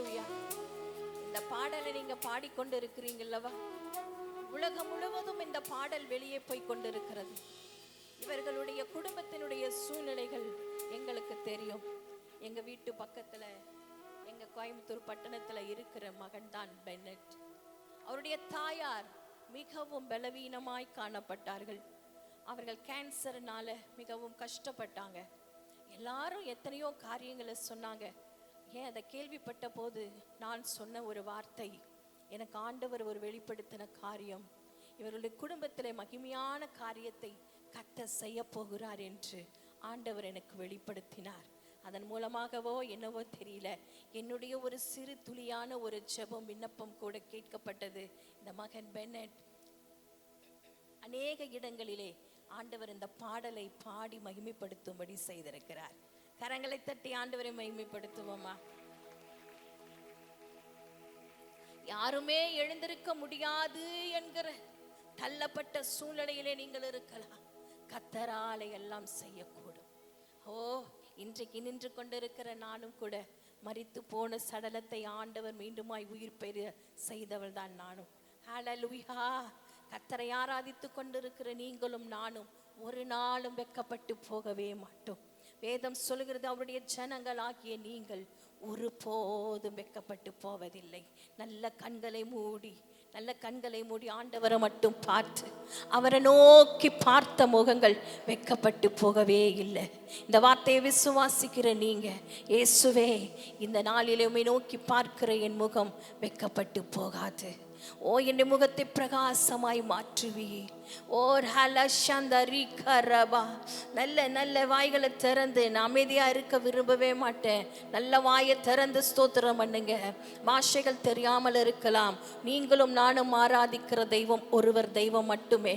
ஹல்லேலூயா. இந்த பாடலை நீங்க பாடிக்கொண்டு இருக்கிறீங்கல்லவா? உலகம் முழுவதும் இந்த பாடல் வெளியே போய் கொண்டிருக்கிறது. இவர்களுடைய குடும்பத்தினுடைய சூழ்நிலைகள் எங்களுக்கு தெரியும். எங்க வீட்டு பக்கத்துல, எங்க கோயம்புத்தூர் பட்டணத்துல இருக்கிற மகன் தான் பென்னட். அவருடைய தாயார் மிகவும் பலவீனமாய் காணப்பட்டார்கள். அவர்கள் கேன்சர்னால மிகவும் கஷ்டப்பட்டாங்க. எல்லாரும் எத்தனையோ காரியங்களை சொன்னாங்க. ஏன் அதை கேள்விப்பட்ட போது நான் சொன்ன ஒரு வார்த்தை, எனக்கு ஆண்டவர் ஒரு வெளிப்படுத்தின காரியம், இவர்களுடைய குடும்பத்தில் மகிமையான காரியத்தை கர்த்தர் செய்ய போகிறார் என்று ஆண்டவர் எனக்கு வெளிப்படுத்தினார். அதன் மூலமாகவோ என்னவோ தெரியல, என்னுடைய ஒரு சிறு துளியான ஒரு ஜெபம் விண்ணப்பம் கூட கேட்கப்பட்டது. இந்த மகன் பென்னட் அநேக இடங்களிலே ஆண்டவர் இந்த பாடலை பாடி மகிமைப்படுத்தும்படி செய்திருக்கிறார். கரங்களை தட்டி ஆண்டவரை மகிமைப்படுத்துவோமா? யாருமே எழுந்திருக்க முடியாது என்கிற தள்ளப்பட்ட சூழ்நிலையிலே நீங்கள் இருக்கலாம். கர்த்தராலே எல்லாம் செய்யக்கூடும். ஓ, இன்றைக்கு நின்று கொண்டிருக்கிற நானும் கூட மரித்து போன சடலத்தை ஆண்டவர் மீண்டுமாய் உயிர் பெற செய்தவள் தான் நானும். ஹல்லேலூயா. கர்த்தரை ஆராதித்து கொண்டிருக்கிற நீங்களும் நானும் ஒரு நாளும் வெட்கப்பட்டு போகவே மாட்டோம். வேதம் சொல்கிறது, அவருடைய ஜனங்களாகிய நீங்கள் ஒருபோதும் வெட்கப்பட்டு போவதில்லை. நல்ல கண்களை மூடி ஆண்டவரை மட்டும் பார்த்து, அவரை நோக்கி பார்த்த முகங்கள் வெட்கப்பட்டு போகவே இல்லை. இந்த வார்த்தையை விசுவாசிக்கிற நீங்க, இயேசுவே இந்த நாளிலே உம்மை நோக்கி பார்க்கிற என் முகம் வெட்கப்பட்டு போகாது. ஓ, என் முகத்தை பிரகாசமாய் மாற்றுவி. ஓர் ஹலஷந்தரி கரபா. நல்ல நல்ல வாய்களை திறந்து, நான் அமைதியா இருக்க விரும்பவே மாட்டேன். நல்ல வாயை திறந்து ஸ்தோத்திரம் பண்ணுங்க. பாஷைகள் தெரியாமல் இருக்கலாம். நீங்களும் நானும் ஆராதிக்கிற தெய்வம் ஒருவர், தெய்வம் மட்டுமே,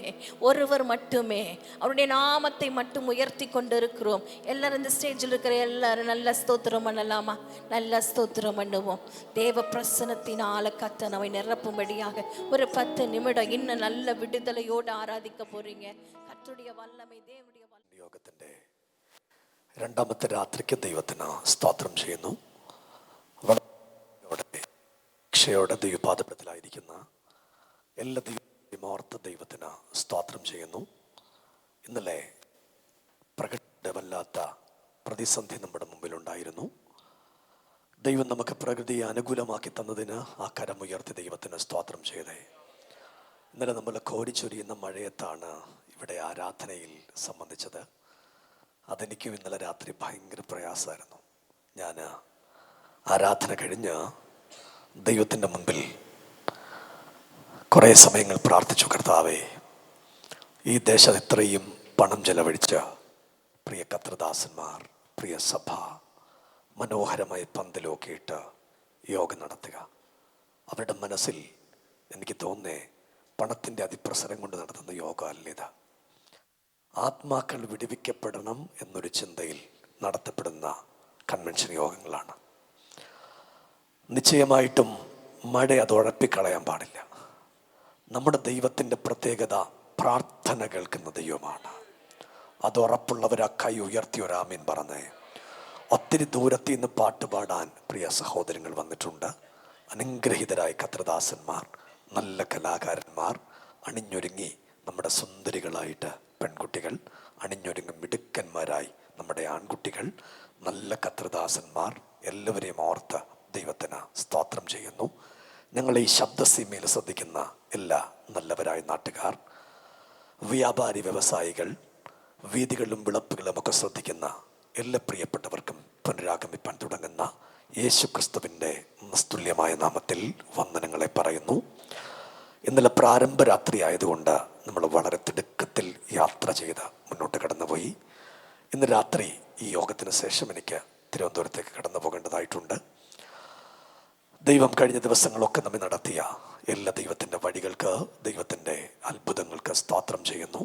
ஒருவர் மட்டுமே. அவருடைய நாமத்தை மட்டும் உயர்த்தி கொண்டு இருக்கிறோம். எல்லாரும் இந்த ஸ்டேஜில் இருக்கிற எல்லாரும் நல்ல ஸ்தோத்திரம் பண்ணலாமா? நல்ல ஸ்தோத்திரம் பண்ணுவோம். தேவ பிரசனத்தினால கர்த்தர் நம்மை நிரப்பும்படியாக ஒரு 10 நிமிடம் இன்னும் நல்ல விடுதலையோடு ആരാധിക്ക പോறீங்க. കർത്തരുடைய വല്ലമേ, ദേവനുடைய യോഗത്തിന്റെ രണ്ടാമത്തെ രാത്രിക്ക് ദൈവത്തിന് സ്തോത്രം ചെയ്യുന്നു. ക്ഷയോടെ ദൈവപാദപീഠത്തിലായിരിക്കുന്ന എല്ലാ ദൈവത്തെയും ഓർത്ത് ദൈവത്തിന് സ്തോത്രം ചെയ്യുന്നു. ഇന്നലെ പ്രകടമല്ലാത്ത പ്രതിസന്ധി നമ്മുടെ മുമ്പിലുണ്ടായിരുന്നു. ദൈവം നമുക്ക് പ്രകൃതിയെ അനുകൂലമാക്കി തന്നതിന് ആ കരമുയർത്തി ദൈവത്തിന് സ്തോത്രം ചെയ്തേ. ഇന്നലെ നമ്മൾ കോരിച്ചൊരിയുന്ന മഴയത്താണ് ഇവിടെ ആരാധനയിൽ സംബന്ധിച്ചത്. അതെനിക്കും ഇന്നലെ രാത്രി ഭയങ്കര പ്രയാസമായിരുന്നു. ഞാൻ ആരാധന കഴിഞ്ഞ് ദൈവത്തിൻ്റെ മുൻപിൽ കുറേ സമയങ്ങൾ പ്രാർത്ഥിച്ചു, കർത്താവേ, ഈ ദേശത്ത് ഇത്രയും പണം ചെലവഴിച്ച പ്രിയ കർത്തൃദാസന്മാർ, പ്രിയ സഭ മനോഹരമായ പന്തലൊക്കെ ഇട്ട് യോഗം നടത്തുക. അവരുടെ മനസ്സിൽ എനിക്ക് തോന്നുന്നേ പണത്തിൻ്റെ അതിപ്രസരം കൊണ്ട് നടത്തുന്ന യോഗ അല്ലിത്. ആത്മാക്കൾ വിടുവിക്കപ്പെടണം എന്നൊരു ചിന്തയിൽ നടത്തപ്പെടുന്ന കൺവെൻഷൻ യോഗങ്ങളാണ്. നിശ്ചയമായിട്ടും മഴ അത് ഉഴപ്പിക്കളയാൻ പാടില്ല. നമ്മുടെ ദൈവത്തിൻ്റെ പ്രത്യേകത പ്രാർത്ഥന കേൾക്കുന്ന ദൈവമാണ്. അത് ഉറപ്പുള്ളവർ ആ കൈ ഉയർത്തി ഒരാമീൻ പറഞ്ഞേ. ഒത്തിരി ദൂരത്തിൽ നിന്ന് പാട്ടുപാടാൻ പ്രിയ സഹോദരങ്ങൾ വന്നിട്ടുണ്ട്. അനുഗ്രഹീതരായ കർത്തൃദാസന്മാർ, നല്ല കലാകാരന്മാർ, അണിഞ്ഞൊരുങ്ങി നമ്മുടെ സുന്ദരികളായിട്ട് പെൺകുട്ടികൾ, അണിഞ്ഞൊരുങ്ങി മിടുക്കന്മാരായി നമ്മുടെ ആൺകുട്ടികൾ, നല്ല കർത്തൃദാസന്മാർ, എല്ലാവരെയും ഓർത്ത് ദൈവത്തിന് സ്തോത്രം ചെയ്യുന്നു. ഞങ്ങൾ ഈ ശബ്ദസീമയിൽ ശ്രദ്ധിക്കുന്ന എല്ലാ നല്ലവരായ നാട്ടുകാർ, വ്യാപാരി വ്യവസായികൾ, വീതികളും വിളപ്പുകളും ഒക്കെ ശ്രദ്ധിക്കുന്ന എല്ലാ പ്രിയപ്പെട്ടവർക്കും പുനരാഗമിപ്പാൻ തുടങ്ങുന്ന യേശു ക്രിസ്തുവിൻ്റെ നിസ്തുല്യമായ നാമത്തിൽ വന്ദനങ്ങളെ പറയുന്നു. ഇന്നലെ പ്രാരംഭ രാത്രി ആയതുകൊണ്ട് നമ്മൾ വളരെ തിടുക്കത്തിൽ യാത്ര ചെയ്ത് മുന്നോട്ട് കടന്നുപോയി. ഇന്ന് രാത്രി ഈ യോഗത്തിന് ശേഷം എനിക്ക് തിരുവനന്തപുരത്തേക്ക് കടന്നു പോകേണ്ടതായിട്ടുണ്ട്. ദൈവം കഴിഞ്ഞ ദിവസങ്ങളൊക്കെ നമ്മെ നടത്തിയ എല്ലാ ദൈവത്തിൻ്റെ വഴികൾക്ക്, ദൈവത്തിൻ്റെ അത്ഭുതങ്ങൾക്ക് സ്തോത്രം ചെയ്യുന്നു.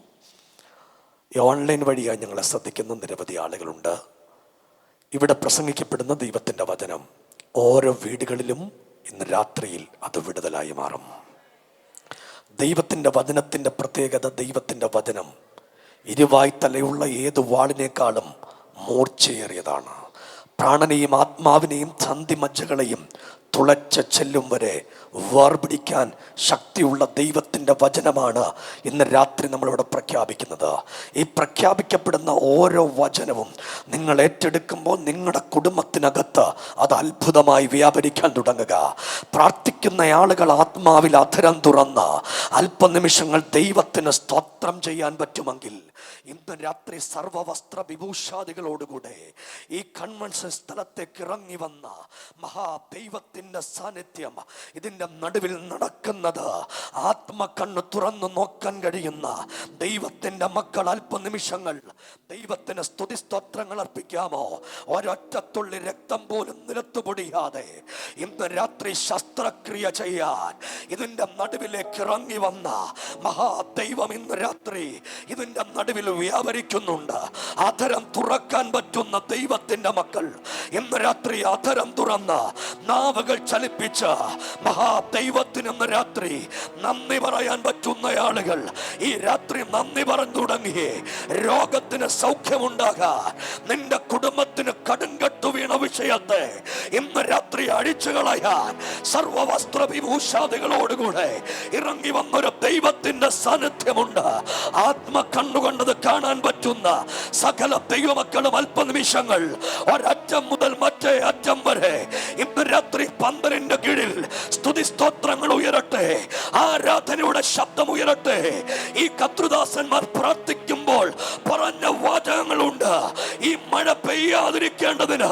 ഈ ഓൺലൈൻ വഴിയായി ഞങ്ങളെ ശ്രദ്ധിക്കുന്ന നിരവധി ആളുകളുണ്ട്. ഇവിടെ പ്രസംഗിക്കപ്പെടുന്ന ദൈവത്തിൻ്റെ വചനം ഓരോ വീടുകളിലും ഇന്ന് രാത്രിയിൽ അത് വിടുതലായി മാറും. ദൈവത്തിൻ്റെ വചനത്തിൻ്റെ പ്രത്യേകത, ദൈവത്തിൻ്റെ വചനം ഇരുവായ്ത്തലയുള്ള ഏത് വാളിനേക്കാളും മൂർച്ചയേറിയതാണ്. പ്രാണനെയും ആത്മാവിനെയും സന്ധിമജ്ജകളെയും തുളച്ച് ചെല്ലും വരെ വേർപിടിക്കാൻ ശക്തിയുള്ള ദൈവത്തിൻ്റെ വചനമാണ് ഇന്ന് രാത്രി നമ്മളിവിടെ പ്രഖ്യാപിക്കുന്നത്. ഈ പ്രഖ്യാപിക്കപ്പെടുന്ന ഓരോ വചനവും നിങ്ങൾ ഏറ്റെടുക്കുമ്പോൾ നിങ്ങളുടെ കുടുംബത്തിനകത്ത് അത് അത്ഭുതമായി വ്യാപരിക്കാൻ തുടങ്ങുക. പ്രാർത്ഥിക്കുന്ന ആളുകൾ ആത്മാവിൽ അധരം തുറന്ന് അല്പനിമിഷങ്ങൾ ദൈവത്തിന് സ്തോത്രം ചെയ്യാൻ പറ്റുമെങ്കിൽ ഇന്ന് രാത്രി സർവവസ്ത്ര വിഭൂഷാദികളോടുകൂടെ ഈ കൺവെൻഷൻ സ്ഥലത്തേക്ക് ഇറങ്ങി വന്ന മഹാദൈവത്തിന്റെ സാന്നിധ്യം ഇതിന്റെ നടുവിൽ നടക്കുന്നത് ആത്മകണ്ണ് തുറന്നു നോക്കാൻ കഴിയുന്ന ദൈവത്തിന്റെ മക്കൾ അല്പനിമിഷങ്ങൾ ദൈവത്തിന് സ്തുതിസ്തോത്രങ്ങൾ അർപ്പിക്കാമോ? ഒരൊറ്റത്തുള്ളി രക്തം പോലും നിലത്തു പൊടിയാതെ ഇന്ന് രാത്രി ശസ്ത്രക്രിയ ചെയ്യാൻ ഇതിന്റെ നടുവിലേക്ക് ഇറങ്ങി വന്ന മഹാദൈവം ഇന്ന് രാത്രി ഇതിന്റെ നടുവിൽ വ്യാപരിക്കുന്നുണ്ട്. അധരം തുറക്കാൻ പറ്റുന്ന ദൈവത്തിന്റെ മക്കൾ ഇന്ന് രാത്രി അധരം തുറന്ന് നാവുകൾ ചലിപ്പിച്ച് മഹാദൈവത്തിന് ഇന്ന് രാത്രി നന്ദി പറയാൻ പറ്റുന്ന ആളുകൾ ഈ രാത്രി നന്ദി പറഞ്ഞു തുടങ്ങി. രോഗത്തിന് സൗഖ്യമുണ്ടാകാൻ, നിന്റെ കുടുംബത്തിന് കടുങ്കട്ടു വീണ വിഷയത്തെ ഇന്ന് രാത്രി അഴിച്ചു കളയാൻ സർവവസ്ത്ര വിഭൂഷാദികളോടുകൂടെ ഇറങ്ങി വന്നൊരു ദൈവത്തിന്റെ സാന്നിധ്യമുണ്ട്. ആത്മകണ്ണുകൊണ്ടത് കാണാൻ പറ്റുന്ന സകല ദൈവമക്കളും അല്പനിമിഷങ്ങൾ ഒരറ്റം മുതൽ മറ്റേ അറ്റം വരെ ഇന്ന് രാത്രി പന്തലിന്റെ കീഴിൽ സ്തുതി സ്തോത്രങ്ങൾ ഉയരട്ടെ, ആരാധനയുടെ ശബ്ദം ഉയരട്ടെ. ഈ കർത്തൃദാസന്മാർ പ്രാർത്ഥിക്കുമ്പോൾ പറഞ്ഞ വാചകങ്ങളുണ്ട്. ഈ മഴ പെയ്യാതിരിക്കേണ്ടതിന്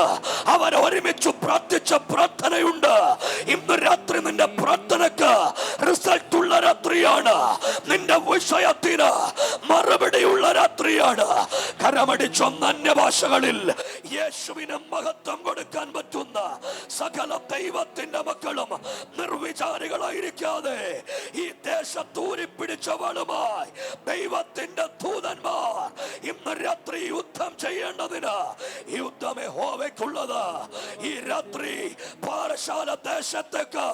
അവർ ഒരുമിച്ച് പ്രാർത്ഥിച്ച പ്രാർത്ഥനയുണ്ട്. ഇന്ന് രാത്രി നിന്റെ പ്രാർത്ഥനക്ക് റിസൾട്ട് ഉള്ള രാത്രിയാണ്. നിന്റെ വിഷയത്തിന് മറുപടിയുള്ള രാത്രിയാണ്. കരമടിച്ചൊന്ന അന്യഭാഷകളിൽ യേശുവിന് മഹത്വം കൊടുക്കാൻ പറ്റുന്ന സകല ദൈവത്തിന്റെ മക്കളും നിർവിചാരികളായിരിക്കാതെ ഈ ദേശത്തൂരി പിടിച്ചവളുമായി ദൈവത്തിന്റെ ദൂതന്മാർ ഇന്ന് രാത്രി യുദ്ധം ചെയ്യേണ്ടതിന് യുദ്ധം യഹോവയ്ക്കുള്ളത്. ഈ രാത്രി പാറശാല ദേശത്തേക്ക്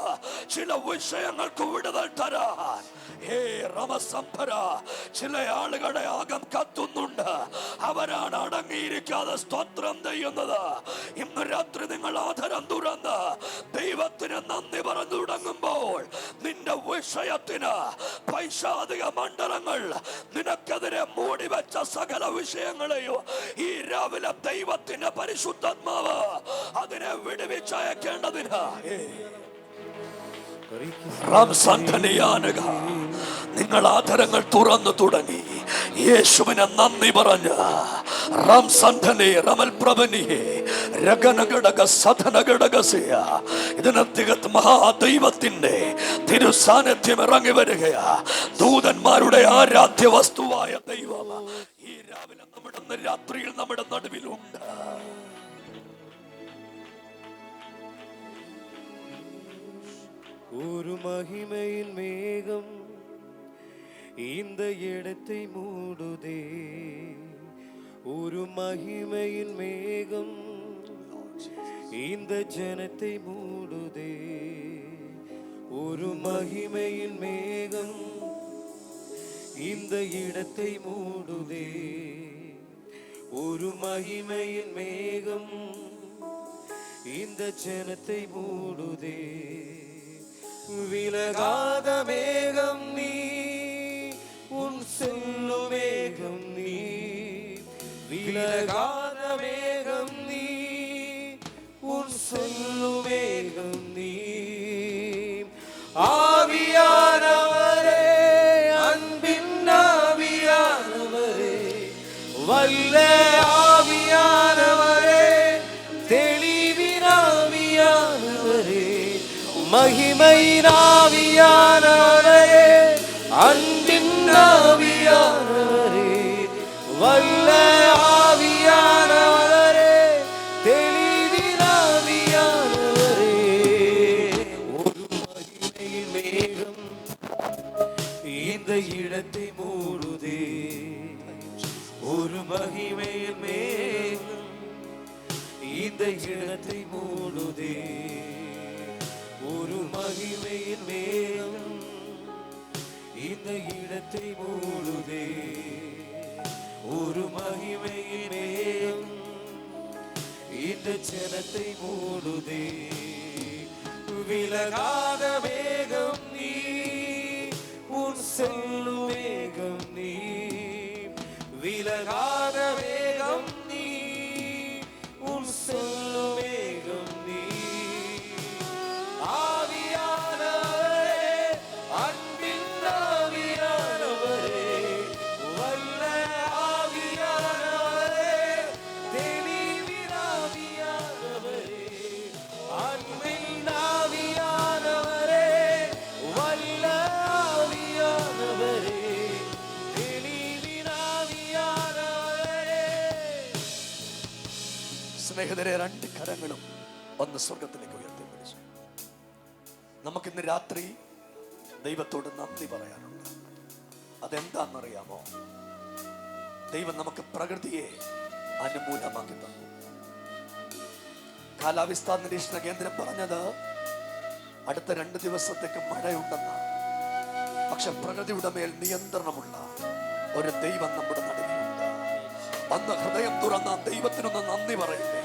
ചില വിഷയങ്ങൾക്ക് വിടുതൽ തരാൻ ചില ആളുകളുടെ ആകം കത്തുന്നുണ്ട്. അവരാണ് അടങ്ങിയിരിക്കാതെ സ്തോത്രം ചെയ്യുന്നത്. ഇന്ന് രാത്രി നിങ്ങൾ ആധരം തുറന്ന് ദൈവത്തിന് നന്ദി പറഞ്ഞു തുടങ്ങുമ്പോൾ നിന്റെ വിഷയത്തിന് പൈശാചിക മണ്ഡലങ്ങൾ നിനക്കെതിരെ മൂടിവെച്ച സകല വിഷയങ്ങളെയും ഈ രാവിലെ ദൈവത്തിന്റെ പരിശുദ്ധാത്മാവ് അതിനെ വിടുവിച്ചയക്കേണ്ടതിന് നിങ്ങൾ ആധരങ്ങൾ തുറന്നു തുടങ്ങി യേശുവിനെ നന്ദി പറഞ്ഞ് ഇതിനകത്ത് മഹാദൈവത്തിന്റെ തിരുസാന്നിധ്യം ഇറങ്ങി വരികയാ. ദൂതന്മാരുടെ ആരാധ്യ വസ്തുവായ ദൈവം ഈ രാവിലെ നമ്മുടെ രാത്രിയിൽ നമ്മുടെ നടുവിലുണ്ട്. ஒரு மகிமையின் மேகம் இந்த இடத்தை மூடுதே. ஒரு மகிமையின் மேகம் இந்த ஜனத்தை மூடுதே. ஒரு மகிமையின் மேகம் இந்த இடத்தை மூடுதே. ஒரு மகிமையின் மேகம் இந்த ஜனத்தை மூடுதே. விலகாத மேகம் நீ, உன் செல்லும் மேகம் நீ. விலகாத மேகம் நீ, உன் செல்லும் மேகம் நீ. ஆவியானவரே, அன்பின் ஆவியானவரே, வல்ல ஆவியானவரே, தெளிவின் ஆவியானவரே, மகிமையின் ஆவியானவரே, அன்பின் ஆவியானவரே, வல்ல ஆவியானவரே, தெளிவின் ஆவியானவரே. ஒரு மகிமையின் மேகம் இந்த இடத்தை மூடுதே. ஒரு மகிமையின் மேகம் இந்த இடத்தை மூடுதே. ஒரு மகிமையின் மேகம் இந்த இடத்தை மூடுதே. ஒரு மகிமையின் மேகம் இந்த ஜனத்தை மூடுதே. விலகாத வேகம் நீ, உன் செல்லும் வேகம் நீ, விலகாத வேகம் நீ, உன் செல்லும் வேகம் நீ. ஆவியானவரே, அன்பின் ஆவியானவரே, வல்ல ஆவியானவரே, தெளிவின் ஆவியானவரே, அன்பின் ஆவியானவரே, வல்ல ஆவியானவரே, தெளிவின் ஆவியானவரே. സ്നേഹിതരെ, രണ്ട് കരങ്ങളും ഒന്ന് സ്വർഗത്തിലേക്ക് ഉയർത്തി പിടിച്ചു. നമുക്കിന്ന് രാത്രി ദൈവത്തോട് നന്ദി പറയാനുണ്ട്. അതെന്താണെന്നറിയാമോ? ദൈവം നമുക്ക് പ്രകൃതിയെ അനുകൂലമാക്കി തന്നു. കാലാവസ്ഥാ നിരീക്ഷണ കേന്ദ്രം പറഞ്ഞത് അടുത്ത 2 ദിവസത്തേക്ക് മഴയുണ്ടെന്നാണ്. പക്ഷെ പ്രകൃതിയുടെ മേൽ നിയന്ത്രണമുള്ള ഒരു ദൈവം നമ്മുടെ നടുവിലുണ്ട്. അന്ന് ഹൃദയം തുറന്ന ദൈവത്തിനൊന്ന് നന്ദി പറയില്ലേ?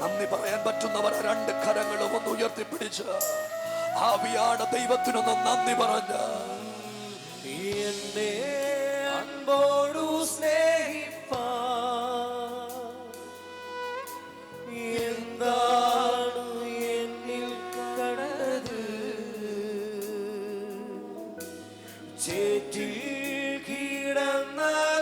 നന്ദി പറയാൻ പറ്റുന്നവർ 2 കരങ്ങളും ഒന്ന് ഉയർത്തിപ്പിടിച്ച് ആവിയാണ് ദൈവത്തിനൊന്ന് നന്ദി പറഞ്ഞ് എന്നെ അൻപോടു സ്നേഹിപ്പാൻ എന്താണ് എന്നിൽ കടന്നത്? ചേറ്റിൽ കിടന്നതാവന്റെ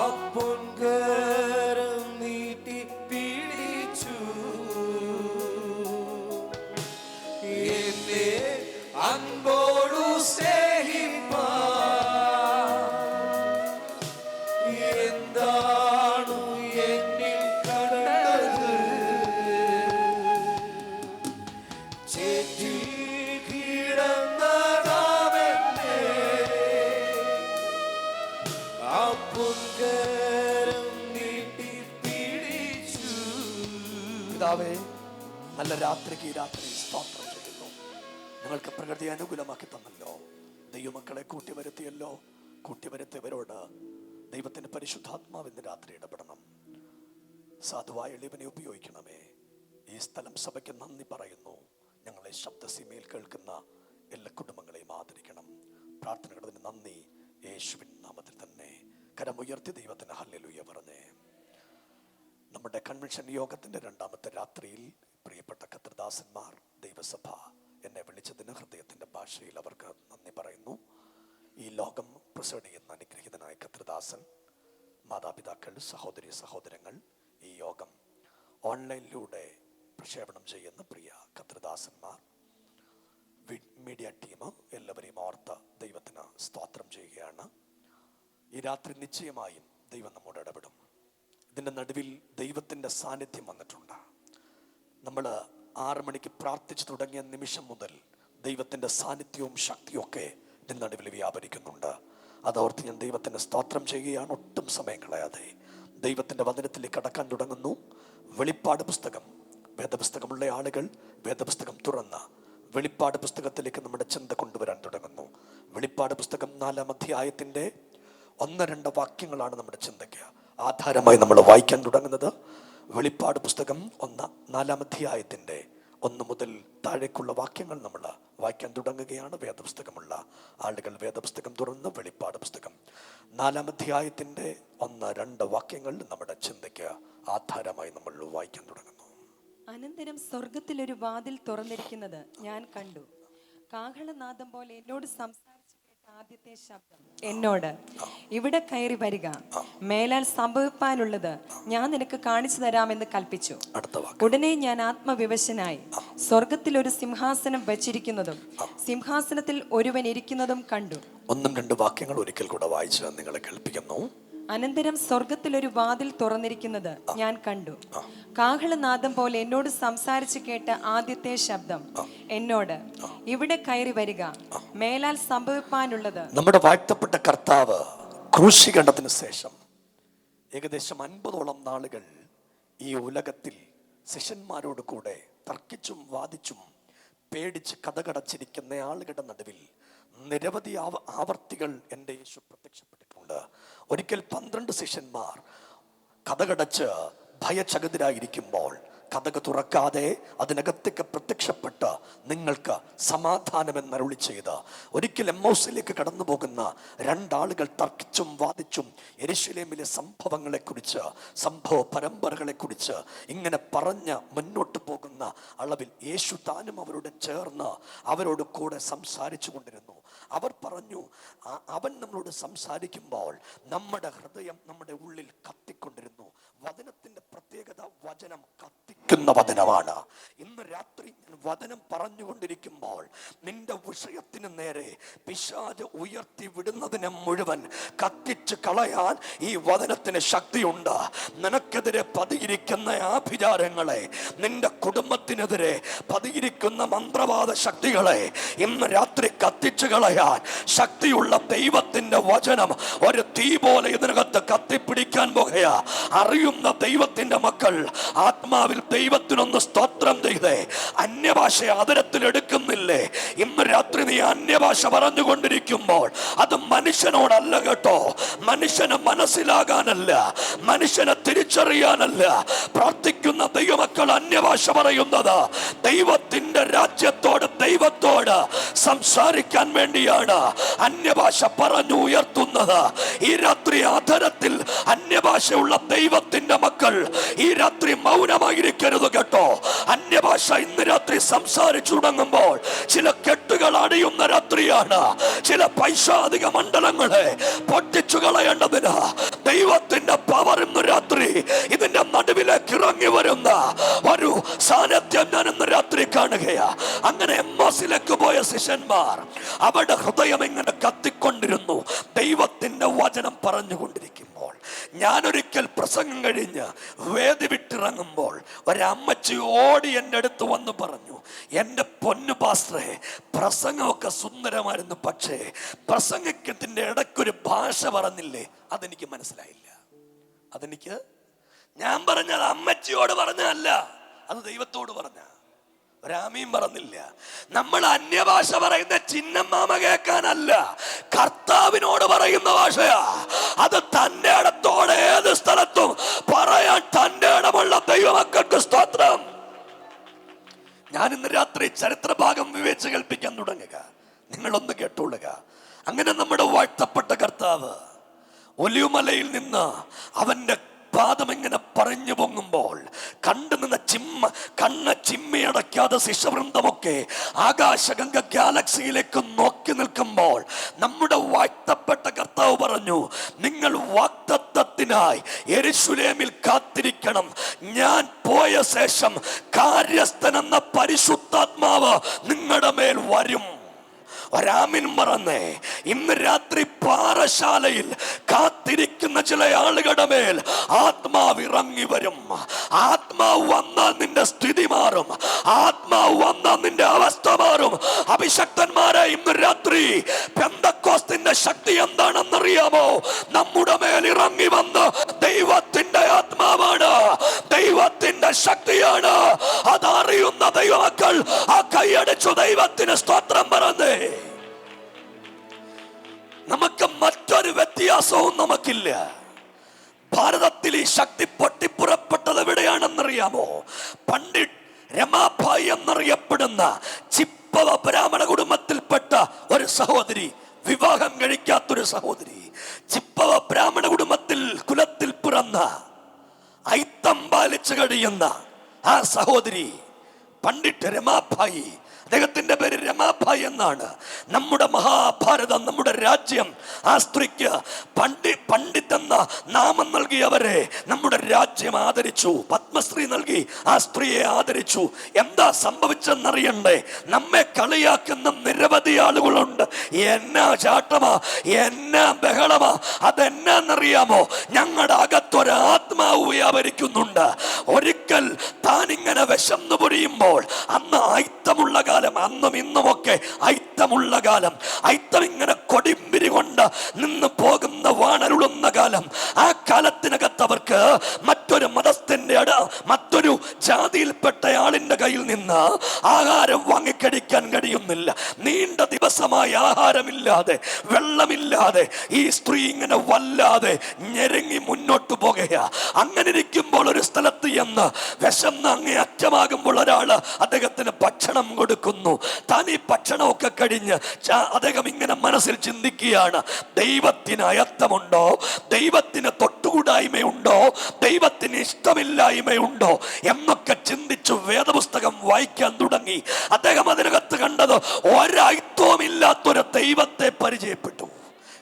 അപ്പൊൻകരം നീട്ടി പിടിച്ചു. എന്നെ അൻപോടു സ്നേഹിപ്പാൻ എന്താണ് എന്നിൽ കണ്ടത്? ചേറ്റിൽ കിടന്നതാവന്റെ അപ്പൊൻകരം നീട്ടി പിടിച്ചു. പിതാവേ, നല്ല രാത്രിക്ക് ഈ രാത്രി സ്തോത്രം ചെയ്യുന്നു. ഞങ്ങൾക്ക് പ്രകൃതി അനുകൂലമാക്കി തന്നല്ലോ. ദൈവമക്കളെ കൂട്ടിവരുത്തിയല്ലോ. കൂട്ടിവരുത്തിയവരോട് ദൈവത്തിന്റെ പരിശുദ്ധാത്മാവിന്റെ രാത്രി ഇടപെടണം. സാധുവായ എളിവനെ ഉപയോഗിക്കണമേ. ഈ സ്ഥലം സഭയ്ക്ക് നന്ദി പറയുന്നു. ഞങ്ങളെ ശബ്ദസീമയിൽ കേൾക്കുന്ന എല്ലാ കുടുംബങ്ങളെയും ആദരിക്കണം. പ്രാർത്ഥനകളിന് നന്ദി, യേശുവിൻ നാമത്തിൽ തന്നെ. കരമുയർത്തി ദൈവത്തിന് ഹല്ലേലൂയ പറഞ്ഞേ. നമ്മുടെ കൺവെൻഷൻ യോഗത്തിന്റെ 2ാമത്തെ രാത്രിയിൽ പ്രിയപ്പെട്ട കർത്തൃദാസന്മാർ, ദൈവസഭ എന്നെ വിളിച്ചതിന് ഹൃദയത്തിന്റെ ഭാഷയിൽ അവർക്ക് നന്ദി പറയുന്നു. ഈ ലോകം പ്രസേഡ് ചെയ്യുന്ന അനുഗ്രഹീതനായ കർത്തൃദാസൻ, മാതാപിതാക്കൾ, സഹോദരി സഹോദരങ്ങൾ, ഈ യോഗം ഓൺലൈനിലൂടെ പ്രക്ഷേപണം ചെയ്യുന്ന പ്രിയ കർത്തൃദാസന്മാർ, മീഡിയ ടീം, എല്ലാവരെയും ഓർത്ത് ദൈവത്തിന് സ്തോത്രം ചെയ്യുകയാണ്. ഈ രാത്രി നിശ്ചയമായും ദൈവം നമ്മോട് ഇടപെടും. ഇതിൻ്റെ നടുവിൽ ദൈവത്തിൻ്റെ സാന്നിധ്യം വന്നിട്ടുണ്ട്. നമ്മൾ 6 മണിക്ക് പ്രാർത്ഥിച്ചു തുടങ്ങിയ നിമിഷം മുതൽ ദൈവത്തിൻ്റെ സാന്നിധ്യവും ശക്തിയും ഒക്കെ ഇതിൻ്റെ നടുവിൽ വ്യാപരിക്കുന്നുണ്ട്. അതോർത്ത് ഞാൻ ദൈവത്തിന് സ്തോത്രം ചെയ്യുകയാണ്. ഒട്ടും സമയം കളയാതെ ദൈവത്തിൻ്റെ വചനത്തിലേക്ക് കടക്കാൻ തുടങ്ങുന്നു. വെളിപ്പാട് പുസ്തകം, വേദപുസ്തകമുള്ള ആളുകൾ വേദപുസ്തകം തുറന്ന് വെളിപ്പാട് പുസ്തകത്തിലേക്ക് നമ്മുടെ ചിന്ത കൊണ്ടുവരാൻ തുടങ്ങുന്നു. വെളിപ്പാട് പുസ്തകം 4-ാം അധ്യായത്തിൻ്റെ 1-2 വാക്യങ്ങളാണ് നമ്മുടെ ചിന്തയ്ക്ക് ആധാരമായി നമ്മൾ വായിക്കാൻ തുടങ്ങുന്നത്. വെളിപ്പാട് പുസ്തകം 4-ാം അധ്യായത്തിൻ്റെ 1 മുതൽ താഴേക്കുള്ള വാക്യങ്ങൾ നമ്മൾ വായിക്കാൻ തുടങ്ങുകയാണ്. വേദപുസ്തകമുള്ള ആളുകൾ വേദപുസ്തകം തുറന്ന് വെളിപ്പാട് പുസ്തകം 4-ാം അധ്യായത്തിൻ്റെ 1-2 വാക്യങ്ങൾ നമ്മുടെ ചിന്തയ്ക്ക് ആധാരമായി നമ്മൾ വായിക്കാൻ തുടങ്ങുന്നു. അനന്തരം സ്വർഗത്തിലൊരു വാതിൽ തുറന്നിരിക്കുന്നത് ഞാൻ കണ്ടു. കാഹളനാദം പോലെ എന്നോട് സംസാരിച്ചു കേട്ട ആദ്യത്തെ ശബ്ദം എന്നോട്, ഇവിടെ കയറി വരിക, മേലാൽ സംഭവിപ്പാനുള്ളത് ഞാൻ നിനക്ക് കാണിച്ചു തരാമെന്ന് കൽപ്പിച്ചു. ഉടനെ ഞാൻ ആത്മവിവശനായി സ്വർഗത്തിൽ ഒരു സിംഹാസനം വച്ചിരിക്കുന്നതും സിംഹാസനത്തിൽ ഒരുവൻ ഇരിക്കുന്നതും കണ്ടു. 1-2 വാക്യങ്ങൾ ഒരിക്കൽ കൂടെ വായിച്ച് നിങ്ങളെ കേൾപ്പിക്കുന്നു. അനന്തരം സ്വർഗത്തിലൊരു വാതിൽ തുറന്നിരിക്കുന്നത് ഞാൻ കണ്ടു. കാഹളനാദം പോലെ എന്നോട് സംസാരിച്ചു കേട്ട ആദ്യത്തെ ശബ്ദം എന്നോട്, ഇവിടെ കയറി വരിക, മേലാൽ സംഭവിപ്പാനുള്ളത്. നമ്മുടെ വാഴ്ത്തപ്പെട്ട കർത്താവ് ക്രൂശീകരണത്തിന് ശേഷം ഏകദേശം 50ഓളം നാളുകൾ ഈ ഉലകത്തിൽ ശിഷ്യന്മാരോട് കൂടെ തർക്കിച്ചും വാദിച്ചും പേടിച്ച് കഥകടച്ചിരിക്കുന്ന ആളുകളുടെ നടുവിൽ നിരവധി ആവർത്തികൾ എൻ്റെ യേശു പ്രത്യക്ഷപ്പെട്ടിട്ടുണ്ട്. ഒരിക്കൽ 12 ശിഷ്യന്മാർ കഥകടച്ച് ഭയചകിതരായിരിക്കുമ്പോൾ കതക് തുറക്കാതെ അതിനകത്തേക്ക് പ്രത്യക്ഷപ്പെട്ട് നിങ്ങൾക്ക് സമാധാനമെന്നരുളി ചെയ്ത് ഒരിക്കൽ എമ്മോസിലേക്ക് കടന്നു പോകുന്ന രണ്ടാളുകൾ തർക്കിച്ചും വാദിച്ചും യെരൂശലേമിലെ സംഭവങ്ങളെക്കുറിച്ച്, സംഭവ പരമ്പരകളെക്കുറിച്ച് ഇങ്ങനെ പറഞ്ഞ് മുന്നോട്ട് പോകുന്ന അളവിൽ യേശു താനും അവരോട് ചേർന്ന് അവരോട് കൂടെ സംസാരിച്ചു കൊണ്ടിരുന്നു. അവർ പറഞ്ഞു, അവൻ നമ്മളോട് സംസാരിക്കുമ്പോൾ നമ്മുടെ ഹൃദയം നമ്മുടെ ഉള്ളിൽ കത്തിക്കൊണ്ടിരുന്നു. വചനത്തിന്റെ പ്രത്യേകത, വചനം കത്തിക്കുന്ന വചനമാണ്. ഇന്ന് രാത്രി ഞാൻ വചനം പറഞ്ഞുകൊണ്ടിരിക്കുമ്പോൾ നിന്റെ വിഷയത്തിന് നേരെ പിശാച് ഉയർത്തി വിടുന്നതിനെ മുഴുവൻ കത്തിച്ച് കളയാൻ ഈ വചനത്തിന് ശക്തിയുണ്ട്. നിനക്കെതിരെ പതിയിരിക്കുന്ന ആഭിചാരങ്ങളെ, നിന്റെ കുടുംബത്തിനെതിരെ പതിയിരിക്കുന്ന മന്ത്രവാദ ശക്തികളെ ഇന്ന് രാത്രി കത്തിച്ചു കളയാൻ ശക്തിയുള്ള ദൈവത്തിന്റെ വചനം ഒരു തീ പോലെ ഇതിനകത്ത് കത്തിപ്പിടിക്കാൻ പോകുകയാ. അറിയുന്ന ദൈവത്തിന്റെ മക്കൾ ആത്മാവിൽ ദൈവത്തിനൊന്ന് സ്തോത്രം ചെയ്തേ. അന്യഭാഷ ആദരത്തിൽ എടുക്കുന്നില്ലേ? ഇന്ന് രാത്രി നീ അന്യഭാഷ പറഞ്ഞുകൊണ്ടിരിക്കുമ്പോൾ അത് മനുഷ്യനോടല്ല കേട്ടോ, മനുഷ്യനെ മനസ്സിലാകാനല്ല, മനുഷ്യനെ തിരിച്ചറിയാനല്ല. പ്രാർത്ഥിക്കുന്ന ദൈവമക്കൾ അന്യഭാഷ പറയുന്നത് ദൈവത്തിന്റെ രാജ്യത്തോട്, ദൈവത്തോട് സംസാരിക്കാൻ വേണ്ടിയാണ് അന്യഭാഷ പറഞ്ഞു ഉയർത്തുന്നത്. ഈ രാത്രി ആധാരത്തിൽ അന്യഭാഷയുള്ള ദൈവത്തിന്റെ മക്കൾ ഈ രാത്രി മൗനമായിരിക്കരുത് കേട്ടോ. അന്യഭാഷ ഇന്ന് രാത്രി സംസാരിച്ചു തുടങ്ങുമ്പോൾ ചില കെട്ടുകൾ അടിയുന്ന രാത്രിയാണ്. ചില പൈശാചിക മണ്ഡലങ്ങളെ പൊട്ടിച്ചു കളയേണ്ടതിന് ദൈവത്തിന്റെ പവർ ഇന്ന് രാത്രി ഇതിന്റെ നടുവിലേക്ക് ഇറങ്ങി വരുന്ന ഒരു സാന്നിധ്യം ഞാൻ ഇന്ന് രാത്രി കാണുകയാ. അങ്ങനെ എമ്മോസിലേക്ക് പോയ ശിഷ്യന്മാർ അവരുടെ ഹൃദയം ഇങ്ങനെ കത്തിക്കൊണ്ടിരുന്നു ദൈവത്തിന്റെ വചനം പറഞ്ഞുകൊണ്ടിരിക്കുമ്പോൾ. ഞാനൊരിക്കൽ പ്രസംഗം കഴിഞ്ഞ് വേദി വിട്ടിറങ്ങുമ്പോൾ ഒരമ്മച്ചി ഓടി എൻ്റെ അടുത്ത് വന്ന് പറഞ്ഞു, എൻ്റെ പൊന്നു പാസ്റ്ററെ, പ്രസംഗമൊക്കെ സുന്ദരമായിരുന്നു, പക്ഷേ പ്രസംഗത്തിന്റെ ഇടയ്ക്കൊരു ഭാഷ പറഞ്ഞില്ലേ, അതെനിക്ക് മനസ്സിലായില്ല. അതെനിക്ക്, ഞാൻ പറഞ്ഞത് അമ്മച്ചിയോട് പറഞ്ഞല്ല, അത് ദൈവത്തോട് പറഞ്ഞ ഒരാമയും പറഞ്ഞില്ല. നമ്മൾ അന്യഭാഷ പറയുന്ന ചിന്നമ്മാമ കേൾക്കാനല്ല, കർത്താവിനോട് പറയുന്ന ഭാഷയാ. അത് തന്റെ ഇടത്തോടെ ഏത് സ്ഥലത്തും പറയാൻ തന്റെ ഇടമുള്ള ദൈവമക്കൾക്ക് സ്തോത്രം. ഞാൻ ഇന്ന് രാത്രി ചരിത്ര ഭാഗം വിവേചിച്ച് കൽപ്പിക്കാൻ തുടങ്ങുക. നിങ്ങളൊന്ന് കേട്ടോളുക. അങ്ങനെ നമ്മുടെ വാഴ്ത്തപ്പെട്ട കർത്താവ് ഒലിവുമലയിൽ നിന്ന് അവന്റെ പാദം ഇങ്ങനെ പറഞ്ഞു പൊങ്ങുമ്പോൾ കണ്ടുനിന്ന കണ്ണ് ചിമ്മിയടയ്ക്കാതെ ശിഷ്യവൃന്ദമൊക്കെ ആകാശഗംഗ ഗാലക്സിയിലേക്ക് നോക്കി നിൽക്കുമ്പോൾ നമ്മുടെ വാഴ്ത്തപ്പെട്ട കർത്താവ് പറഞ്ഞു, നിങ്ങൾ വാഗ്ദത്തത്തിനായി യെരൂശലേമിൽ കാത്തിരിക്കണം. ഞാൻ പോയ ശേഷം കാര്യസ്ഥനെന്ന പരിശുദ്ധാത്മാവ് നിങ്ങളുടെ മേൽ വരും. ഒരാമിൻ മറന്നേ. ഇന്ന് രാത്രി പാറശാലയിൽ കാത്തിരിക്കുന്ന ചില ആളുകളുടെ മേൽ ആത്മാവ് ഇറങ്ങി വരും. ആത്മാവ് വന്നാൽ നിന്റെ സ്ഥിതി മാറും. ആത്മാവ് വന്നാൽ നിന്റെ അവസ്ഥ മാറും. അഭിഷക്തന്മാരെ, ഇന്ന് രാത്രി പെന്തക്കോസ്തിന്റെ ശക്തി എന്താണെന്നറിയാമോ? നമ്മുടെ മേൽ ഇറങ്ങി വന്ന് ദൈവത്തിന്റെ ആത്മാവാണ്, ദൈവത്തിന്റെ ശക്തിയാണ്. അതറിയുന്ന ദൈവമക്കൾ ആ കൈയടിച്ചു ദൈവത്തിന് സ്തോത്രം പറഞ്ഞേ. നമുക്ക് മറ്റൊരു വ്യത്യാസവും നമുക്കില്ല. ഭാരതത്തിൽ ഈ ശക്തി പൊട്ടിപ്പുറപ്പെട്ടത് എവിടെയാണെന്നറിയാമോ? പണ്ഡിറ്റ് രമാഭായി എന്നറിയപ്പെടുന്ന ചിപ്പവ ബ്രാഹ്മണ കുടുംബത്തിൽപ്പെട്ട ഒരു സഹോദരി, വിവാഹം കഴിക്കാത്തൊരു സഹോദരി, ചിപ്പവ ബ്രാഹ്മണ കുലത്തിൽ പിറന്ന ഐത്തം പാലിച്ചു കഴിയുന്ന ആ സഹോദരി പണ്ഡിറ്റ് രമാഭായി, അദ്ദേഹത്തിന്റെ പേര് രമാഭായി എന്നാണ്. നമ്മുടെ മഹാഭാരതം, നമ്മുടെ രാജ്യം ആ സ്ത്രീക്ക് പണ്ഡിറ്റ് എന്ന നാമം നൽകിയവരെ നമ്മുടെ രാജ്യം ആദരിച്ചു. പത്മശ്രീ നൽകി ആ സ്ത്രീയെ ആദരിച്ചു. എന്താ സംഭവിച്ചെന്നറിയണ്ടേ? നമ്മെ കളിയാക്കുന്ന നിരവധി ആളുകളുണ്ട്. എന്നാ ചാട്ടമാ, എന്നാ ബഹളമാ, അതെന്നാന്നറിയാമോ? ഞങ്ങളുടെ അകത്തൊരാത്മാവ് വ്യാപരിക്കുന്നുണ്ട്. ഒരിക്കൽ താനിങ്ങനെ വിശന്നു പൊരിയുമ്പോൾ, അന്ന് ഐത്തമുള്ള കാലം, അന്നും ഇന്നുമൊക്കെ ഐത്തമുള്ള കാലം, ഐത്തം ഇങ്ങനെ കൊടിമ്പിരി കൊണ്ട് നിന്ന് പോകുന്ന വാണരുളുന്ന കാലം. ആ കാലത്തിനകത്ത് അവർക്ക് മറ്റൊരു മതസ്ഥന്റെ മറ്റൊരു ജാതിയിൽപ്പെട്ട ആളിന്റെ കയ്യിൽ നിന്ന് ആഹാരം വാങ്ങിക്കടിക്കാൻ കഴിയുന്നില്ല. നീണ്ട ദിവസമായി ആഹാരമില്ലാതെ വെള്ളമില്ലാതെ ഈ സ്ത്രീ ഇങ്ങനെ വല്ലാതെ ഞെരങ്ങി മുന്നോട്ട് പോകുകയാ. അങ്ങനെ ഇരിക്കുമ്പോൾ ഒരു സ്ഥലത്ത് എന്ന് വിശന്ന് അങ്ങേ അറ്റമാകുമ്പോൾ ഒരാള് അദ്ദേഹത്തിന് ഭക്ഷണം കൊടുക്കുന്നു. താൻ ഈ ഭക്ഷണമൊക്കെ കഴിഞ്ഞ് അദ്ദേഹം ഇങ്ങനെ മനസ്സിൽ ചിന്തിക്കുകയാണ്, ദൈവത്തിന് അയത്തമുണ്ടോ, ദൈവത്തിന് തൊട്ടുകൂടായ്മയുണ്ടോ, ദൈവത്തിന് ഇഷ്ടമില്ലായ്മയുണ്ടോ എന്നൊക്കെ ചിന്തിച്ചു വേദപുസ്തകം വായിക്കാൻ തുടങ്ങി. അദ്ദേഹം അതിനകത്ത് കണ്ടത് ഒരയിത്വവും ഇല്ലാത്തൊരു ദൈവത്തെ പരിചയപ്പെട്ടു.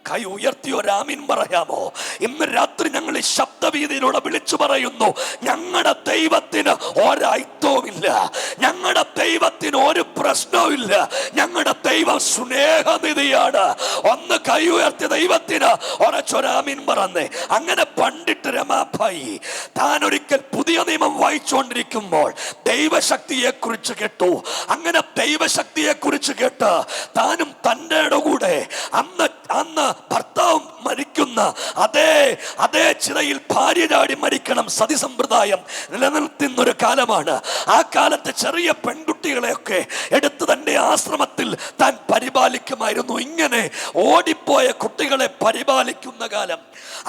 കൈ ഉയർത്തി ഒരാമീൻ പറയാമോ? ഇന്ന് രാത്രി ഞങ്ങൾ ഈ ശബ്ദവീതിയിലൂടെ വിളിച്ചു പറയുന്നു, ഞങ്ങളുടെ ദൈവത്തിന് ഒരയിത്വമില്ല, ഞങ്ങളുടെ ദൈവത്തിന് ഒരു പ്രശ്നവുമില്ല, ഞങ്ങളുടെ ദൈവം സ്നേഹനിധിയാണ്. ഒന്ന് കൈ ഉയർത്തി ദൈവത്തിന് ഒരച്ചൊരാമീൻ പറഞ്ഞേ. അങ്ങനെ പണ്ഡിറ്റ് രമാഭായി താൻ ഒരിക്കൽ പുതിയ നിയമം വായിച്ചുകൊണ്ടിരിക്കുമ്പോൾ ദൈവശക്തിയെ കുറിച്ച് കേട്ടു. അങ്ങനെ ദൈവശക്തിയെ കുറിച്ച് കേട്ട് താനും തൻ്റെ കൂടെ അന്ന് ഭർത്താവ് മരിക്കുന്ന അതേ ചിതയിൽ ഭാര്യ ചാടി മരിക്കണം സതിസമ്പ്രദായം നിലനിർത്തുന്നൊരു കാലമാണ്. ആ കാലത്ത് ചെറിയ പെൺകുട്ടികളെയൊക്കെ എടുത്ത് തന്റെ ആശ്രമത്തിൽ താൻ പരിപാലിക്കുമായിരുന്നു. ഇങ്ങനെ ഓടിപ്പോയ കുട്ടികളെ പരിപാലിക്കുന്ന കാലം.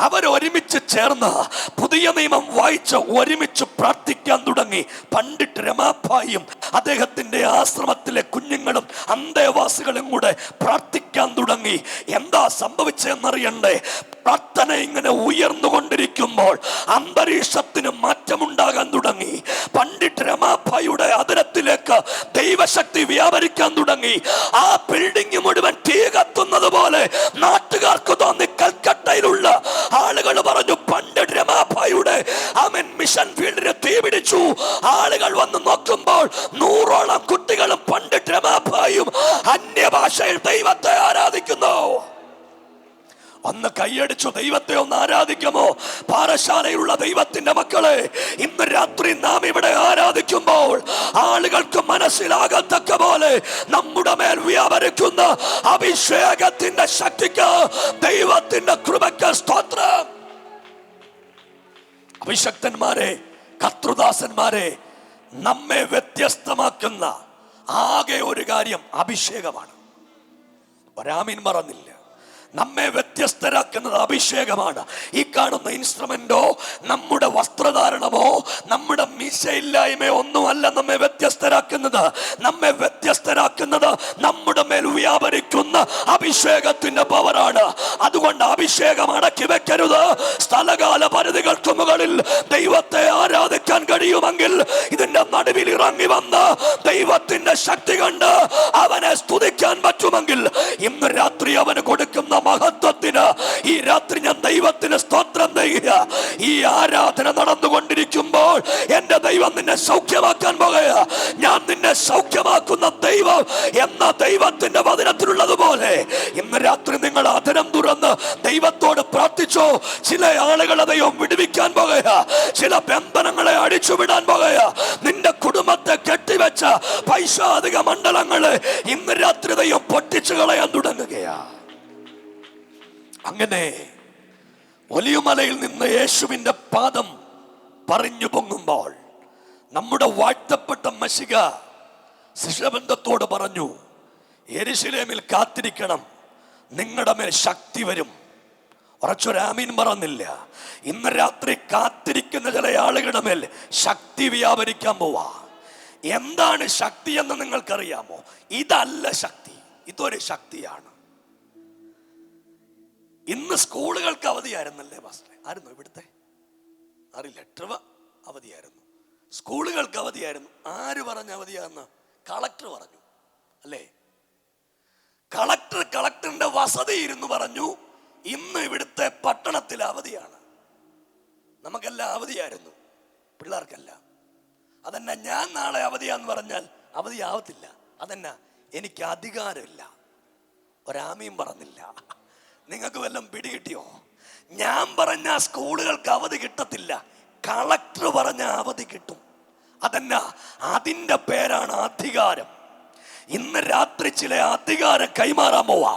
അവരൊരുമിച്ച് ചേർന്ന് പുതിയ നിയമം വായിച്ച് ഒരുമിച്ച് പ്രാർത്ഥിക്കാൻ തുടങ്ങി. പണ്ഡിറ്റ് രമാഭായിയും അദ്ദേഹത്തിന്റെ ആശ്രമത്തിലെ കുഞ്ഞുങ്ങളും അന്തേവാസികളും കൂടെ പ്രാർത്ഥിക്കാൻ തുടങ്ങി. എന്താ സംഭവിച്ചെന്നറിയണ്ടേ? പ്രാർത്ഥന ഇങ്ങനെ ഉയർന്നുകൊണ്ടിരിക്കുമ്പോൾ അന്തരീക്ഷത്തിന് മാറ്റമുണ്ടാകാൻ തുടങ്ങി. പണ്ഡിറ്റ് രമാഭായിയുടെ അതിരത്തിലേക്ക് ദൈവശക്തി വ്യാപരിക്കാൻ തുടങ്ങി. ആ ബിൽഡിംഗ് മുഴുവൻ തീ കത്തുന്നത് പോലെ നാട്ടുകാർക്ക് തോന്നി. കൽക്കട്ടയിലുള്ള ആളുകൾ പറഞ്ഞു, പണ്ഡിറ്റ് രമാഭായിയുടെ മിഷൻ ഫീൽഡിന് തീ പിടിച്ചു. ആളുകൾ വന്ന് നോക്കുമ്പോൾ 100ഓളം കുട്ടികളും പണ്ഡിറ്റ് രമാഭായിയും അന്യഭാഷയിൽ ദൈവത്തെ ആരാധിക്കുന്നു. ഒന്ന് കൈയടിച്ചു ദൈവത്തെ ഒന്ന് ആരാധിക്കുമോ? പാറശാലയിലുള്ള ദൈവത്തിന്റെ മക്കളെ, ഇന്ന് രാത്രി നാം ഇവിടെ ആരാധിക്കുമ്പോൾ ആളുകൾക്ക് മനസ്സിലാകത്തക്ക പോലെ നമ്മുടെ മേൽ വ്യാപരിക്കുന്ന അഭിഷേകത്തിന്റെ ശക്തിക്ക്, ദൈവത്തിന്റെ കൃപയ്ക്ക് സ്തോത്രം. അഭിഷക്തന്മാരെ, കർത്തൃദാസന്മാരെ, നമ്മെ വ്യത്യസ്തമാക്കുന്ന ആകെ ഒരു കാര്യം അഭിഷേകമാണ്. ഒരാമീൻ പറഞ്ഞില്ല. നമ്മെ വ്യത്യസ്തരാക്കുന്നത് അഭിഷേകമാണ്. ഈ കാണുന്ന ഇൻസ്ട്രുമെന്റോ നമ്മുടെ വസ്ത്രധാരണമോ നമ്മുടെ മീശയില്ലായ്മയോ ഒന്നുമല്ല നമ്മെ വ്യത്യസ്തരാക്കുന്നത്. നമ്മെ വ്യത്യസ്തരാക്കുന്നത് നമ്മുടെ മേൽ വ്യാപരിക്കുന്ന അഭിഷേകത്തിന്റെ പവറാണ്. അതുകൊണ്ട് അഭിഷേകം അടക്കി വെക്കരുത്. സ്ഥലകാല പരിധികൾക്ക് മുകളിൽ ദൈവത്തെ ആരാധിക്കാൻ കഴിയുമെങ്കിൽ ഇതിന്റെ നടുവിൽ ഇറങ്ങി വന്ന് ദൈവത്തിന്റെ ശക്തി കണ്ട് അവനെ സ്തുതിക്കാൻ പറ്റുമെങ്കിൽ ഇന്ന് രാത്രി അവന് കൊടുക്കുന്ന മഹത്വത്തിന് ഈ രാത്രി ഞാൻ ദൈവത്തിന് സ്തോത്രം ചെയ്യുക. ഈ ആരാധന നടന്നുകൊണ്ടിരിക്കുമ്പോൾ എന്റെ ദൈവം നിന്നെ സൗഖ്യമാക്കാൻ പോകുക. ഞാൻ നിന്നെ സൗഖ്യമാക്കുന്ന ദൈവം എന്ന ദൈവത്തിന്റെ വചനത്തിലുള്ളതുപോലെ ഇന്ന് രാത്രി നിങ്ങൾ അധരം തുറന്ന് ദൈവത്തോട് പ്രാർത്ഥിച്ചോ. ചില ആളുകളെ ദൈവം വിടുവിക്കാൻ പോകുക, ചില ബന്ധനങ്ങളെ അടിച്ചുവിടാൻ പോകുക. നിന്റെ കുടുംബത്തെ കെട്ടിവെച്ച പൈശാചിക മണ്ഡലങ്ങളെ ഇന്ന് രാത്രി ദൈവം പൊട്ടിച്ചു കളയാൻ തുടങ്ങുകയാ. അങ്ങനെ ഒലിവുമലയിൽ നിന്ന് യേശുവിന്റെ പാദം പറഞ്ഞു പൊങ്ങുമ്പോൾ നമ്മുടെ വാഴ്ത്തപ്പെട്ട മശിക ശിഷ്യബന്ധത്തോട് പറഞ്ഞു, യെരുശലേമിൽ കാത്തിരിക്കണം, നിങ്ങളുടെ മേൽ ശക്തി വരും. ഉറച്ചൊരാമീൻ പറഞ്ഞില്ല. ഇന്ന് രാത്രി കാത്തിരിക്കുന്ന ചില ആളുകളുടെ മേൽ ശക്തി വ്യാപരിക്കാൻ പോവാ. എന്താണ് ശക്തി എന്ന് നിങ്ങൾക്കറിയാമോ? ഇതല്ല ശക്തി, ഇതൊരു ശക്തിയാണ്. ഇന്ന് സ്കൂളുകൾക്ക് അവധിയായിരുന്നല്ലേ മാസ്റ്ററെ? ആയിരുന്നു ഇവിടുത്തെ? അറിയില്ല. ട്രിവ അവധിയായിരുന്നു, സ്കൂളുകൾക്ക് അവധിയായിരുന്നു. ആര് പറഞ്ഞ അവധിയാന്ന്? കളക്ടർ പറഞ്ഞു അല്ലേ? കളക്ടറിന്റെ വസതി ഇരുന്ന് പറഞ്ഞു, ഇന്ന് ഇവിടുത്തെ പട്ടണത്തിൽ അവധിയാണ്. നമുക്കെല്ലാം അവധിയായിരുന്നു, പിള്ളേർക്കല്ല. അതെന്നാ ഞാൻ നാളെ അവധിയാന്ന് പറഞ്ഞാൽ അവധിയാവത്തില്ല. അതെന്നാ എനിക്ക് അധികാരമില്ല. ഒരാമയും പറഞ്ഞില്ല. നിങ്ങൾക്ക് വല്ലതും പിടികിട്ടിയോ? ഞാൻ പറഞ്ഞ സ്കൂളുകൾക്ക് അവധി കിട്ടത്തില്ല, കളക്ടർ പറഞ്ഞ അവധി കിട്ടും. അതെന്നാ? അതിൻ്റെ പേരാണ് അധികാരം. ഇന്ന് രാത്രി ചില അധികാരം കൈമാറാൻ പോവാ.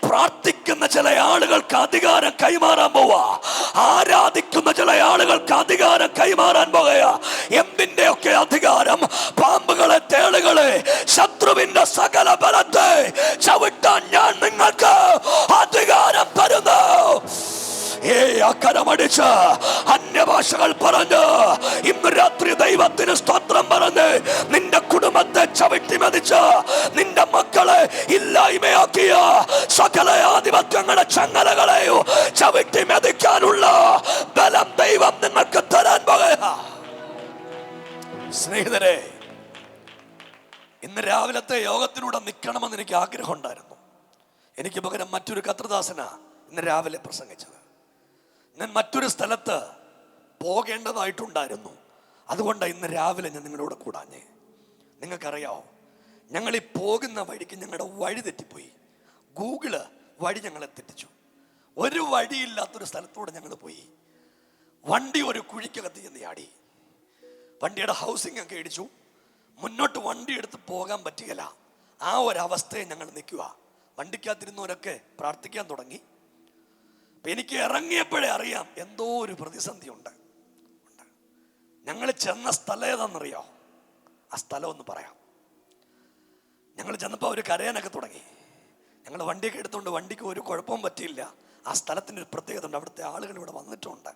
പ്രാർത്ഥിക്കുന്ന ചില ആളുകൾക്ക് അധികാരം കൈമാറാൻ പോവാ. ആരാധിക്കുന്ന ചില ആളുകൾക്ക് അധികാരം കൈമാറാൻ പോവുക. എന്തിൻ്റെയൊക്കെ അധികാരം പാമ്പുകളെ, തേളുകളെ, ശത്രുവിന്റെ സകല ബലത്തെ ചവിട്ടാൻ ഞാൻ നിങ്ങൾക്ക് അധികാരം തരുന്നു. അക്കരമടിച്ച് അന്യഭാഷകൾ പറഞ്ഞ് ഇന്ന് രാത്രി ദൈവത്തിന് സ്തോത്രം പറഞ്ഞ് നിന്റെ കുടുംബത്തെ ചവിട്ടി മതിച്ച് നിന്റെ മക്കളെ ഇല്ലായ്മയാക്കിയ സകല ആധിപത്യങ്ങളുടെ ചങ്ങലകളെയോ ചവിട്ടി മെതിക്കാനുള്ള ബലം ദൈവം നിങ്ങൾക്ക് തരാൻ പോകുക. സ്നേഹിതരെ, ഇന്ന് രാവിലത്തെ യോഗത്തിലൂടെ നിൽക്കണമെന്ന് എനിക്ക് ആഗ്രഹം ഉണ്ടായിരുന്നു. എനിക്ക് പകരം മറ്റൊരു കർത്തൃദാസന ഇന്ന് രാവിലെ പ്രസംഗിച്ചത്. ഞാൻ മറ്റൊരു സ്ഥലത്ത് പോകേണ്ടതായിട്ടുണ്ടായിരുന്നു. അതുകൊണ്ടാണ് ഇന്ന് രാവിലെ ഞാൻ നിങ്ങളോട് കൂടാഞ്ഞേ. നിങ്ങൾക്കറിയാമോ, ഞങ്ങൾ ഈ പോകുന്ന വഴിക്ക് ഞങ്ങളുടെ വഴി തെറ്റിപ്പോയി. ഗൂഗിള് വഴി ഞങ്ങളെ തെറ്റിച്ചു. ഒരു വഴിയില്ലാത്തൊരു സ്ഥലത്തൂടെ ഞങ്ങൾ പോയി. വണ്ടി ഒരു കുഴിക്കകത്ത് ചെന്ന് ചാടി. വണ്ടിയുടെ ഹൗസിംഗ് ഒക്കെ ഇടിച്ചു. മുന്നോട്ട് വണ്ടി എടുത്ത് പോകാൻ പറ്റുകയില്ല. ആ ഒരവസ്ഥയെ ഞങ്ങൾ നിൽക്കുക. വണ്ടിക്കകത്തിരുന്നവരൊക്കെ പ്രാർത്ഥിക്കാൻ തുടങ്ങി. എനിക്ക് ഇറങ്ങിയപ്പോഴേ അറിയാം എന്തോ ഒരു പ്രതിസന്ധി ഉണ്ട്. ഞങ്ങൾ ചെന്ന സ്ഥലം ഏതാണെന്നറിയോ? ആ സ്ഥലം ഒന്ന് പറയാം. ഞങ്ങൾ ചെന്നപ്പോൾ അവർ കരയാനൊക്കെ തുടങ്ങി. ഞങ്ങൾ വണ്ടിയൊക്കെ എടുത്തുകൊണ്ട് വണ്ടിക്ക് ഒരു കുഴപ്പവും പറ്റിയില്ല. ആ സ്ഥലത്തിൻ്റെ ഒരു പ്രത്യേകത ഉണ്ട്. അവിടുത്തെ ആളുകൾ ഇവിടെ വന്നിട്ടുണ്ട്.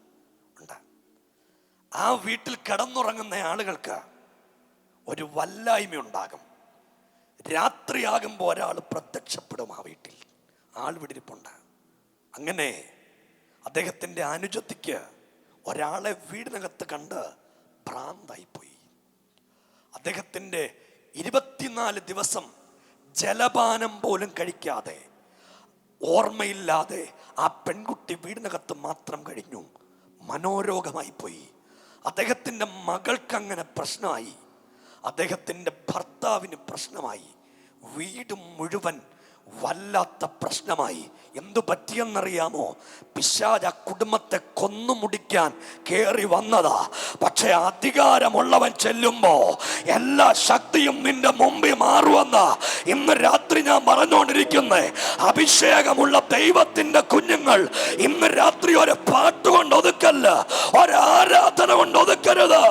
ആ വീട്ടിൽ കിടന്നുറങ്ങുന്ന ആളുകൾക്ക് ഒരു വല്ലായ്മ ഉണ്ടാകും. രാത്രിയാകുമ്പോൾ ഒരാൾ പ്രത്യക്ഷപ്പെടും. ആ വീട്ടിൽ ആൾ വിടിരിപ്പുണ്ട്. അങ്ങനെ അദ്ദേഹത്തിൻ്റെ അനുജത്തിക്ക് ഒരാളെ വീടിനകത്ത് കണ്ട് ഭ്രാന്തായിപ്പോയി. അദ്ദേഹത്തിൻ്റെ 24 ദിവസം ജലപാനം പോലും കഴിക്കാതെ, ഓർമ്മയില്ലാതെ ആ പെൺകുട്ടി വീടിനകത്ത് മാത്രം കഴിഞ്ഞു. മനോരോഗമായി പോയി. അദ്ദേഹത്തിൻ്റെ മകൾക്കങ്ങനെ പ്രശ്നമായി. അദ്ദേഹത്തിൻ്റെ ഭർത്താവിന് പ്രശ്നമായി. വീട് മുഴുവൻ വല്ലാത്ത പ്രശ്നമായി. എന്തു പറ്റിയെന്നറിയാമോ? പിശാച് ആ കുടുംബത്തെ കൊന്നുമുടിക്കാൻ കയറി വന്നതാ. പക്ഷെ അധികാരമുള്ളവൻ ചെല്ലുമ്പോ എല്ലാ ശക്തിയും നിന്റെ മുമ്പിൽ മാറുവെന്ന ഇന്ന് രാത്രി ഞാൻ പറഞ്ഞുകൊണ്ടിരിക്കുന്നേ. അഭിഷേകമുള്ള ദൈവത്തിന്റെ കുഞ്ഞുങ്ങൾ ഇന്ന് രാത്രി ഒരു പാട്ടുകൊണ്ട് ഒതുക്കല്ല, ഒരാരാധന കൊണ്ട് ഒതുക്കരുത്.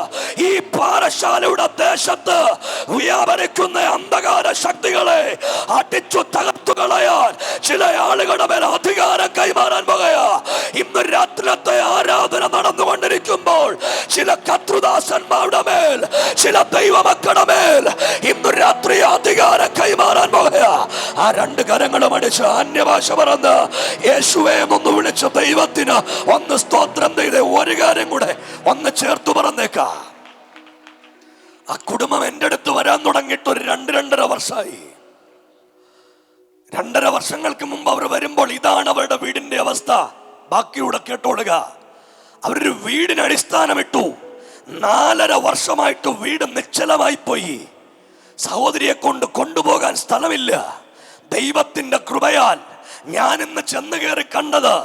ഈ പാറശാലയുടെ ദേശത്ത് വ്യാപരിക്കുന്ന അന്ധകാര ശക്തികളെ അടിച്ചു തകർത്തുകളയാൻ ചില ആളുകളുടെ മേൽ അധികാരം കൈമാറാൻ പോകുകയാ. ഇന്ന് രാത്രിയിലത്തെ ആരാധന നടന്നുകൊണ്ടിരിക്കുമ്പോൾ ചില കർത്തൃദാസന്മാരുടെ മേൽ, ചില ദൈവമക്കളുടെ മേൽ ഇന്ന് രാത്രി അധികാരം കൈമാറാൻ പോകുകയാ. ആ 2 കരങ്ങളും അടിച്ച് അന്യഭാഷ പറഞ്ഞ് യേശുവേ ഒന്ന് വിളിച്ച് ദൈവത്തിന് ഒന്ന് സ്തോത്രം ചെയ്ത് ഒരു കാര്യം കൂടെ ഒന്ന് ചേർത്ത് പറഞ്ഞേക്കാ. ആ കുടുംബം എൻ്റെ അടുത്ത് വരാൻ തുടങ്ങിയിട്ട് ഒരു 2-2.5 വർഷമായി. 2.5 വർഷങ്ങൾക്ക് മുമ്പ് അവർ വരുമ്പോൾ ഇതാണ് അവരുടെ വീടിന്റെ അവസ്ഥ. ബാക്കിയൂടെ കേട്ടോളുക. അവരൊരു വീടിന് അടിസ്ഥാനമിട്ടു. 4.5 വർഷമായിട്ട് വീട് നിശ്ചലമായി പോയി. സഹോദരിയെ കൊണ്ടുപോകാൻ സ്ഥലമില്ല. ദൈവത്തിന്റെ കൃപയാൽ ഞാൻ ഇന്ന് ചെന്ന് കയറി കണ്ടത്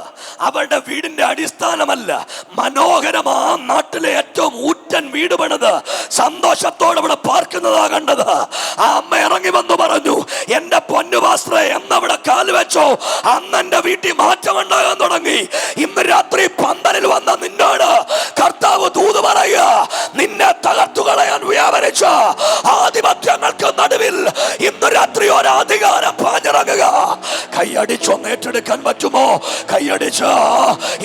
അവരുടെ വീടിന്റെ അടിസ്ഥാനമല്ല, മനോഹരമാ നാട്ടിലെ ഏറ്റവും ഊറ്റൻ വീട് പണിത് സന്തോഷത്തോടെ ഇവിടെ പാർക്കുന്നതാ കണ്ടത്. ആ അമ്മ ഇറങ്ങി വന്നു പറഞ്ഞു, എന്റെ പൊന്നു പാസ്റ്ററെ എന്നവിടെ കാല് വെച്ചോ അന്ന് എന്റെ വീട്ടിൽ മാറ്റം ഉണ്ടാകാൻ തുടങ്ങി. ഇന്ന് രാത്രി 12 വന്ന നിന്നോട് കർത്താവ് ദൂത് പറയുക, നിന്നെ തകർത്തു കളയാൻ വ്യാപരിച്ച ആധിപത്യങ്ങൾക്ക് നടുവിൽ ഇന്ന് രാത്രി ഒരു അധികാരം പാഞ്ഞിറങ്ങുക. കൈയടിച്ചൊന്ന് ഏറ്റെടുക്കാൻ പറ്റുമോ? കൈയടിച്ച്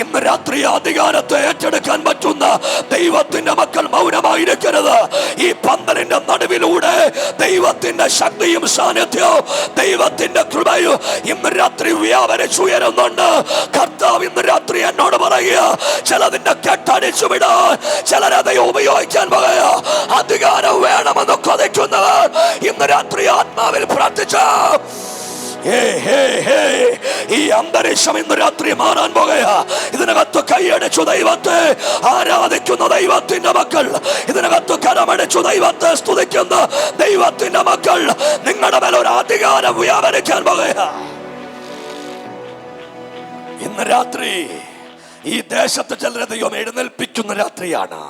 ഇന്ന് രാത്രി അധികാരത്തെ ഏറ്റെടുക്കാൻ പറ്റുന്ന ദൈവത്തിന്റെ മക്കൾ മൗനമായിരിക്കരുത്. ഈ പന്തലിന്റെ നടുവിലൂടെ ദൈവത്തിന്റെ ശക്തിയും സാന്നിധ്യവും ദൈവത്തിന്റെ കൃപയും ഇന്ന് രാത്രി വ്യാപരിച്ചുയരുന്നുണ്ട്. കർത്താവ് ഇന്ന് രാത്രി എന്നോട് പറയുക, ചിലതിന്റെ കെട്ടടിച്ചു വിടാൻ ചിലരതെ ഉപയോഗിക്കാൻ പറയുക. അധികാരം വേണമെന്ന് കൊതിക്കുന്നവർ ഇന്ന് രാത്രി ആത്മാവിൽ പ്രാർത്ഥിച്ച ഈ അന്തരീക്ഷം ഇന്ന് രാത്രി മാറാൻ പോകുക. ഇതിനകത്ത് കൈയടിച്ചു ദൈവത്തെ ആരാധിക്കുന്ന ദൈവത്തിന്റെ മക്കൾ, ഇതിനകത്ത് കരമടിച്ചു ദൈവത്തെ സ്തുതിക്കുന്ന ദൈവത്തിന്റെ മക്കൾ, നിങ്ങളുടെ മേൽ ഒരു അധികാരം വ്യാപരിക്കാൻ പോകുക. ഇന്ന് രാത്രി ഈ ദേശത്ത് ചിലരെ ദൈവം എഴുന്നേൽപ്പിക്കുന്ന രാത്രിയാണ്.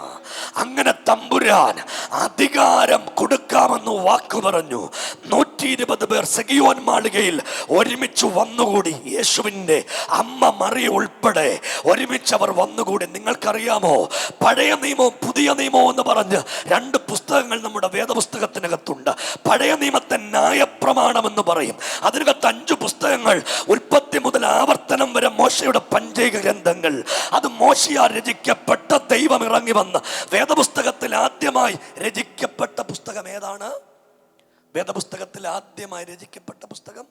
അങ്ങനെ തമ്പുരാൻ അധികാരം കൊടുക്കാമെന്ന് വാക്കു പറഞ്ഞു. 120 പേർ സെഗിയോൻ മാളികയിൽ ഒരുമിച്ച് വന്നുകൂടി. യേശുവിൻ്റെ അമ്മ മറിയ ഉൾപ്പെടെ ഒരുമിച്ച് അവർ വന്നുകൂടി. നിങ്ങൾക്കറിയാമോ, പഴയ നിയമവും പുതിയ നിയമവും എന്ന് പറഞ്ഞ് 2 പുസ്തകങ്ങൾ നമ്മുടെ വേദപുസ്തകത്തിനകത്തുണ്ട്. പഴയ നിയമത്തെ ന്യായപ്രമാണം എന്ന് പറയും. അതിനകത്ത് 5 പുസ്തകങ്ങൾ, ഉൽപ്പത്തി മുതൽ ആവർത്തനം വരെ മോശയുടെ പഞ്ചേക ഗ്രന്ഥങ്ങൾ. അത് മോശയാൽ രചിക്കപ്പെട്ട, ദൈവം ഇറങ്ങി വന്ന് വേദപുസ്തകത്തിൽ ആദ്യമായി രചിക്കപ്പെട്ട പുസ്തകം ഏതാണ്? വേദപുസ്തകത്തിൽ ആദ്യമായി രചിക്കപ്പെട്ട പുസ്തകം?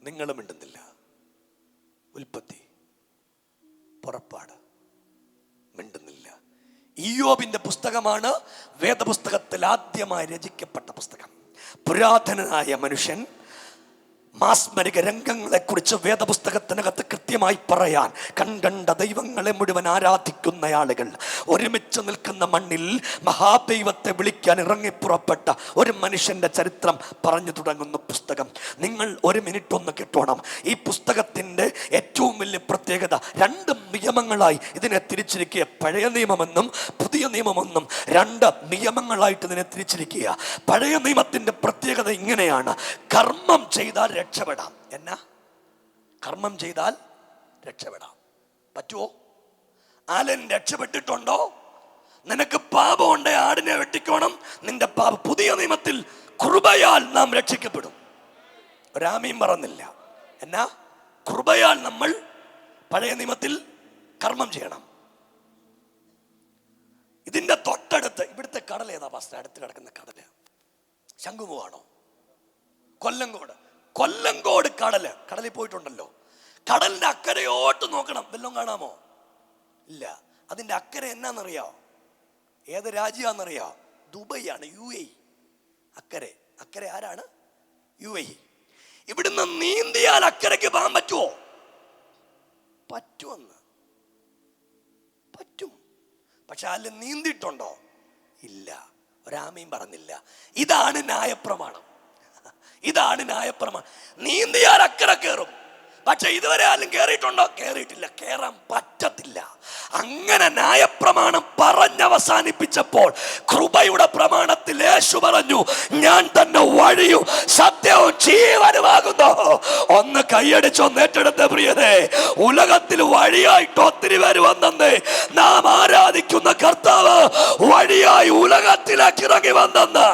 നിങ്ങളും മിണ്ടുന്നില്ല. ഉൽപ്പത്തി, പുറപ്പാട്. മിണ്ടുന്നില്ല. ഇയ്യോബിന്റെ പുസ്തകമാണ് വേദപുസ്തകത്തിൽ ആദ്യമായി രചിക്കപ്പെട്ട പുസ്തകം. പുരാതനനായ മനുഷ്യൻ മാസ്മരിക രംഗങ്ങളെക്കുറിച്ച് വേദപുസ്തകത്തിനകത്ത് കൃത്യമായി പറയാൻ, കൺകണ്ട ദൈവങ്ങളെ മുഴുവൻ ആരാധിക്കുന്ന ആളുകൾ ഒരുമിച്ച് നിൽക്കുന്ന മണ്ണിൽ മഹാദൈവത്തെ വിളിക്കാൻ ഇറങ്ങിപ്പുറപ്പെട്ട ഒരു മനുഷ്യന്റെ ചരിത്രം പറഞ്ഞു തുടങ്ങുന്ന പുസ്തകം. നിങ്ങൾ 1 മിനിറ്റ് ഒന്ന് കേട്ടോണം. ഈ പുസ്തകത്തിൻ്റെ ഏറ്റവും വലിയ പ്രത്യേകത 2 നിയമങ്ങളായി ഇതിനെ തിരിച്ചിരിക്കുക. പഴയ നിയമമെന്നും പുതിയ നിയമമെന്നും 2 നിയമങ്ങളായിട്ട് ഇതിനെ തിരിച്ചിരിക്കുക. പഴയ നിയമത്തിന്റെ പ്രത്യേകത ഇങ്ങനെയാണ്: കർമ്മം ചെയ്താൽ രക്ഷപ്പെടാം. എന്നാ? കർമ്മം ചെയ്താൽ രക്ഷപ്പെടാം. പറ്റുമോ? ആലൻ രക്ഷപ്പെട്ടിട്ടുണ്ടോ? നിനക്ക് പാപമുണ്ടേ ആടിനെ വെട്ടിക്കോണം, നിന്റെ പാപം. പുതിയ നിയമത്തിൽ കൃപയാൽ നാം രക്ഷിക്കപ്പെടും. ഒരാമയും പറഞ്ഞില്ല. എന്നാ? കൃപയാൽ നമ്മൾ പഴയ നിയമത്തിൽ കർമ്മം ചെയ്യണം. ഇതിന്റെ തൊട്ടടുത്ത് ഇവിടുത്തെ കടൽ ഏതാ പാസ്റ്റർ? അടുത്ത് കിടക്കുന്ന കടല് ശംഖുമുഖാണോ? കൊല്ലങ്കോട് കടലിൽ പോയിട്ടുണ്ടല്ലോ. കടലിന്റെ അക്കരയോട്ട് നോക്കണം. വല്ലതും കാണാമോ? ഇല്ല. അതിന്റെ അക്കരെ എന്നാന്നറിയാവോ? ഏത് രാജ്യമാണെന്നറിയാവോ? ദുബൈയാണ്, UAE. അക്കരെ ആരാണ്? UAE. ഇവിടുന്ന് നീന്തിയാൽ അക്കരയ്ക്ക് പോകാൻ പറ്റുമോ? പറ്റും. പക്ഷെ അതിൽ നീന്തിയിട്ടുണ്ടോ? ഇല്ല. ഒരാമയും പറഞ്ഞില്ല. ഇതാണ് ന്യായപ്രമാണം. നീന്തിയാൽ അക്കരെ കയറും. പക്ഷെ ഇതുവരെ ആരും കയറിയിട്ടുണ്ടോ? കയറിയിട്ടില്ല. കയറാൻ പറ്റത്തില്ല. അങ്ങനെ ന്യായപ്രമാണം പറഞ്ഞവസാനിപ്പിച്ചപ്പോൾ കൃപയുടെ പ്രമാണത്തിൽ യേശു പറഞ്ഞു, ഞാൻ തന്നെ വഴിയും സത്യവും ജീവനുമാകുന്നു. ഒന്ന് കൈയടിച്ചൊന്ന് ഏറ്റെടുത്ത പ്രിയരെ, ഉലകത്തിൽ വഴിയായിട്ട് ഒത്തിരി പേര് വന്നെന്ന്. നാം ആരാധിക്കുന്ന കർത്താവ് വഴിയായി ഉലകത്തിലേക്ക് ഇറങ്ങി വന്നെന്ന്.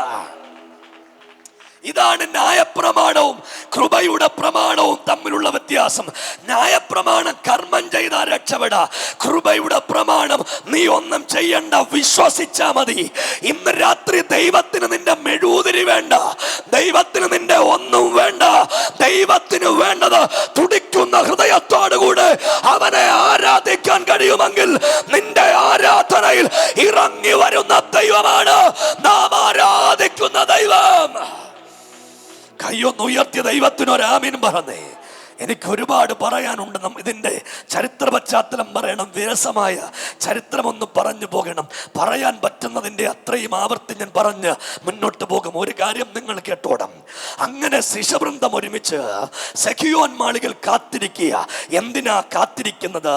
ഇതാണ് ന്യായപ്രമാണവും കൃപയുടെ പ്രമാണവും തമ്മിലുള്ള വ്യത്യാസം. ന്യായപ്രമാണം കർമ്മം ചെയ്താൽ രക്ഷപ്പെടാ. കൃപയുടെ പ്രമാണം നീ ഒന്നും ചെയ്യണ്ട, വിശ്വസിച്ചാ മതി. ഇന്ന് രാത്രി ദൈവത്തിന് നിന്റെ മെഴുകുതിരി വേണ്ട, ദൈവത്തിന് നിന്റെ ഒന്നും വേണ്ട. ദൈവത്തിന് വേണ്ടത് തുടിക്കുന്ന ഹൃദയത്തോടുകൂടെ അവനെ ആരാധിക്കാൻ കഴിയുമെങ്കിൽ നിന്റെ ആരാധനയിൽ ഇറങ്ങി വരുന്ന ദൈവമാണ് നാം ആരാധിക്കുന്ന ദൈവം. കയ്യൊന്ന് ഉയർത്തിയ ദൈവത്തിനൊരാമീൻ പറഞ്ഞേ. എനിക്ക് ഒരുപാട് പറയാനുണ്ട്. ഇതിൻ്റെ ചരിത്ര പശ്ചാത്തലം പറയണം, വിരസമായ ചരിത്രമൊന്ന് പറഞ്ഞു പോകണം. പറയാൻ പറ്റുന്നതിൻ്റെ അത്രയും ആവർത്തി ഞാൻ പറഞ്ഞ് മുന്നോട്ട് പോകും. ഒരു കാര്യം നിങ്ങൾ കേട്ടോണം. അങ്ങനെ ശിശുവൃന്ദം ഒരുമിച്ച് സെഖിയോൻ മാളികൾ കാത്തിരിക്കുക. എന്തിനാ കാത്തിരിക്കുന്നത്?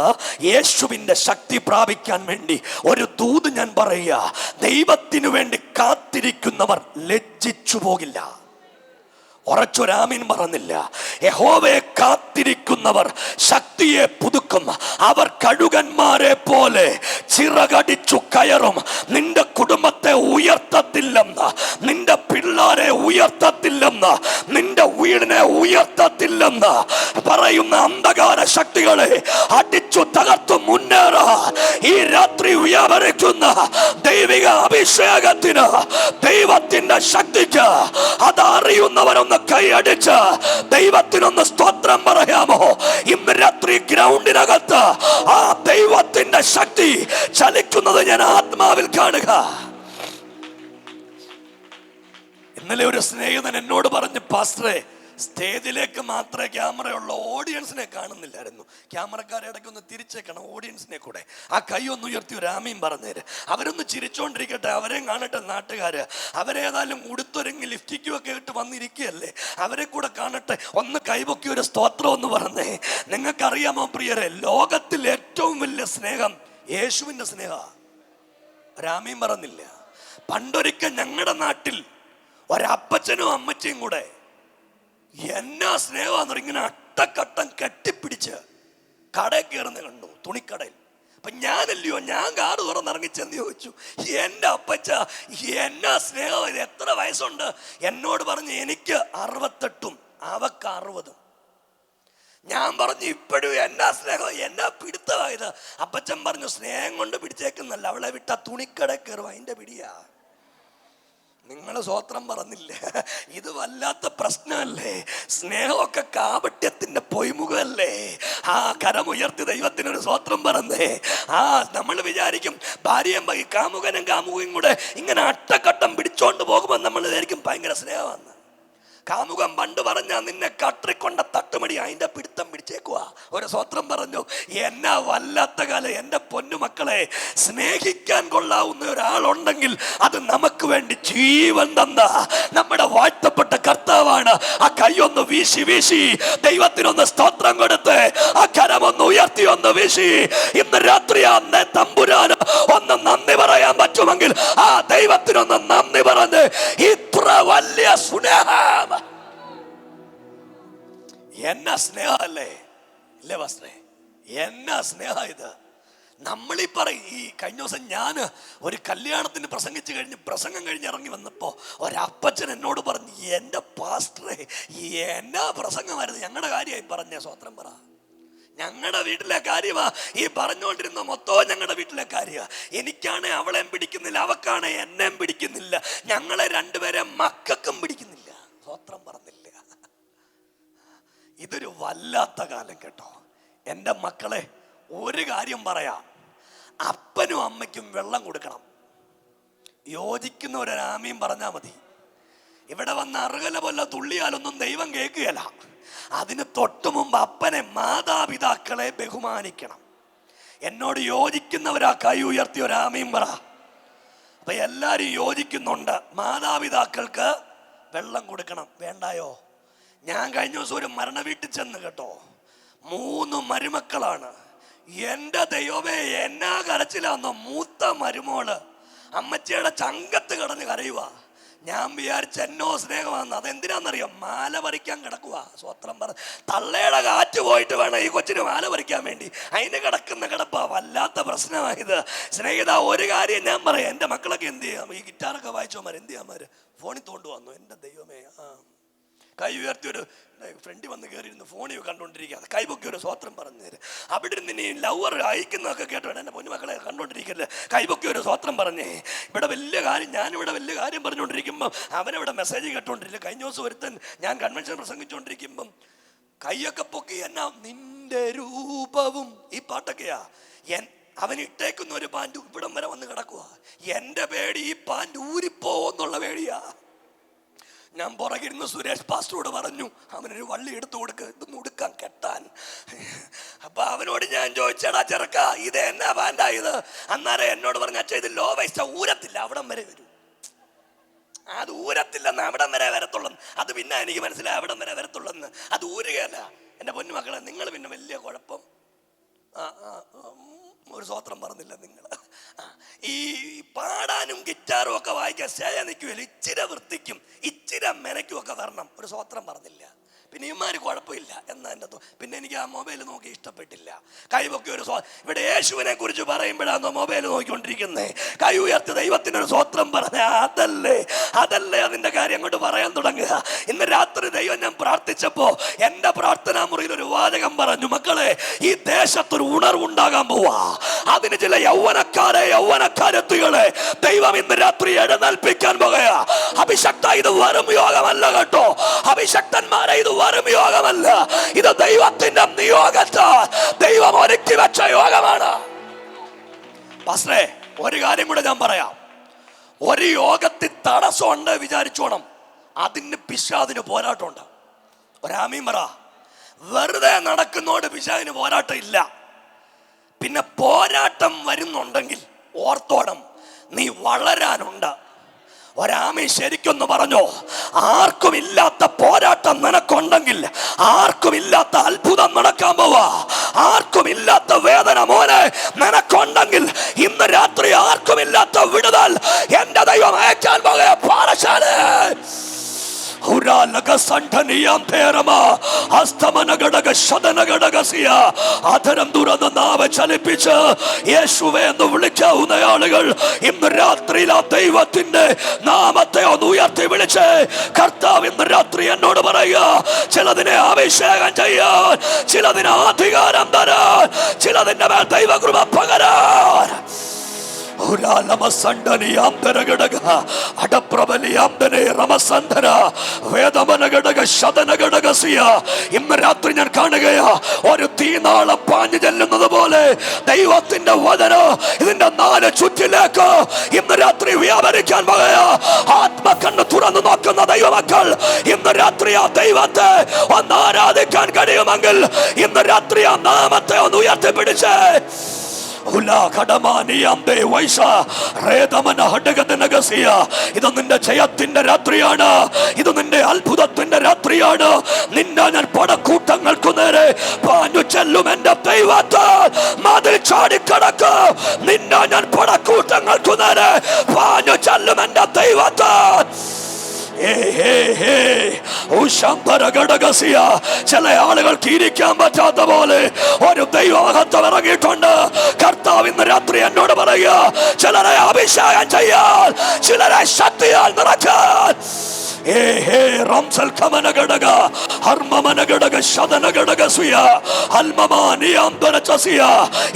യേശുവിൻ്റെ ശക്തി പ്രാപിക്കാൻ വേണ്ടി. ഒരു ദൂത് ഞാൻ പറയുക, ദൈവത്തിനു വേണ്ടി കാത്തിരിക്കുന്നവർ ലജ്ജിച്ചു പോകില്ല. ഉറച്ചൊരാമീൻ പറഞ്ഞില്ല. യഹോവയെ കാത്തിരിക്കുന്നവർ ശക്തിയെ പുതുക്കും. അവർ കഴുകന്മാരെ പോലെ ചിറകടിച്ചു കയറും. നിന്റെ കുടുംബത്തെ ഉയർത്തത്തില്ലെന്ന്, നിന്റെ പിള്ളാരെ ഉയർത്തത്തില്ലെന്ന്, നിന്റെ വീടിനെ ഉയർത്തത്തില്ലെന്ന് പറയുന്ന അന്ധകാര ശക്തികളെ അടിച്ചു തകർത്തു മുന്നേറാൻ ഈ രാത്രി വ്യാപരിക്കുന്ന ദൈവിക അഭിഷേകത്തിന്, ദൈവത്തിന്റെ ശക്തിക്ക് അതറിയുന്നവരൊന്ന് കൈയടിച്ച് ദൈവത്തിനൊന്ന് സ്തോത്രം പറയാമോ? ഇന്ന് രാത്രി ഗ്രൗണ്ടിനകത്ത് ആ ദൈവത്തിന്റെ ശക്തി ചലിക്കുന്നത് ഞാൻ ആത്മാവിൽ കാണുക. ഇന്നലെ ഒരു സ്നേഹിതൻ എന്നോട് പറഞ്ഞു, പാസ്റ്ററെ, സ്റ്റേജിലേക്ക് മാത്രമേ ക്യാമറയുള്ള, ഓഡിയൻസിനെ കാണുന്നില്ലായിരുന്നു. ക്യാമറക്കാരെ ഇടയ്ക്കൊന്ന് തിരിച്ചേക്കണം, ഓഡിയൻസിനെ കൂടെ. ആ കൈ ഒന്ന് ഉയർത്തി ഒരു ആമീൻ പറഞ്ഞേര്. അവരൊന്ന് ചിരിച്ചോണ്ടിരിക്കട്ടെ, അവരെയും കാണട്ടെ നാട്ടുകാര്. അവരേതായാലും ഉടുത്തൊരുങ്ങി ലിഫ്റ്റിക്കുമൊക്കെ ഇട്ട് വന്നിരിക്കുകയല്ലേ, അവരെ കൂടെ കാണട്ടെ. ഒന്ന് കൈപൊക്കി ഒരു സ്തോത്രം ഒന്ന് പറഞ്ഞേ. നിങ്ങൾക്കറിയാമോ പ്രിയരെ, ലോകത്തിൽ ഏറ്റവും വലിയ സ്നേഹം യേശുവിൻ്റെ സ്നേഹ. ഒരാമീൻ പറഞ്ഞില്ല. പണ്ടൊരിക്കൽ ഞങ്ങളുടെ നാട്ടിൽ ഒരപ്പച്ചനും അമ്മച്ചിയും കൂടെ എന്നാ സ്നേഹമാണെന്ന് പറഞ്ഞ് ഇങ്ങനെ അട്ടക്കട്ടം കെട്ടിപ്പിടിച്ച് കടയിൽ കയറുന്ന കണ്ടു, തുണിക്കടയിൽ. അപ്പൊ ഞാനല്ലയോ, ഞാൻ കാറ് തുറന്നിറങ്ങിച്ചെന്ന് ചോദിച്ചു, എൻ്റെ അപ്പച്ച എന്നാ സ്നേഹം, ഇത് എത്ര വയസ്സുണ്ട്? എന്നോട് പറഞ്ഞു എനിക്ക് 68, അവക്ക് 60. ഞാൻ പറഞ്ഞു ഇപ്പോഴും എന്നാ സ്നേഹം, എന്നാ പിടുത്തമായത്? അപ്പച്ചൻ പറഞ്ഞു സ്നേഹം കൊണ്ട് പിടിച്ചേക്കുന്നല്ല, അവളെ വിട്ട തുണിക്കട കയറും, അതിൻ്റെ പിടിയാ. നിങ്ങൾ സ്വോത്രം പറഞ്ഞില്ലേ? ഇത് വല്ലാത്ത പ്രശ്നമല്ലേ? സ്നേഹമൊക്കെ കാപട്യത്തിന്റെ പൊയ്മുഖല്ലേ? ആ കരമുയർത്തി ദൈവത്തിനൊരു സ്വോത്രം പറഞ്ഞേ. നമ്മൾ വിചാരിക്കും ഭാര്യയും കാമുകനും കാമുകയും കൂടെ ഇങ്ങനെ അട്ടക്കട്ടം പിടിച്ചോണ്ട് പോകുമ്പോൾ നമ്മൾ വിചാരിക്കും ഭയങ്കര സ്നേഹമാണ്. കാമുകൻ പണ്ട് പറഞ്ഞ നിന്നെ കട്ടറിക്കൊണ്ട തട്ടുമടി അതിന്റെ പിടുത്തം പിടിച്ചേക്കുവാ. ഒരു സ്വോത്രം പറഞ്ഞു. എന്നാ വല്ലാത്ത കാലം. എൻ്റെ പൊന്നുമക്കളെ, സ്നേഹിക്കാൻ കൊള്ളാവുന്ന ഒരാളുണ്ടെങ്കിൽ അത് നമുക്ക് വേണ്ടി ജീവൻ തന്ന നമ്മുടെ വാഴ്ത്തപ്പെട്ട കർത്താവാണ്. ആ കൈയൊന്ന് വീശി വീശി ദൈവത്തിനൊന്ന് സ്തോത്രം കൊടുത്ത്, ആ കരമൊന്ന് ഉയർത്തി ഒന്ന് വീശി ഇന്ന് രാത്രി അന്ന് തമ്പുരാന് ഒന്ന് നന്ദി പറയാൻ പറ്റുമെങ്കിൽ ആ ദൈവത്തിനൊന്ന് നന്ദി പറഞ്ഞ്, ഇത്ര വലിയ സ്നേഹം, എന്നാ സ്നേഹല്ലേ ഇല്ലേ വസ്ത്രേ? എന്നാ സ്നേഹ ഇത്. നമ്മളീ പറയും. ഈ കഴിഞ്ഞ ദിവസം ഞാൻ ഒരു കല്യാണത്തിന് പ്രസംഗം കഴിഞ്ഞ് ഇറങ്ങി വന്നപ്പോൾ ഒരപ്പച്ചൻ എന്നോട് പറഞ്ഞു, എൻ്റെ പാസ്റ്ററെ എന്നാ പ്രസംഗമായിരുന്നു, ഞങ്ങളുടെ കാര്യമായി പറഞ്ഞ സ്വത്രം പറ. ഞങ്ങളുടെ വീട്ടിലെ കാര്യമാ ഈ പറഞ്ഞുകൊണ്ടിരുന്ന മൊത്തവും ഞങ്ങളുടെ വീട്ടിലെ കാര്യമാണ്. എനിക്കാണെ അവളെയും പിടിക്കുന്നില്ല, അവക്കാണെ എന്നെയും പിടിക്കുന്നില്ല, ഞങ്ങളെ രണ്ടുപേരെ മക്കൾക്കും പിടിക്കുന്നില്ല. സ്വത്രം പറഞ്ഞില്ല. ഇതൊരു വല്ലാത്ത കാലം കേട്ടോ. എൻ്റെ മക്കളെ, ഒരു കാര്യം പറയാം, അപ്പനും അമ്മയ്ക്കും വെള്ളം കൊടുക്കണം. യോജിക്കുന്ന ഒരാമയും പറഞ്ഞാൽ മതി. ഇവിടെ വന്ന് അറുകല പോലെ തുള്ളിയാലൊന്നും ദൈവം കേൾക്കുകയല്ല. അതിന് തൊട്ടു മുമ്പ് അപ്പനെ, മാതാപിതാക്കളെ ബഹുമാനിക്കണം. എന്നോട് യോജിക്കുന്നവരാ കൈ ഉയർത്തി ഒരാമയും പറ. അപ്പൊ എല്ലാരും യോജിക്കുന്നുണ്ട്. മാതാപിതാക്കൾക്ക് വെള്ളം കൊടുക്കണം, വേണ്ടായോ? ഞാൻ കഴിഞ്ഞ ദിവസം ഒരു മരണ വീട്ടിൽ ചെന്ന് കേട്ടോ, 3 മരുമക്കളാണ്. എൻ്റെ ദൈവമേ, എന്നാ കരച്ചിലാന്നോ! മൂത്ത മരുമോള് അമ്മച്ചിയുടെ ചങ്കത്ത് കിടന്ന് കരയുക. ഞാൻ വിചാരിച്ച എന്നോ സ്നേഹമാണെന്ന്. അതെന്തിനാന്നറിയാം? മാല പറിക്കാൻ കിടക്കുക. സ്വത്രം പറ. തള്ളയുടെ കാറ്റ് പോയിട്ട് വേണം ഈ കൊച്ചിന് മാല പറിക്കാൻ വേണ്ടി. അതിന് കിടക്കുന്ന കിടപ്പാ. വല്ലാത്ത പ്രശ്നമായത്. സ്നേഹിത, ഒരു കാര്യം ഞാൻ പറയാം, എൻ്റെ മക്കളൊക്കെ എന്ത് ചെയ്യാം? ഈ ഗിറ്റാറൊക്കെ വായിച്ചോമാർ എന്ത് ചെയ്യാമാര് ഫോണിൽ തോണ്ടു വന്നു. എൻ്റെ ദൈവമേ, കൈ ഉയർത്തി ഒരു ഫ്രണ്ട് വന്ന് കയറിയിരുന്ന് ഫോണിൽ കണ്ടുകൊണ്ടിരിക്കുക. കൈപൊക്കി ഒരു സ്വോത്രം പറഞ്ഞു തരും. അവിടെ ഇരുന്ന് ഇനി ലവർ അയക്കുന്നതൊക്കെ കേട്ടോ, എൻ്റെ പൊന്നുമക്കളെ കണ്ടുകൊണ്ടിരിക്കല്ലേ, കൈപൊക്കി ഒരു സ്വോത്രം പറഞ്ഞേ. ഇവിടെ വലിയ കാര്യം, ഞാനിവിടെ വലിയ കാര്യം പറഞ്ഞുകൊണ്ടിരിക്കുമ്പം അവനവിടെ മെസ്സേജ് കേട്ടോണ്ടിരിക്കുക. കഴിഞ്ഞ ദിവസം ഒരുത്തൻ ഞാൻ കൺവെൻഷൻ പ്രസംഗിച്ചുകൊണ്ടിരിക്കുമ്പം കൈയൊക്കെ പൊക്കി, എന്നാ നിന്റെ രൂപവും, ഈ പാട്ടൊക്കെയാ. അവൻ ഇട്ടേക്കുന്ന ഒരു പാൻറ് ഇവിടം വരെ വന്ന് കിടക്കുക. എൻ്റെ പേടി ഈ പാൻറ് ഊരിപ്പോന്നുള്ള പേടിയാ. ഞാൻ പുറകിരുന്ന് സുരേഷ് പാസ്റ്ററോട് പറഞ്ഞു, അവനൊരു വള്ളി എടുത്തു കൊടുക്ക്, ഇതൊന്നും ഉടുക്കാൻ കെട്ടാൻ. അപ്പൊ അവനോട് ഞാൻ ചോദിച്ചടാ ചെറുക്ക, ഇത് എന്നാ പാൻറ്റായത്? അന്നേരം എന്നോട് പറഞ്ഞു, അച്ഛാ ഇത് ലോ വൈസ്റ്റ, ഊരത്തില്ല, അവിടം വരെ വരും. അത് ഊരത്തില്ലെന്ന്, അവിടം വരെ വരത്തുള്ളൂ. അത് പിന്നെ എനിക്ക് മനസ്സിലായി, അവിടം വരെ വരത്തുള്ളെന്ന്. അത് ഊരുകയല്ല. എൻ്റെ പൊന്നുമക്കളെ, നിങ്ങൾ പിന്നെ വലിയ കുഴപ്പം. ഒരു സ്വോത്രം പറഞ്ഞില്ല നിങ്ങൾ. ഈ പാടാനും ഗിറ്റാറും ഒക്കെ വായിക്കാൻ സ്റ്റേജ് നിൽക്കുമല്ലോ, ഇച്ചിരി വൃത്തിക്കും ഇച്ചിരി മെനയ്ക്കും ഒക്കെ വരണം. ഒരു സ്വോത്രം പറഞ്ഞില്ല. പിന്നെ ഇമാര് കുഴപ്പമില്ല എന്നാ എൻ്റെ. പിന്നെ എനിക്ക് ആ മൊബൈൽ നോക്കി ഇഷ്ടപ്പെട്ടില്ല. കൈവൊക്കെ ഒരു ഇവിടെ യേശുവിനെ കുറിച്ച് പറയുമ്പോഴാണോ മൊബൈൽ നോക്കിക്കൊണ്ടിരിക്കുന്നേ? കൈ ഉയർത്തി ദൈവത്തിനൊരു സ്വോത്രം പറഞ്ഞ അതല്ലേ അതിൻ്റെ കാര്യം അങ്ങോട്ട് പറയാൻ തുടങ്ങുക. ഇന്ന് രാത്രി ദൈവം ഞാൻ പ്രാർത്ഥിച്ചപ്പോ എൻ്റെ പ്രാർത്ഥനാ മുറിയിൽ ഒരു വാചകം പറഞ്ഞു, മക്കളെ, ഈ ദേശത്തൊരു ഉണർവുണ്ടാകാൻ പോവാ. അതിന് ചില യൗവനക്കാരെത്തുകളെ ദൈവം ഇന്ന് രാത്രി എഴുന്നേൽപ്പിക്കാൻ പോകുക. അഭിഷക്ത, ഇത് വെറും യോഗമല്ല കേട്ടോ. അഭിഷക്തന്മാരെ, ഇത് വെറും യോഗമല്ല. ഇത് ദൈവത്തിന്റെ നിയോഗത്താൽ ദൈവം ഒരുക്കി വെച്ച യോഗമാണ്. പാസ്റ്ററെ, ഒരു കാര്യം കൂടെ ഞാൻ പറയാം. ഒരു യോഗത്തിൽ തടസ്സമുണ്ട് വിചാരിച്ചോണം, അതിന് പിശാചിന് പോരാട്ടമുണ്ട്. ഒരാമീൻ പറ. വെറുതെ നടക്കുന്നോട് പിശാചിന് പോരാട്ടം ഇല്ല. പിന്നെ പോരാട്ടം വരുന്നുണ്ടെങ്കിൽ ഓർത്തോണം, നീ വളരാനുണ്ട്. ഒരാമി ശരിക്കൊന്ന് പറഞ്ഞോ, ആർക്കുമില്ലാത്ത പോരാട്ടം നിനക്കുണ്ടെങ്കിൽ, ആർക്കുമില്ലാത്ത അത്ഭുതം നടക്കാൻ പോവാ, ആർക്കുമില്ലാത്ത വേദന മോനെ നിനക്കുണ്ടെങ്കിൽ, ഇന്ന് രാത്രി ആർക്കുമില്ലാത്ത വിടുതൽ എന്റെ ദൈവം അയക്കാൻ പോവുക. പാറശാല അധരം തുറന്ന് നാവ് ചലിപ്പിച്ച് യേശുവേ എന്ന് വിളിക്കാവുന്ന ആളുകൾ ഇന്ന് രാത്രിയിൽ ആ ദൈവത്തിന്റെ നാമത്തെ ഒന്ന് ഉയർത്തി വിളിച്ച് കർത്താവ് ഇന്ന് രാത്രി എന്നോട് പറയുക, ചിലതിനെ അഭിഷേകം ചെയ്യാൻ, ചിലതിനെ അധികാരം തരാൻ, ചിലതിന്റെ മേൽ ദൈവകൃപ പകരാൻ. ഇന്ന് രാത്രി ഞാൻ കാണുകയാ, ഒരു തീനാളം പാഞ്ഞു ചെല്ലുന്നത് പോലെ ദൈവത്തിന്റെ വചനം ഇതിന്റെ 4 ചുറ്റിലേക്ക് ഇന്ന് രാത്രി വ്യാപരിക്കാൻ പോകയാ. ആത്മകണ്ണ് തുറന്നു നോക്കുന്ന ദൈവമക്കൾ ഇന്ന് രാത്രി ആ ദൈവത്തെ ഒന്ന് ആരാധിക്കാൻ കഴിയുമെങ്കിൽ ഇന്ന് രാത്രി ആ നാമത്തെ ഒന്ന് ഉയർത്തിപ്പിടിച്ച് ഇത് നിന്റെ ജയത്തിന്റെ രാത്രിയാണ്, ഇത് നിന്റെ അത്ഭുതത്തിന്റെ രാത്രിയാണ്. നിന്നെ ഞാൻ പടക്കൂട്ടങ്ങൾക്കു നേരെ പാഞ്ഞു ചെല്ലും എന്റെ ദൈവത്താൽ മതിൽ ചാടിക്കടക്കും. നിന്നെ ഞാൻ പടക്കൂട്ടങ്ങൾക്കു നേരെ പാഞ്ഞു ചെല്ലും എന്റെ ദൈവത്താൽ. ചില ആളുകൾക്ക് ഇരിക്കാൻ പറ്റാത്ത പോലെ ഒരു ദൈവമഹത്വം ഇറങ്ങിയിട്ടുണ്ട്. കർത്താവ് ഇന്ന് രാത്രി എന്നോട് പറയുക, ചിലരെ അഭിഷേകം ചെയ്യാൻ, ചിലരെ ശക്തിയാൽ നിറയ്ക്കാൻ.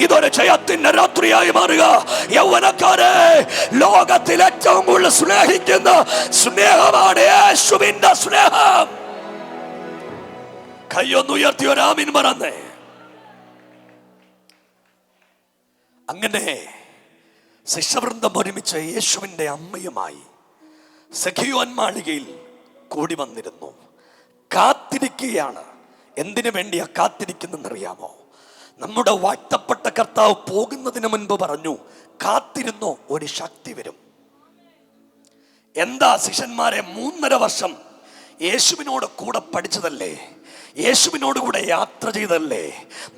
ഇതൊരു ജയത്തിന്റെ രാത്രിയായി മാറുക. യൗവനക്കാരെ, ലോകത്തിൽ ഏറ്റവും കൂടുതൽ സ്നേഹിക്കുന്ന സ്നേഹമാണ് യേശുവിന്റെ സ്നേഹം. കയ്യൊന്നുയർത്തി ഒരാമീൻ പറഞ്ഞേ. അങ്ങനെ ശിഷ്യവൃന്ദം ഒരുമിച്ച് യേശുവിന്റെ അമ്മയുമായി സഖിയോൻ മാളികയിൽ കൂടി വന്നിരുന്നു. കാത്തിരിക്കുകയാണ്. എന്തിനു വേണ്ടിയാ കാത്തിരിക്കുന്നറിയാമോ? നമ്മുടെ വാഴ്ത്തപ്പെട്ട കർത്താവ് പോകുന്നതിന് മുൻപ് പറഞ്ഞു, കാത്തിരുന്നോ, ഒരു ശക്തി വരും. എന്താ ശിഷ്യന്മാരെ 3.5 വർഷം യേശുവിനോട് കൂടെ പഠിച്ചതല്ലേ, യേശുവിനോട് കൂടെ യാത്ര ചെയ്തല്ലേ,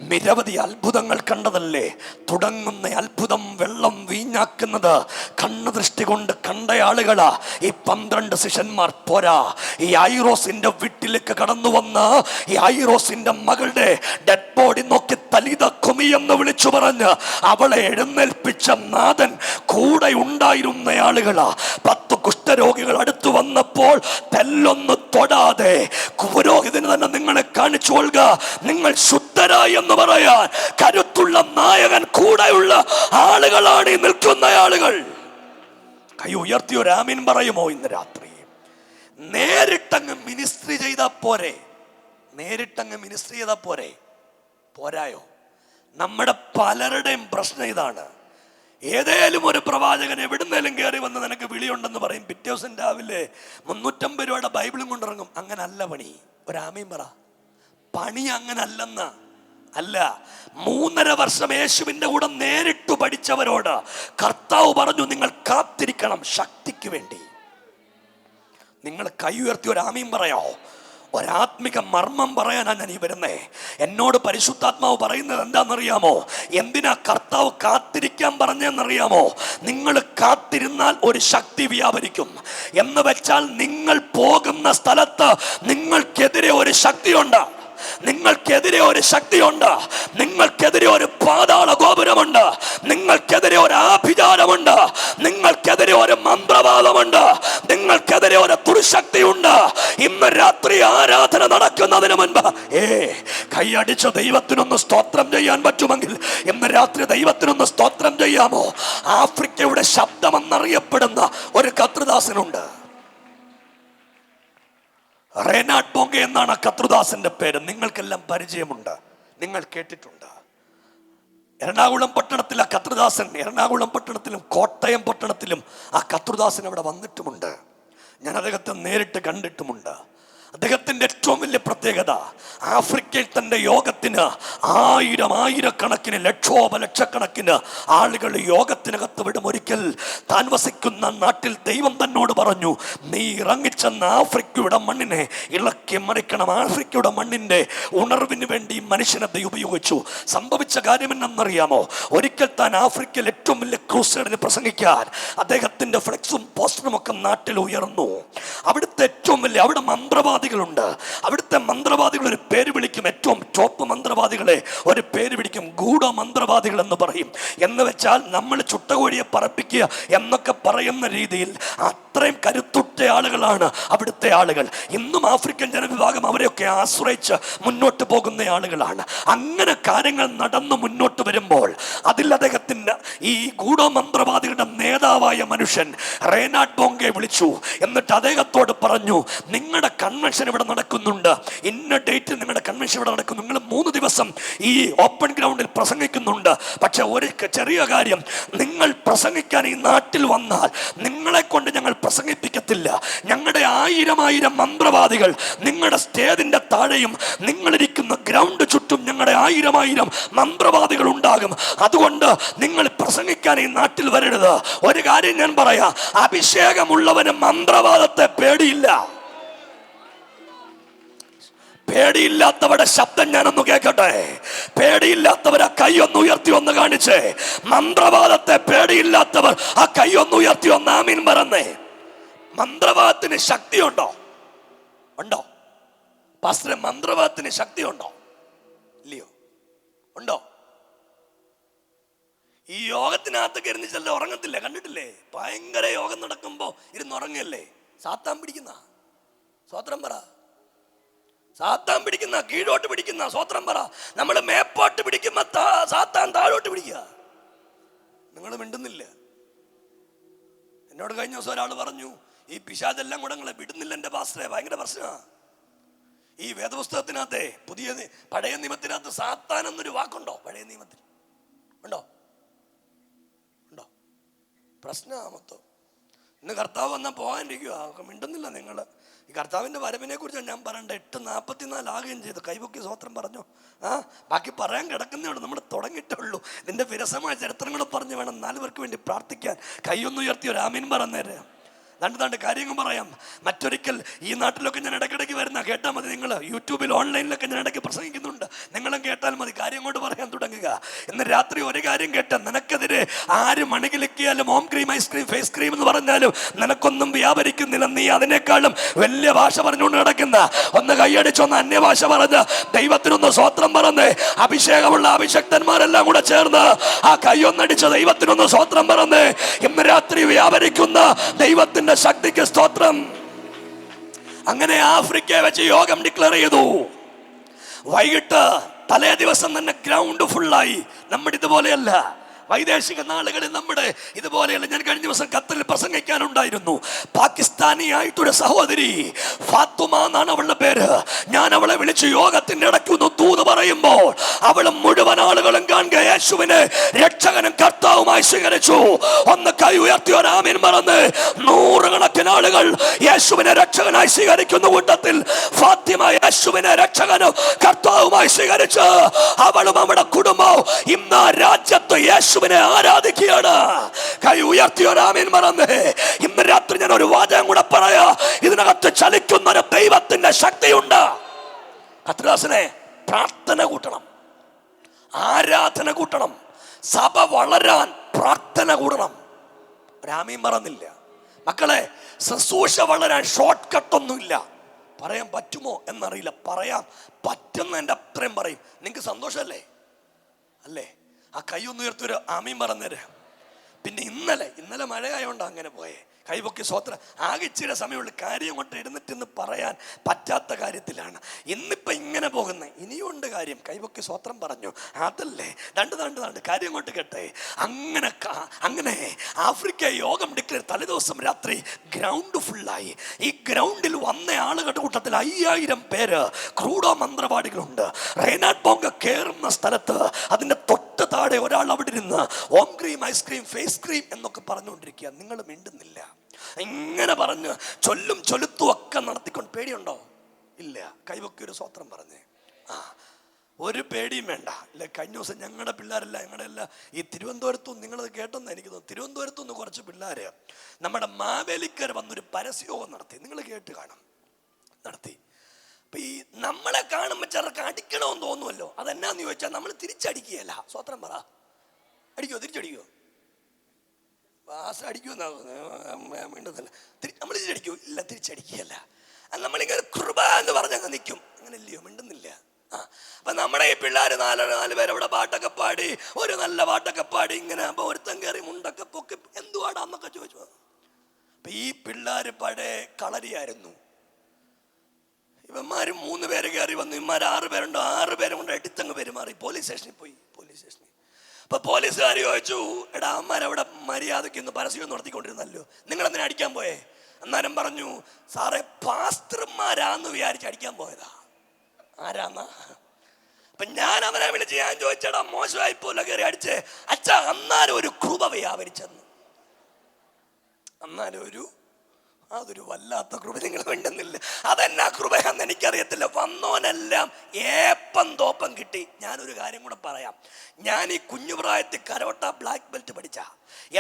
നിരവധി അത്ഭുതങ്ങൾ കണ്ടതല്ലേ. തുടങ്ങുന്ന അത്ഭുതം വെള്ളം വീഞ്ഞാക്കുന്നത് കണ്ണുദൃഷ്ടി കൊണ്ട് കണ്ട ആളുകളാ ഈ 12 ശിഷ്യന്മാർ. പോരാ, ഈ ഐറോസിന്റെ വീട്ടിലേക്ക് കടന്നു വന്ന് ഈ ഐറോസിന്റെ മകളുടെ ഡെഡ് ബോഡി നോക്കി തലിത കുമിയെന്ന് വിളിച്ചു പറഞ്ഞ് അവളെ എഴുന്നേൽപ്പിച്ച നാഥൻ കൂടെ ഉണ്ടായിരുന്ന ആളുകളാ. 10 കുഷ്ഠരോഗികൾ അടുത്തു വന്നപ്പോൾ തെല്ലൊന്ന് തൊടാതെ പുരോഹിതന് തന്നെ നിങ്ങളെ കാണിച്ചു കൊള്ളുക, നിങ്ങൾ ശുദ്ധരായി എന്ന് പറയാൻ കരുത്തുള്ള നായകൻ കൂടെയുള്ള ആളുകളാണ് ഈ നിൽക്കുന്ന ആളുകൾ. കൈ ഉയർത്തി ഒരു ആമീൻ പറയുമോ? ഇന്ന് രാത്രി നേരിട്ടങ്ങ് മിനിസ്ട്രി ചെയ്താ പോരെ? നേരിട്ടങ്ങ് മിനിസ്ട്രി ചെയ്താ പോരെ? പോരായോ? നമ്മുടെ പലരുടെയും പ്രശ്നം ഇതാണ്. ഏതേലും ഒരു പ്രവാചകൻ എവിടുന്നേലും കയറി വന്ന് നിനക്ക് വിളിയുണ്ടെന്ന് പറയും. പിറ്റേ ദിവസം രാവിലെ 350 രൂപയുടെ ബൈബിളും കൊണ്ടിറങ്ങും. അങ്ങനെ അല്ല പണി. ഒരാമീൻ പറ. പണി അങ്ങനെ അല്ലെന്ന് അല്ല. 3.5 വർഷം യേശുവിന്റെ കൂടെ നേരിട്ട് പഠിച്ചവരോട് കർത്താവ് പറഞ്ഞു, നിങ്ങൾ കാത്തിരിക്കണം ശക്തിക്ക് വേണ്ടി. നിങ്ങൾ കൈ ഉയർത്തി ഒരു ആമീൻ പറയോ? ഒരാത്മിക മർമ്മം പറയാനാണ് ഞാൻ ഈ വരുന്നേ. എന്നോട് പരിശുദ്ധാത്മാവ് പറയുന്നത് എന്താണെന്നറിയാമോ? എന്തിനാ കർത്താവ് കാത്തിരിക്കാൻ പറഞ്ഞെന്നറിയാമോ? നിങ്ങൾ കാത്തിരുന്നാൽ ഒരു ശക്തി വ്യാപരിക്കും. എന്ന് വെച്ചാൽ നിങ്ങൾ പോകുന്ന സ്ഥലത്ത് നിങ്ങൾക്കെതിരെ ഒരു ശക്തിയുണ്ട്, നിങ്ങൾക്കെതിരെ ഒരു ശക്തിയുണ്ട്, നിങ്ങൾക്കെതിരെ ഒരു പാതാള ഗോപുരമുണ്ട്, നിങ്ങൾക്കെതിരെ ഒരു ആഭിചാരമുണ്ട്, നിങ്ങൾക്കെതിരെ ഒരു മന്ത്രവാദമുണ്ട്, നിങ്ങൾക്കെതിരെ ഒരു ദുർശക്തിയുണ്ട്. ഇന്ന് രാത്രി ആരാധന നടക്കുന്നതിന് മുൻപ് കൈയടിച്ച ദൈവത്തിനൊന്ന് സ്തോത്രം ചെയ്യാൻ പറ്റുമെങ്കിൽ ഇന്ന് രാത്രി ദൈവത്തിനൊന്ന് സ്തോത്രം ചെയ്യാമോ? ആഫ്രിക്കയുടെ ശബ്ദമെന്നറിയപ്പെടുന്ന ഒരു കർത്തൃദാസനുണ്ട്. റേനാഡ് ബോംഗെ എന്നാണ് കർത്തൃദാസന്റെ പേര്. നിങ്ങൾക്കെല്ലാം പരിചയമുണ്ട്, നിങ്ങൾ കേട്ടിട്ടുണ്ട്. എറണാകുളം പട്ടണത്തിൽ ആ കർത്തൃദാസൻ, എറണാകുളം പട്ടണത്തിലും കോട്ടയം പട്ടണത്തിലും ആ കർത്തൃദാസൻ അവിടെ വന്നിട്ടുമുണ്ട്. ഞാൻ അദ്ദേഹത്തെ നേരിട്ട് കണ്ടിട്ടുമുണ്ട്. അദ്ദേഹത്തിന്റെ ഏറ്റവും വലിയ പ്രത്യേകത, ആഫ്രിക്കയിൽ തന്റെ യോഗത്തിന് ആയിരക്കണക്കിന് ലക്ഷക്കണക്കിന് ആളുകൾ യോഗത്തിനകത്ത് വിടും. ഒരിക്കൽ താൻ വസിക്കുന്ന നാട്ടിൽ ദൈവം തന്നോട് പറഞ്ഞു, നീ ഇറങ്ങിച്ചെന്ന ആഫ്രിക്കയുടെ മണ്ണിനെ ഇളക്കി മറിക്കണം. ആഫ്രിക്കയുടെ മണ്ണിന്റെ ഉണർവിന് വേണ്ടി മനുഷ്യനെ ദൈവം ഉപയോഗിച്ചു. സംഭവിച്ച കാര്യം എന്നറിയാമോ? ഒരിക്കൽ താൻ ആഫ്രിക്കയിൽ ഏറ്റവും വലിയ ക്രൂസേഡിന് പ്രസംഗിക്കാൻ അദ്ദേഹത്തിന്റെ ഫ്ലെക്സും പോസ്റ്ററും ഒക്കെ നാട്ടിൽ ഉയർന്നു. അവിടുത്തെ ഏറ്റവും വലിയ, അവിടെ മന്ത്രവാദികളുണ്ട്. അവിടുത്തെ മന്ത്രവാദികൾ ഒരു പേര് വിളിക്കും, ഏറ്റവും ടോപ്പ് മന്ത്രവാദികളെ ഒരു പേര് വിളിക്കും, ഗൂഢമന്ത്രവാദികൾ എന്ന് പറയും. എന്ന് വെച്ചാൽ നമ്മൾ ചുട്ടകോഴിയെ പറപ്പിക്കുക എന്നൊക്കെ പറയുന്ന രീതിയിൽ അത്രയും കരുത്തുറ്റ ആളുകളാണ് അവിടുത്തെ ആളുകൾ. ഇന്നും ആഫ്രിക്കൻ ജനവിഭാഗം അവരെയൊക്കെ ആശ്രയിച്ച് മുന്നോട്ട് പോകുന്ന ആളുകളാണ്. അങ്ങനെ കാര്യങ്ങൾ നടന്നു മുന്നോട്ട് വരുമ്പോൾ അതിൽ അദ്ദേഹത്തിന്റെ ഈ ഗൂഢമന്ത്രവാദികളുടെ നേതാവായ മനുഷ്യൻ റേനാഡ് ബോങ്കെ വിളിച്ചു. എന്നിട്ട് അദ്ദേഹത്തോട് പറഞ്ഞു, നിങ്ങളുടെ കൺവെൻഷൻ ഇവിടെ നടക്കുന്നുണ്ട്, ഇന്ന ഡേറ്റിൽ നിങ്ങളുടെ കൺവെൻഷൻ ഇവിടെ നടക്കുന്നു, നിങ്ങൾ 3 ദിവസം ഈ ഓപ്പൺ ഗ്രൗണ്ടിൽ പ്രസംഗിക്കുന്നുണ്ട്. പക്ഷെ ഒരു ചെറിയ കാര്യം, നിങ്ങൾ പ്രസംഗിക്കാൻ ഈ നാട്ടിൽ വന്നാൽ നിങ്ങളെ കൊണ്ട് ഞങ്ങൾ പ്രസംഗിപ്പിക്കത്തില്ല. ഞങ്ങളുടെ 1000 മന്ത്രവാദികൾ നിങ്ങളുടെ സ്റ്റേജിന്റെ താഴെയും നിങ്ങളിരിക്കുന്ന ഗ്രൗണ്ട് ചുറ്റും ഞങ്ങളുടെ 1000 മന്ത്രവാദികൾ ഉണ്ടാകും. അതുകൊണ്ട് നിങ്ങൾ പ്രസംഗിക്കാൻ ഈ നാട്ടിൽ വരരുത്. ഒരു കാര്യം ഞാൻ പറയാം, അഭിഷേകമുള്ളവന് മന്ത്രവാദത്തെ പേടിയില്ല. പേടിയില്ലാത്തവരുടെ ശബ്ദം ഞാനൊന്ന് കേൾക്കട്ടെ. പേടിയില്ലാത്തവർ ആ കൈയൊന്ന് ഉയർത്തി ഒന്ന് കാണിച്ചേ. മന്ത്രവാദത്തെ പേടിയില്ലാത്തവർ ആ കൈയൊന്ന് ഉയർത്തി ഒന്ന് ആമീൻ പറഞ്ഞേ. മന്ത്രവാദത്തിന് ശക്തിയുണ്ടോ? ഉണ്ടോ പാസ്റ്ററെ? മന്ത്രവാദത്തിന് ശക്തിയുണ്ടോ? ഇല്ലയോ? ഉണ്ടോ? ഈ യോഗത്തിനകത്ത് കയറി ചെല്ല ഉറങ്ങത്തില്ലേ? കണ്ടിട്ടില്ലേ? ഭയങ്കര യോഗം നടക്കുമ്പോ ഇരുന്നുറങ്ങല്ലേ? സാത്താൻ പിടിക്കുന്ന, സ്വോത്രം പറ, സാത്താൻ പിടിക്കുന്ന, കീഴോട്ട് പിടിക്കുന്ന, സ്വോത്രം പറ. നമ്മൾ മേപ്പോട്ട് പിടിക്കുമ്പോ സാത്താൻ താഴോട്ട് പിടിക്കുക. നിങ്ങൾ മിണ്ടുന്നില്ല. എന്നോട് കഴിഞ്ഞ ദിവസം ഒരാൾ പറഞ്ഞു, ഈ പിശാചെല്ലാം കൂടെ നിങ്ങളെ വിടുന്നില്ല എൻ്റെ പാസ്റ്ററെ, ഭയങ്കര പ്രശ്നമാണ്. ഈ വേദപുസ്തകത്തിനകത്തെ പഴയ നിയമത്തിനകത്ത് സാത്താൻ എന്നൊരു വാക്കുണ്ടോ? പഴയ നിയമത്തിൽ ഉണ്ടോ? ഉണ്ടോ? പ്രശ്നമാണ് മൊത്തം. ഇന്ന് കർത്താവ് വന്നാൽ പോകാനിരിക്കുക, മിണ്ടുന്നില്ല നിങ്ങൾ. ഈ കർത്താവിൻ്റെ വരവിനെ കുറിച്ചാണ് ഞാൻ പറയണ്ട. 8:44 ആകുകയും ചെയ്തു. കൈപൊക്കി സ്വോത്രം പറഞ്ഞു. ബാക്കി പറയാൻ കിടക്കുന്നേ ഉള്ളൂ, നമ്മൾ തുടങ്ങിയിട്ടുള്ളൂ. ഇതിൻ്റെ വിരസമായ ചരിത്രങ്ങളും പറഞ്ഞു വേണം 4 പേർക്ക് വേണ്ടി പ്രാർത്ഥിക്കാൻ. കൈയൊന്നുയർത്തി ഒരു ആമീൻ പറഞ്ഞേരെ. രണ്ട് കാര്യങ്ങൾ പറയാം. മറ്റൊരിക്കൽ ഈ നാട്ടിലൊക്കെ ഞാൻ ഇടയ്ക്കിടയ്ക്ക് വരുന്ന, കേട്ടാൽ മതി. നിങ്ങൾ യൂട്യൂബിൽ ഓൺലൈനിലൊക്കെ ഞാൻ ഇടയ്ക്ക് പ്രസംഗിക്കുന്നുണ്ട്, നിങ്ങളും കേട്ടാൽ മതി. കാര്യം കൊണ്ട് പറയാൻ തുടങ്ങുക. ഇന്ന് രാത്രി ഒരു കാര്യം കേട്ട, നിനക്കെതിരെ ആര് മണികിലിക്കിയാലും home cream, ice cream, face cream എന്ന് പറഞ്ഞാലും നിനക്കൊന്നും വ്യാപരിക്കുന്നില്ല. നീ അതിനേക്കാളും വലിയ ഭാഷ പറഞ്ഞുകൊണ്ട് കിടക്കുന്ന, ഒന്ന് കൈയടിച്ചൊന്ന് അന്യഭാഷ പറഞ്ഞ് ദൈവത്തിനൊന്ന് സ്വോത്രം പറഞ്ഞ് അഭിഷേകമുള്ള അഭിഷക്തന്മാരെല്ലാം കൂടെ ചേർന്ന് ആ കൈയൊന്നടിച്ച് ദൈവത്തിനൊന്ന് സ്വോത്രം പറഞ്ഞ് ഇന്ന് രാത്രി വ്യാപരിക്കുന്ന ദൈവത്തിന് ശക്തിക്ക് സ്തോത്രം. അങ്ങനെ ആഫ്രിക്കയെ വെച്ച് യോഗം ഡിക്ലെയർ ചെയ്തു. വൈകിട്ട് തലേ ദിവസം തന്നെ ഗ്രൗണ്ട് ഫുള്ളായി. നമ്മുടെ ഇതുപോലെയല്ല, വൈദേശിക നാളുകളിൽ നമ്മുടെ ഇതുപോലെയല്ല. ഞാൻ കഴിഞ്ഞ ദിവസം ഖത്തറിൽ പ്രസംഗിക്കാനുണ്ടായിരുന്നു. പാകിസ്ഥാനിയായിട്ടൊരു സഹോദരി, ഫാത്തുമ എന്നാണ് അവളുടെ പേര്. ഞാൻ അവളെ വിളിച്ച് യോഗത്തിന്റെ ഇടയ്ക്കൊന്ന് തൂത് പറയുമ്പോൾ അവൾ മുഴുവൻ ആളുകളും കാണുക യേശുവിനെ രക്ഷകനും കർത്താവുമായി സ്വീകരിച്ചു. ഒന്ന് കൈ ഉയർത്തി ഒരു ആമീൻ പറഞ്ഞ് 100 കണക്കിന് ആളുകൾ യേശുവിനെ രക്ഷകനായി സ്വീകരിക്കുന്ന കൂട്ടത്തിൽ ഫാത്തിമ യേശുവിനെ രക്ഷകനും കർത്താവുമായി സ്വീകരിച്ച് അവളും അവളുടെ കുടുംബവും ഇന്ന് രാജ്യത്ത് യേശുവിനെ ആരാധിക്കുകയാണ്. കൈ ഉയർത്തിയോ ആമീൻ പറഞ്ഞേ. ഇന്ന് രാത്രി ഞാൻ ഒരു വാചകം കൂടെ പറയാ. ഇതിനകത്ത് ചലിക്കുന്ന ഒരു ദൈവത്തിന്റെ ശക്തിയുണ്ട്. കർത്താവിനെ പ്രാർത്ഥന കൂട്ടണം, ആരാധന കൂട്ടണം, സഭ വളരാൻ പ്രാർത്ഥന കൂടണം. ആമീൻ പറഞ്ഞില്ല മക്കളെ. ശുശ്രൂഷ വളരാൻ ഷോർട്ട് കട്ടൊന്നുമില്ല. പറയാൻ പറ്റുമോ എന്നറിയില്ല, പറയാൻ പറ്റുന്നതിൻ്റെ അത്രയും പറയും. നിങ്ങൾക്ക് സന്തോഷമല്ലേ? അല്ലേ? ആ കൈ ഒന്ന് ഉയർത്തൊരു ആമീൻ പറഞ്ഞേര്. പിന്നെ ഇന്നലെ മഴയായോണ്ടാ അങ്ങനെ പോയേ. കൈപൊക്കി സ്വോത്രം. ആകെ ഇച്ചിരി സമയമുള്ള കാര്യം കൊണ്ട് ഇരുന്നിട്ടെന്ന് പറയാൻ പറ്റാത്ത കാര്യത്തിലാണ് ഇന്നിപ്പോൾ ഇങ്ങനെ പോകുന്നത്. ഇനിയുണ്ട് കാര്യം. കൈപൊക്കി സ്വോത്രം പറഞ്ഞു. അതല്ലേ രണ്ട് കാര്യം കൊണ്ട് കേട്ടെ. അങ്ങനെ ആഫ്രിക്ക യോഗം ഡിക്ലെയർ. തലേദിവസം രാത്രി ഗ്രൗണ്ട് ഫുള്ളായി. ഈ ഗ്രൗണ്ടിൽ വന്ന ആളുകളുടെ കൂട്ടത്തിൽ 5000 പേര് ക്രൂഡോ മന്ത്രവാദികളുണ്ട്. റേനാഡ് ബോങ്ക കയറുന്ന സ്ഥലത്ത് അതിൻ്റെ തൊട്ട് താഴെ ഒരാൾ അവിടെ ഇരുന്ന് home cream, ice cream, face cream എന്നൊക്കെ പറഞ്ഞുകൊണ്ടിരിക്കുക. നിങ്ങൾ മിണ്ടുന്നില്ല. ഇങ്ങനെ പറഞ്ഞ് ചൊല്ലും ചൊലുത്തും ഒക്കെ നടത്തിക്കൊണ്ട്. പേടിയുണ്ടോ? ഇല്ല. കൈവക്കി ഒരു സ്വത്രം പറഞ്ഞേ. ആ, ഒരു പേടിയും വേണ്ട. ഇല്ല, കഴിഞ്ഞ ദിവസം ഞങ്ങളുടെ പിള്ളേരെല്ലാം ഞങ്ങളെല്ലാം ഈ തിരുവനന്തപുരത്തുനിന്ന്, നിങ്ങളത് കേട്ടെന്ന് എനിക്ക് തോന്നുന്നു, തിരുവനന്തപുരത്തുനിന്ന് കുറച്ച് പിള്ളേർ നമ്മുടെ മാവേലിക്കര വന്നൊരു പരസ്യയോഗം നടത്തി. നിങ്ങൾ കേട്ട് കാണും. നടത്തി. അപ്പം ഈ നമ്മളെ കാണുമ്പോൾ ചിലർക്ക് അടിക്കണമെന്ന് തോന്നുമല്ലോ. അതെന്നാന്ന് ചോദിച്ചാൽ നമ്മൾ തിരിച്ചടിക്കുകയല്ല. സ്വത്രം പറ. അടിക്കുമോ? തിരിച്ചടിക്കുമോ? വാസ അടിക്കുമെന്നാകുന്നില്ല. നമ്മൾ തിരിച്ചടിക്കുമോ? ഇല്ല, തിരിച്ചടിക്കുകയല്ല. നമ്മളിങ്ങനെ കൃപ എന്ന് പറഞ്ഞങ്ങ് നിൽക്കും. അങ്ങനെ ഇല്ലയോ? മിണ്ടുന്നില്ല. അപ്പൊ നമ്മുടെ ഈ പിള്ളേർ നാല് പേരവിടെ പാട്ടൊക്കെ പാടി, ഒരു നല്ല പാട്ടൊക്കെ പാടി ഇങ്ങനെ ആകുമ്പോ ഒരുത്തൻ കയറി മുണ്ടൊക്കെ പൊക്കി എന്തുവാടാന്നൊക്കെ ചോദിച്ചു. അപ്പൊ ഈ പിള്ളേര് പഴയ കളരിയായിരുന്നു. ഇവന്മാര് 3 പേര് കയറി വന്നു. ഇവന്മാർ 6 പേരുണ്ടോ, 6 പേരും കൊണ്ട് എടുത്തങ്ങ് പെരുമാറി പോലീസ് സ്റ്റേഷനിൽ പോയി. പോലീസ് സ്റ്റേഷനിൽ അപ്പൊ പോലീസുകാർ ചോദിച്ചു, എടാ അമ്മമാരവിടെ മര്യാദയ്ക്ക് ഇന്ന് പരസ്യം നടത്തിക്കൊണ്ടിരുന്നല്ലോ, നിങ്ങളെന്തിനാ അടിക്കാൻ പോയേ? അന്നേരം പറഞ്ഞു, സാറേ പാസ്റ്റർമാരാന്ന് വിചാരിച്ച് അടിക്കാൻ പോയതാ. ആരാന്നാ? അപ്പൊ ഞാൻ അവനെ വിളിച്ച് ഞാൻ ചോദിച്ചടാ മോശമായി പോലെ കയറി അടിച്ചേ? അച്ഛാ, അന്നാലും ഒരു കൃപ വ്യാപരിച്ചെന്ന്. അന്നാലും അതൊരു വല്ലാത്ത കൃപ. നിങ്ങൾ വേണ്ടുന്നില്ല. അതെന്നാ കൃപയാന്ന് എനിക്കറിയത്തില്ല. വന്നോനെല്ലാം ഏപ്പം തോപ്പം കിട്ടി. ഞാനൊരു കാര്യം കൂടെ പറയാം. ഞാൻ ഈ കുഞ്ഞുപ്രായത്തിൽ കരോട്ട ബ്ലാക്ക് ബെൽറ്റ് പഠിച്ച,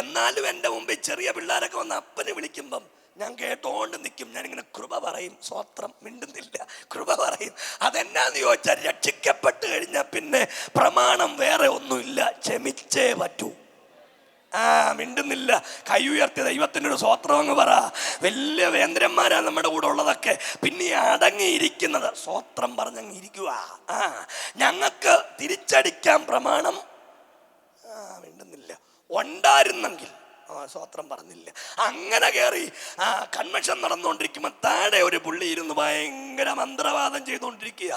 എന്നാലും എൻ്റെ മുമ്പിൽ ചെറിയ പിള്ളേരൊക്കെ വന്ന് അപ്പനെ വിളിക്കുമ്പം ഞാൻ കേട്ടോണ്ട് നിൽക്കും. ഞാനിങ്ങനെ കൃപ പറയും. സ്വത്രം മിണ്ടുന്നില്ല. കൃപ പറയും. അതെന്നാന്ന് ചോദിച്ചാൽ, രക്ഷിക്കപ്പെട്ട് കഴിഞ്ഞാൽ പിന്നെ പ്രമാണം വേറെ ഒന്നുമില്ല. ക്ഷമിച്ചേ പറ്റൂ. മിണ്ടുന്നില്ല. കൈ ഉയർത്തി ദൈവത്തിനൊരു സ്വത്രം അങ്ങ് പറ. വലിയ വേന്ദ്രന്മാരാ നമ്മുടെ കൂടെ ഉള്ളതൊക്കെ. പിന്നെ അടങ്ങിയിരിക്കുന്നത് സ്വത്രം പറഞ്ഞങ്ങ് ഇരിക്കുക. ഞങ്ങൾക്ക് തിരിച്ചടിക്കാൻ പ്രമാണം മിണ്ടുന്നില്ല. ഉണ്ടായിരുന്നെങ്കിൽ സ്വത്രം പറഞ്ഞില്ല. അങ്ങനെ കയറി കൺവെൻഷൻ നടന്നുകൊണ്ടിരിക്കുമ്പോൾ താഴെ ഒരു പുള്ളി ഇരുന്ന് ഭയങ്കര മന്ത്രവാദം ചെയ്തുകൊണ്ടിരിക്കുക.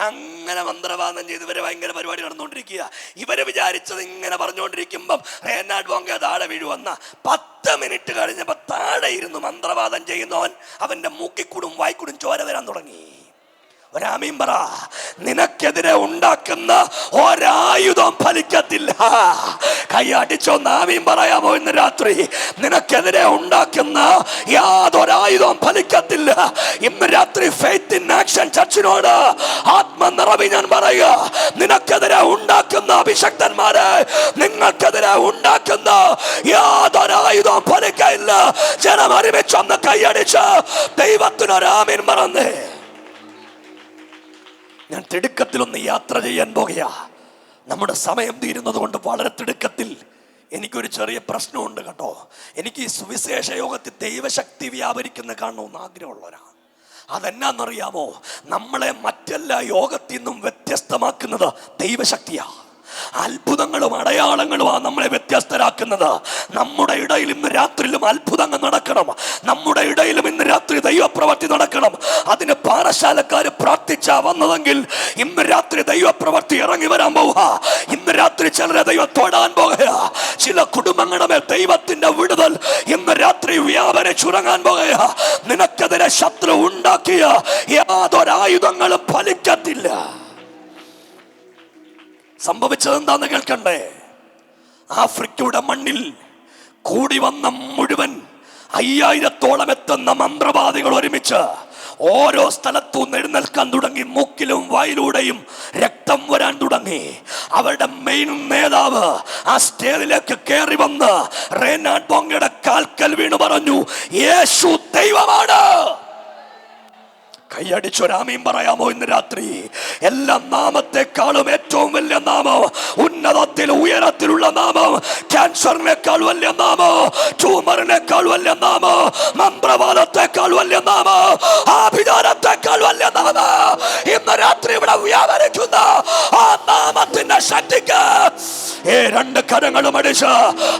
അങ്ങനെ മന്ത്രവാദം ചെയ്ത് ഇവരെ ഭയങ്കര പരിപാടി നടന്നുകൊണ്ടിരിക്കുക. ഇവര് വിചാരിച്ചത് ഇങ്ങനെ പറഞ്ഞുകൊണ്ടിരിക്കുമ്പം റേനാഡ് ബോങ്ക താഴെ വീഴുവന്ന 10 മിനിറ്റ് കഴിഞ്ഞപ്പോൾ താഴെ ഇരുന്ന് മന്ത്രവാദം ചെയ്യുന്നവൻ അവന്റെ മൂക്കിക്കൂടും വായിക്കൂടും ചോര വരാൻ തുടങ്ങി. ഒരാമീൻ പറ. നിനക്കെതിരെ ഉണ്ടാക്കുന്ന ഒരായുധം ഫലിക്കത്തില്ല. കൈയടിച്ചൊന്ന് ആമീൻ പറയാമോ? ഇന്ന് രാത്രി നിനക്കെതിരെ ഉണ്ടാക്കുന്ന യാതൊരായുധം ഫലിക്കത്തില്ല. ഇന്ന് രാത്രി ഫെയ്ത്ത് ഇൻ ആക്ഷൻ ചർച്ചിനോട് ആത്മനിറവി ഞാൻ പറയുക. നിനക്കെതിരെ ഉണ്ടാക്കുന്ന അഭിഷക്തന്മാരെ, നിങ്ങൾക്കെതിരെ ഉണ്ടാക്കുന്ന യാതൊരായുധം ഫലിക്കയില്ല. ജനം ഒരുമിച്ചൊന്ന് കൈയടിച്ച് ദൈവത്തിനൊരാമീൻ പറഞ്ഞേ. ഞാൻ തിടുക്കത്തിലൊന്ന് യാത്ര ചെയ്യാൻ പോകുകയാ. നമ്മുടെ സമയം തീരുന്നത് കൊണ്ട് വളരെ തിടുക്കത്തിൽ എനിക്കൊരു ചെറിയ പ്രശ്നമുണ്ട് കേട്ടോ. എനിക്ക് ഈ സുവിശേഷ യോഗത്തിൽ ദൈവശക്തി വ്യാപരിക്കുന്ന കാണണമെന്ന് ആഗ്രഹമുള്ളവരാണ്. അതെന്നാന്നറിയാമോ? നമ്മളെ മറ്റെല്ലാ യോഗത്തിൽ നിന്നും വ്യത്യസ്തമാക്കുന്നത് ദൈവശക്തിയാ. അത്ഭുതങ്ങളും അടയാളങ്ങളുമാണ് നമ്മളെ വ്യത്യസ്തരാക്കുന്നത്. നമ്മുടെ ഇടയിൽ ഇന്ന് രാത്രിയിലും അത്ഭുതങ്ങൾ നടക്കണം. നമ്മുടെ ഇടയിലും ഇന്ന് രാത്രി ദൈവപ്രവൃത്തി നടക്കണം. അതിന് പാറശാലക്കാര് പ്രാർത്ഥിച്ചാ വന്നതെങ്കിൽ ഇന്ന് രാത്രി ദൈവപ്രവൃത്തി ഇറങ്ങി വരാൻ പോവുക. ഇന്ന് രാത്രി ചിലരെ ദൈവം തൊടാൻ പോകുക. ചില കുടുംബങ്ങളുടെ മേൽ ദൈവത്തിന്റെ വിടുതൽ ഇന്ന് രാത്രി വ്യാപരിച്ചുറങ്ങാൻ പോകുക. നിനക്കെതിരെ ശത്രു ഉണ്ടാക്കിയ യാതൊരായുധങ്ങളും ഫലിക്കത്തില്ല. സംഭവിച്ചത് എന്താന്ന് കേൾക്കണ്ടേ? ആഫ്രിക്കയുടെ മണ്ണിൽ കൂടി വന്ന മുഴുവൻ 5000-ഓളം എത്തുന്ന മന്ത്രവാദികൾ ഒരുമിച്ച് ഓരോ സ്ഥലത്തും എഴുന്നേൽക്കാൻ തുടങ്ങി. മൂക്കിലും വായിലൂടെയും രക്തം വരാൻ തുടങ്ങി. അവരുടെ മെയിൻ നേതാവ് ആ സ്റ്റേജിലേക്ക് കയറി വന്ന് റേനാഡ് ബോങ്കയുടെ കാൽക്കൽ വീണു പറഞ്ഞു, യേശു ദൈവമാണ്. കൈയടിച്ചൊരാമീൻ പറയാമോ? ഇന്ന് രാത്രി എല്ലാ നാമത്തെക്കാളും ഏറ്റവും വലിയ നാമം, ഉന്നതത്തിൽ ഉയരത്തിലുള്ള നാമം, ക്യാൻസറിനേക്കാൾ വലിയ നാമം, ട്യൂമറിനേക്കാൾ വലിയ നാമം, മന്ത്രവാദത്തെക്കാൾ വലിയ നാമം, ആഭിചാരത്തെക്കാൾ വലിയ നാമം ഇന്ന് രാത്രി ഇവിടെ വ്യാപരിക്കുന്ന ആ നാമത്തിന്റെ ശക്തിക്ക് 2 കരങ്ങളും അടിച്ച്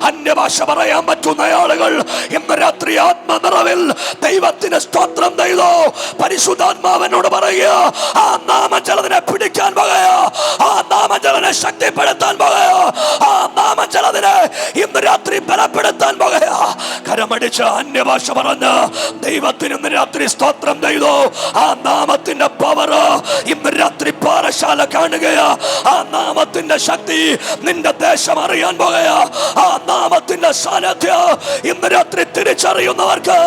അന്യഭാഷ പറയാൻ പറ്റുന്ന ആളുകൾ ഇന്ന് രാത്രി ആത്മനിറവിൽ ദൈവത്തിന് സ്തോത്രം ചെയ്തു. പരിശുദ്ധാത്മാവനോട് പറയുക, ആ നാമജലത്തിനെ പിടിക്കാൻ പോകുക, ആ നാമജലനെ ശക്തിപ്പെടുത്താൻ പോകുക, ആ നാമജലത്തിനെ ഇന്ന് രാത്രി ബലപ്പെടുത്താൻ പോകുക. കരമടിച്ച് അന്യഭാഷ പറഞ്ഞ് ദൈവത്തിന് ഇന്ന് രാത്രി സ്തോത്രം ചെയ്തു. ആ നാമത്തിന്റെ പവർ ഇന്ന് രാത്രി പാറശാല കാണുകയാ. ആ നാമത്തിന്റെ ശക്തി നിന്റെ ദേശം അറിയാൻ പോകുക. ആ നാമത്തിന്റെ സാന്നിധ്യം ഇന്ന് രാത്രി തിരിച്ചറിയുന്നവർക്ക്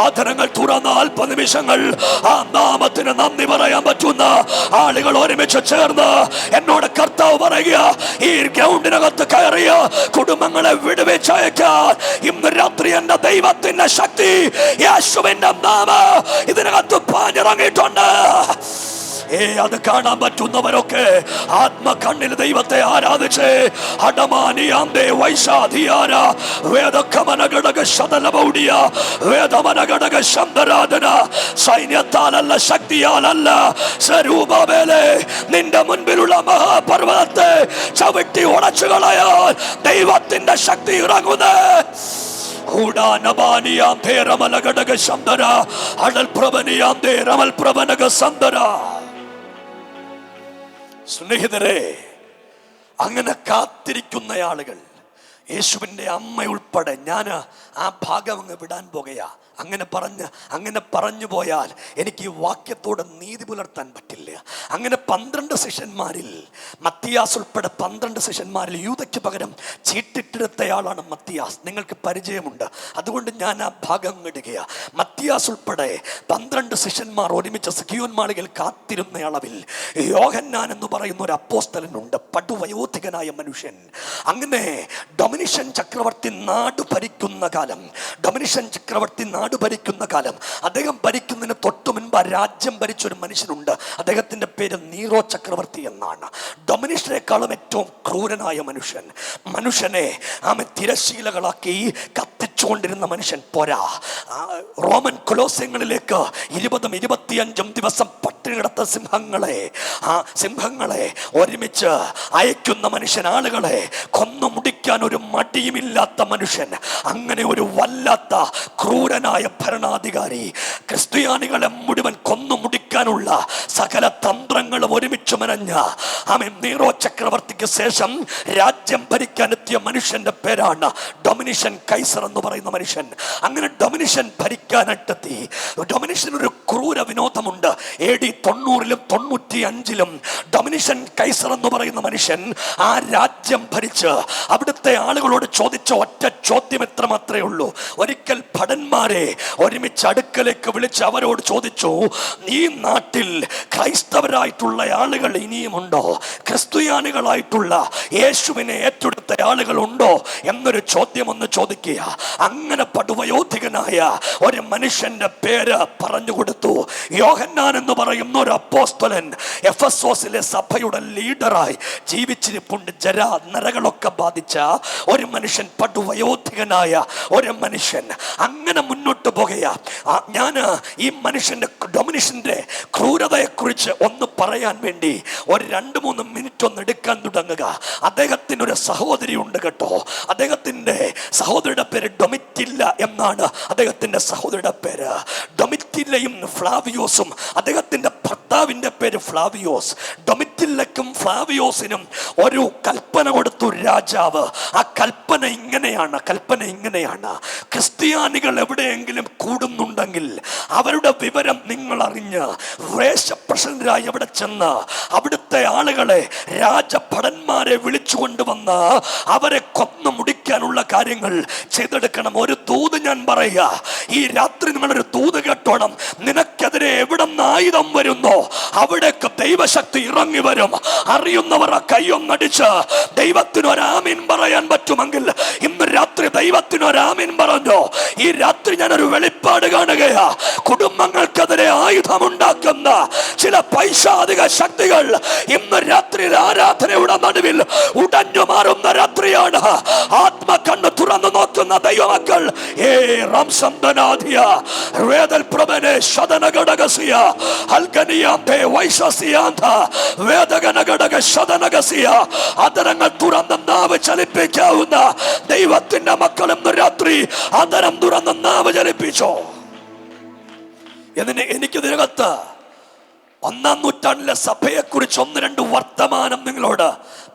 ആദരങ്ങൾ തുറന്ന അല്പ നിമിഷങ്ങൾ ആ നാമത്തിന് നന്ദി പറയാൻ പറ്റുന്ന ആളുകൾ ഒരുമിച്ച് ചേർന്ന് എന്നോട് കർത്താവ് പറയുക, ഈ ഗ്രൗണ്ടിനകത്ത് കയറിയ കുടുംബങ്ങളെ വിടുവിച്ചയക്കാൻ ഇന്ന് രാത്രി എന്റെ ദൈവത്തിന്റെ ശക്തി, യേശുവിന്റെ നാമം ഇതിനകത്ത് പാഞ്ഞിറങ്ങിയിട്ടുണ്ട്. അത് കാണാൻ പറ്റുന്നവരൊക്കെ ആത്മകണ്ണിൽ ദൈവത്തെ ആരാധിച്ച് അടമാനിയാന്തേ വൈശാധിയാര വേദകമനഘടക ശതലമൗടിയ വേദമനഘടക ശബ്ദരാധന സൈന്യത്താലല്ല ശക്തിയാലല്ല സ്വരൂപമേലെ നിന്റെ മുൻപിലുള്ള മഹാപർവ്വതത്തെ ചവിട്ടി ഉടച്ചു കളയാൻ ദൈവത്തിന്റെ ശക്തി ഇറങ്ങുന്നേ. സ്നേഹിതരെ, അങ്ങനെ കാത്തിരിക്കുന്ന ആളുകൾ, യേശുവിൻ്റെ അമ്മ ഉൾപ്പെടെ, ഞാൻ ആ ഭാഗം അങ്ങ് വിടാൻ പോകുകയാ. അങ്ങനെ പറഞ്ഞു പോയാൽ എനിക്ക് ഈ വാക്യത്തോട് നീതി പുലർത്താൻ പറ്റില്ല. അങ്ങനെ 12 ശിഷ്യന്മാരിൽ മത്തിയാസ് ഉൾപ്പെടെ 12 ശിഷ്യന്മാരിൽ യൂദയ്ക്ക് പകരം ചീട്ടിട്ടെടുത്തയാളാണ് മത്തിയാസ്. നിങ്ങൾക്ക് പരിചയമുണ്ട്, അതുകൊണ്ട് ഞാൻ ആ ഭാഗം ഇടുകയാണ്. മത്തിയാസ് ഉൾപ്പെടെ 12 ശിഷ്യന്മാർ ഒരുമിച്ച് സിഖിയോൻ മാളികയിൽ കാത്തിരുന്ന അളവിൽ യോഹന്നാൻ എന്ന് പറയുന്ന ഒരു അപ്പോസ്തലനുണ്ട്, പടുവയോധികനായ മനുഷ്യൻ. അങ്ങനെ ഡൊമിനിഷൻ ചക്രവർത്തി നാട് ഭരിക്കുന്ന കാലം, അദ്ദേഹം ഭരിക്കുന്നതിന് തൊട്ടു മുൻപ് രാജ്യം ഭരിച്ചൊരു മനുഷ്യനുണ്ട്. അദ്ദേഹത്തിന്റെ പേര് നീറോ ചക്രവർത്തി എന്നാണ്. ഡൊമിനിഷനേക്കാളും ഏറ്റവും ക്രൂരനായ മനുഷ്യനെ തിരശീലകളാക്കി കത്തിച്ചുകൊണ്ടിരുന്ന മനുഷ്യൻ പോരാ, റോമൻ കൊലോസ്യങ്ങളിലേക്ക് 20-25 ദിവസം പട്ടിണി കിടത്ത സിംഹങ്ങളെ ഒരുമിച്ച് അയക്കുന്ന മനുഷ്യൻ, ആളുകളെ കൊന്നു മുടിക്കാൻ ഒരു മടിയുമില്ലാത്ത മനുഷ്യൻ. അങ്ങനെ ഒരു വല്ലാത്ത ക്രൂരനായ ഭരണാധികാരി ക്രിസ്ത്യാനികളെ മുഴുവൻ കൊന്നു മുടിക്കാനുള്ള സകല തന്ത്രങ്ങളും ഒരുമിച്ച് മെനഞ്ഞ നീറോ ചക്രവർത്തിക്ക് ശേഷം രാജ്യം ഭരിക്കാനെത്തിയ മനുഷ്യന്റെ പേരാണ് ഡൊമിനിഷൻ കൈസർ എന്ന് പറയുന്ന മനുഷ്യൻ. അങ്ങനെ ഡൊമിനിഷൻ ഭരിക്കാനെത്തി. ഡൊമിനിഷൻ ഒരു ക്രൂര വിനോദമുണ്ട്. AD 90-ലും 95-ലും ഡൊമിനിഷൻ കൈസർ എന്ന് പറയുന്ന മനുഷ്യൻ ആ രാജ്യം ഭരിച്ച് അവിടുത്തെ ആളുകളോട് ചോദിച്ച ഒറ്റ ചോദ്യം എത്ര മാത്രമേ ഉള്ളൂ. ഒരിക്കൽ ഭടന്മാരെ ഒരുമിച്ച് അടുക്കലേക്ക് വിളിച്ച് അവരോട് ചോദിച്ചു, ഈ നാട്ടിൽ ക്രൈസ്തവരായിട്ടുള്ള ആളുകൾ ഇനിയുമുണ്ടോ? ക്രിസ്ത്യാനികളായിട്ടുള്ള യേശുവിനെ ഏറ്റെടുത്ത ആളുകൾ ഉണ്ടോ എന്നൊരു ചോദ്യം ഒന്ന് ചോദിക്കുക. അങ്ങനെ പടുവയോധികനായ ഒരു മനുഷ്യന്റെ പേര് പറഞ്ഞു കൊടുത്തു. യോഹന്നാൻ എന്ന് പറയുന്ന ഒരു അപ്പോസ്തലൻ എഫെസോസിലെ സഭയുടെ ലീഡറായി ജീവിച്ചിരിപ്പുണ്ട്. നരകളൊക്കെ ബാധിച്ച ഒരു മനുഷ്യൻ, പടുവയോധികനായ ഒരു മനുഷ്യൻ. അങ്ങനെ മുന്നോട്ട് പോകുക. ഞാൻ ഈ മനുഷ്യന്റെ ഡൊമിനിഷന്റെ ക്രൂരതയെ കുറിച്ച് ഒന്ന് പറയാൻ വേണ്ടി ഒരു 2-3 മിനിറ്റ് ഒന്ന് എടുക്കാൻ തുടങ്ങുക. അദ്ദേഹത്തിന് ഒരു സഹോദരി ഉണ്ട് കേട്ടോ. അദ്ദേഹത്തിന്റെ സഹോദരിയുടെ പേര് ഡൊമിറ്റില്ല എന്നാണ്. അദ്ദേഹത്തിന്റെ സഹോദരിയുടെ പേര് ഡൊമിറ്റില്ലയും ഫ്ലാവിയോസും. അദ്ദേഹത്തിന്റെ ഭർത്താവിന്റെ പേര് ഫ്ലാവിയോസ്. ഡൊമിറ്റില്ലക്കും ഫ്ലാവിയോസിനും ഒരു കൽപ്പന കൊടുത്തു രാജാവ്. ആ കൽപ്പന ഇങ്ങനെയാണ്, ക്രിസ്ത്യാനികൾ എവിടെയെങ്കിലും കൂടുന്നുണ്ടെങ്കിൽ അവരുടെ വിവരം നിങ്ങൾ അറിഞ്ഞ് വേഷപ്രസന്നരായി അവിടെ ചെന്ന് അവിടുത്തെ ആളുകളെ, രാജഭടന്മാരെ വിളിച്ചു കൊണ്ടുവന്ന് അവരെ കൊന്നു മുടിക്കാനുള്ള കാര്യങ്ങൾ ചെയ്തെടുക്കണം. ഒരു ദൂത് ഞാൻ പറയുക, ഈ രാത്രി നിങ്ങളൊരു ദൂത് കേട്ടോണം. നിനക്കെതിരെ എവിടെ നിന്ന് ആയുധം വരുന്നോ അവിടേക്ക് ദൈവശക്തി ഇറങ്ങി വരും. അറിയുന്നവർ ആ കയ്യൊന്നടിച്ച് ദൈവത്തിന് ഒരാമീൻ പറയാൻ പറ്റുമെങ്കിൽ ഇന്ന് രാത്രി ദൈവത്തിന് ഒരാമീൻ പറഞ്ഞു. ഈ രാത്രി ഞാനൊരു വെളിപ്പാട് കാണുകയാ. കുടുംബങ്ങൾക്കെതിരെ ആയുധമുണ്ടാക്കുന്ന ചില പൈശാചിക ശക്തികൾ ഇന്ന് രാത്രി ആരാധനയുടെ നടുവിൽ ഉടഞ്ഞു മാറുന്ന രാത്രിയാണ്. ആത്മകണ്ണ് തുറന്നു നോക്കുന്ന ദൈവമക്കൾ, അതരങ്ങൾ തുറന്ന് നാവ് ചലിപ്പിക്കാവുന്ന ദൈവത്തിന്റെ മക്കൾ ഇന്ന് രാത്രി അതരം തുറന്ന് നാവ് ചലിപ്പിച്ചോ. എനിക്കിതിനകത്ത് 1-ാം നൂറ്റാണ്ടിലെ സഭയെ കുറിച്ച് 1-2 വർത്തമാനം നിങ്ങളോട്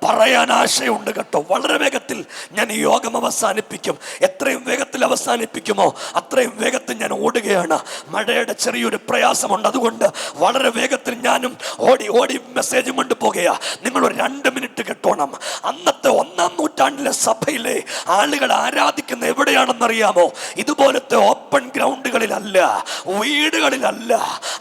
പറയാൻ ആശയുണ്ട് കേട്ടോ. വളരെ വേഗത്തിൽ ഞാൻ ഈ യോഗം അവസാനിപ്പിക്കും. എത്രയും വേഗത്തിൽ അവസാനിപ്പിക്കുമോ അത്രയും വേഗത്തിൽ ഞാൻ ഓടുകയാണ്. മഴയുടെ ചെറിയൊരു പ്രയാസമുണ്ട്, അതുകൊണ്ട് വളരെ വേഗത്തിൽ ഞാനും ഓടി മെസ്സേജ് കൊണ്ട് പോകുകയാ. നിങ്ങൾ ഒരു 2 മിനിറ്റ് കേട്ടോണം. അന്നത്തെ 1-ാം നൂറ്റാണ്ടിലെ സഭയിലെ ആളുകൾ ആരാധിക്കുന്ന എവിടെയാണെന്നറിയാമോ? ഇതുപോലത്തെ ഓപ്പൺ ഗ്രൗണ്ടുകളിലല്ല, വീടുകളിലല്ല.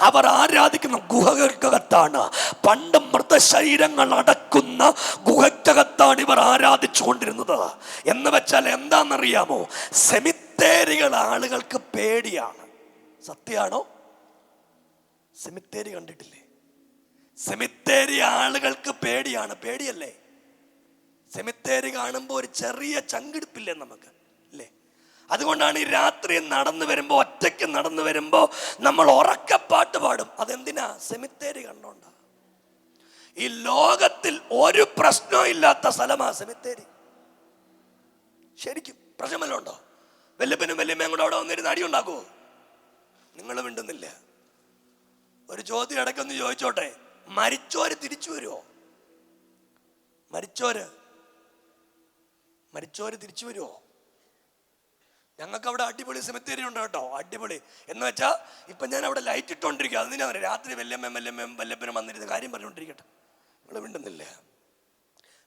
അവർ ആരാധിക്കുന്ന ഗുഹകൾക്കകത്താണ്. പണ്ട് മൃതശരീരങ്ങൾ അടക്കുന്ന ഗുഹക്കകത്താണ് ഇവർ ആരാധിച്ചു കൊണ്ടിരുന്നത്. എന്ന് വെച്ചാൽ എന്താണെന്നറിയാമോ? സെമിത്തേരികൾ ആളുകൾക്ക് പേടിയാണ്. സത്യമാണോ? സെമിത്തേരി കണ്ടിട്ടില്ലേ? സെമിത്തേരി ആളുകൾക്ക് പേടിയാണ്. പേടിയല്ലേ? സെമിത്തേരി കാണുമ്പോൾ ഒരു ചെറിയ ചങ്കിടിപ്പില്ലേ നമുക്ക്, അല്ലേ? അതുകൊണ്ടാണ് ഈ രാത്രി നടന്നു വരുമ്പോ, ഒറ്റയ്ക്ക് നടന്നു വരുമ്പോ നമ്മൾ ഉറക്കപ്പാട്ട് പാടും. അതെന്തിനാ? സെമിത്തേരി കണ്ടോണ്ട. ഈ ലോകത്തിൽ ഒരു പ്രശ്നവും ഇല്ലാത്ത സ്ഥലമാ സെമിത്തേരി. ശരിക്കും പ്രശ്നമല്ലോണ്ടോ? വല്ലപ്പനും വല്യമ്മയും കൂടെ അവിടെ വന്നിരുന്ന് അടി ഉണ്ടാക്കുവോ? നിങ്ങൾ മിണ്ടുന്നില്ല. ഒരു ചോദ്യം ഇടയ്ക്കൊന്ന് ചോദിച്ചോട്ടെ, മരിച്ചോര് തിരിച്ചു വരുമോ? മരിച്ചോര് തിരിച്ചു വരുമോ? ഞങ്ങൾക്ക് അവിടെ അടിപൊളി സെമിത്തേരി ഉണ്ട് കേട്ടോ, അടിപൊളി. എന്ന് വെച്ചാൽ ഇപ്പം ഞാൻ അവിടെ ലൈറ്റ് ഇട്ടുകൊണ്ടിരിക്കുക. അതിനാ രാത്രി വല്ലപ്പനും വന്നിരുന്ന കാര്യം പറഞ്ഞുകൊണ്ടിരിക്കട്ടെ. നിങ്ങൾ മിണ്ടുന്നില്ല.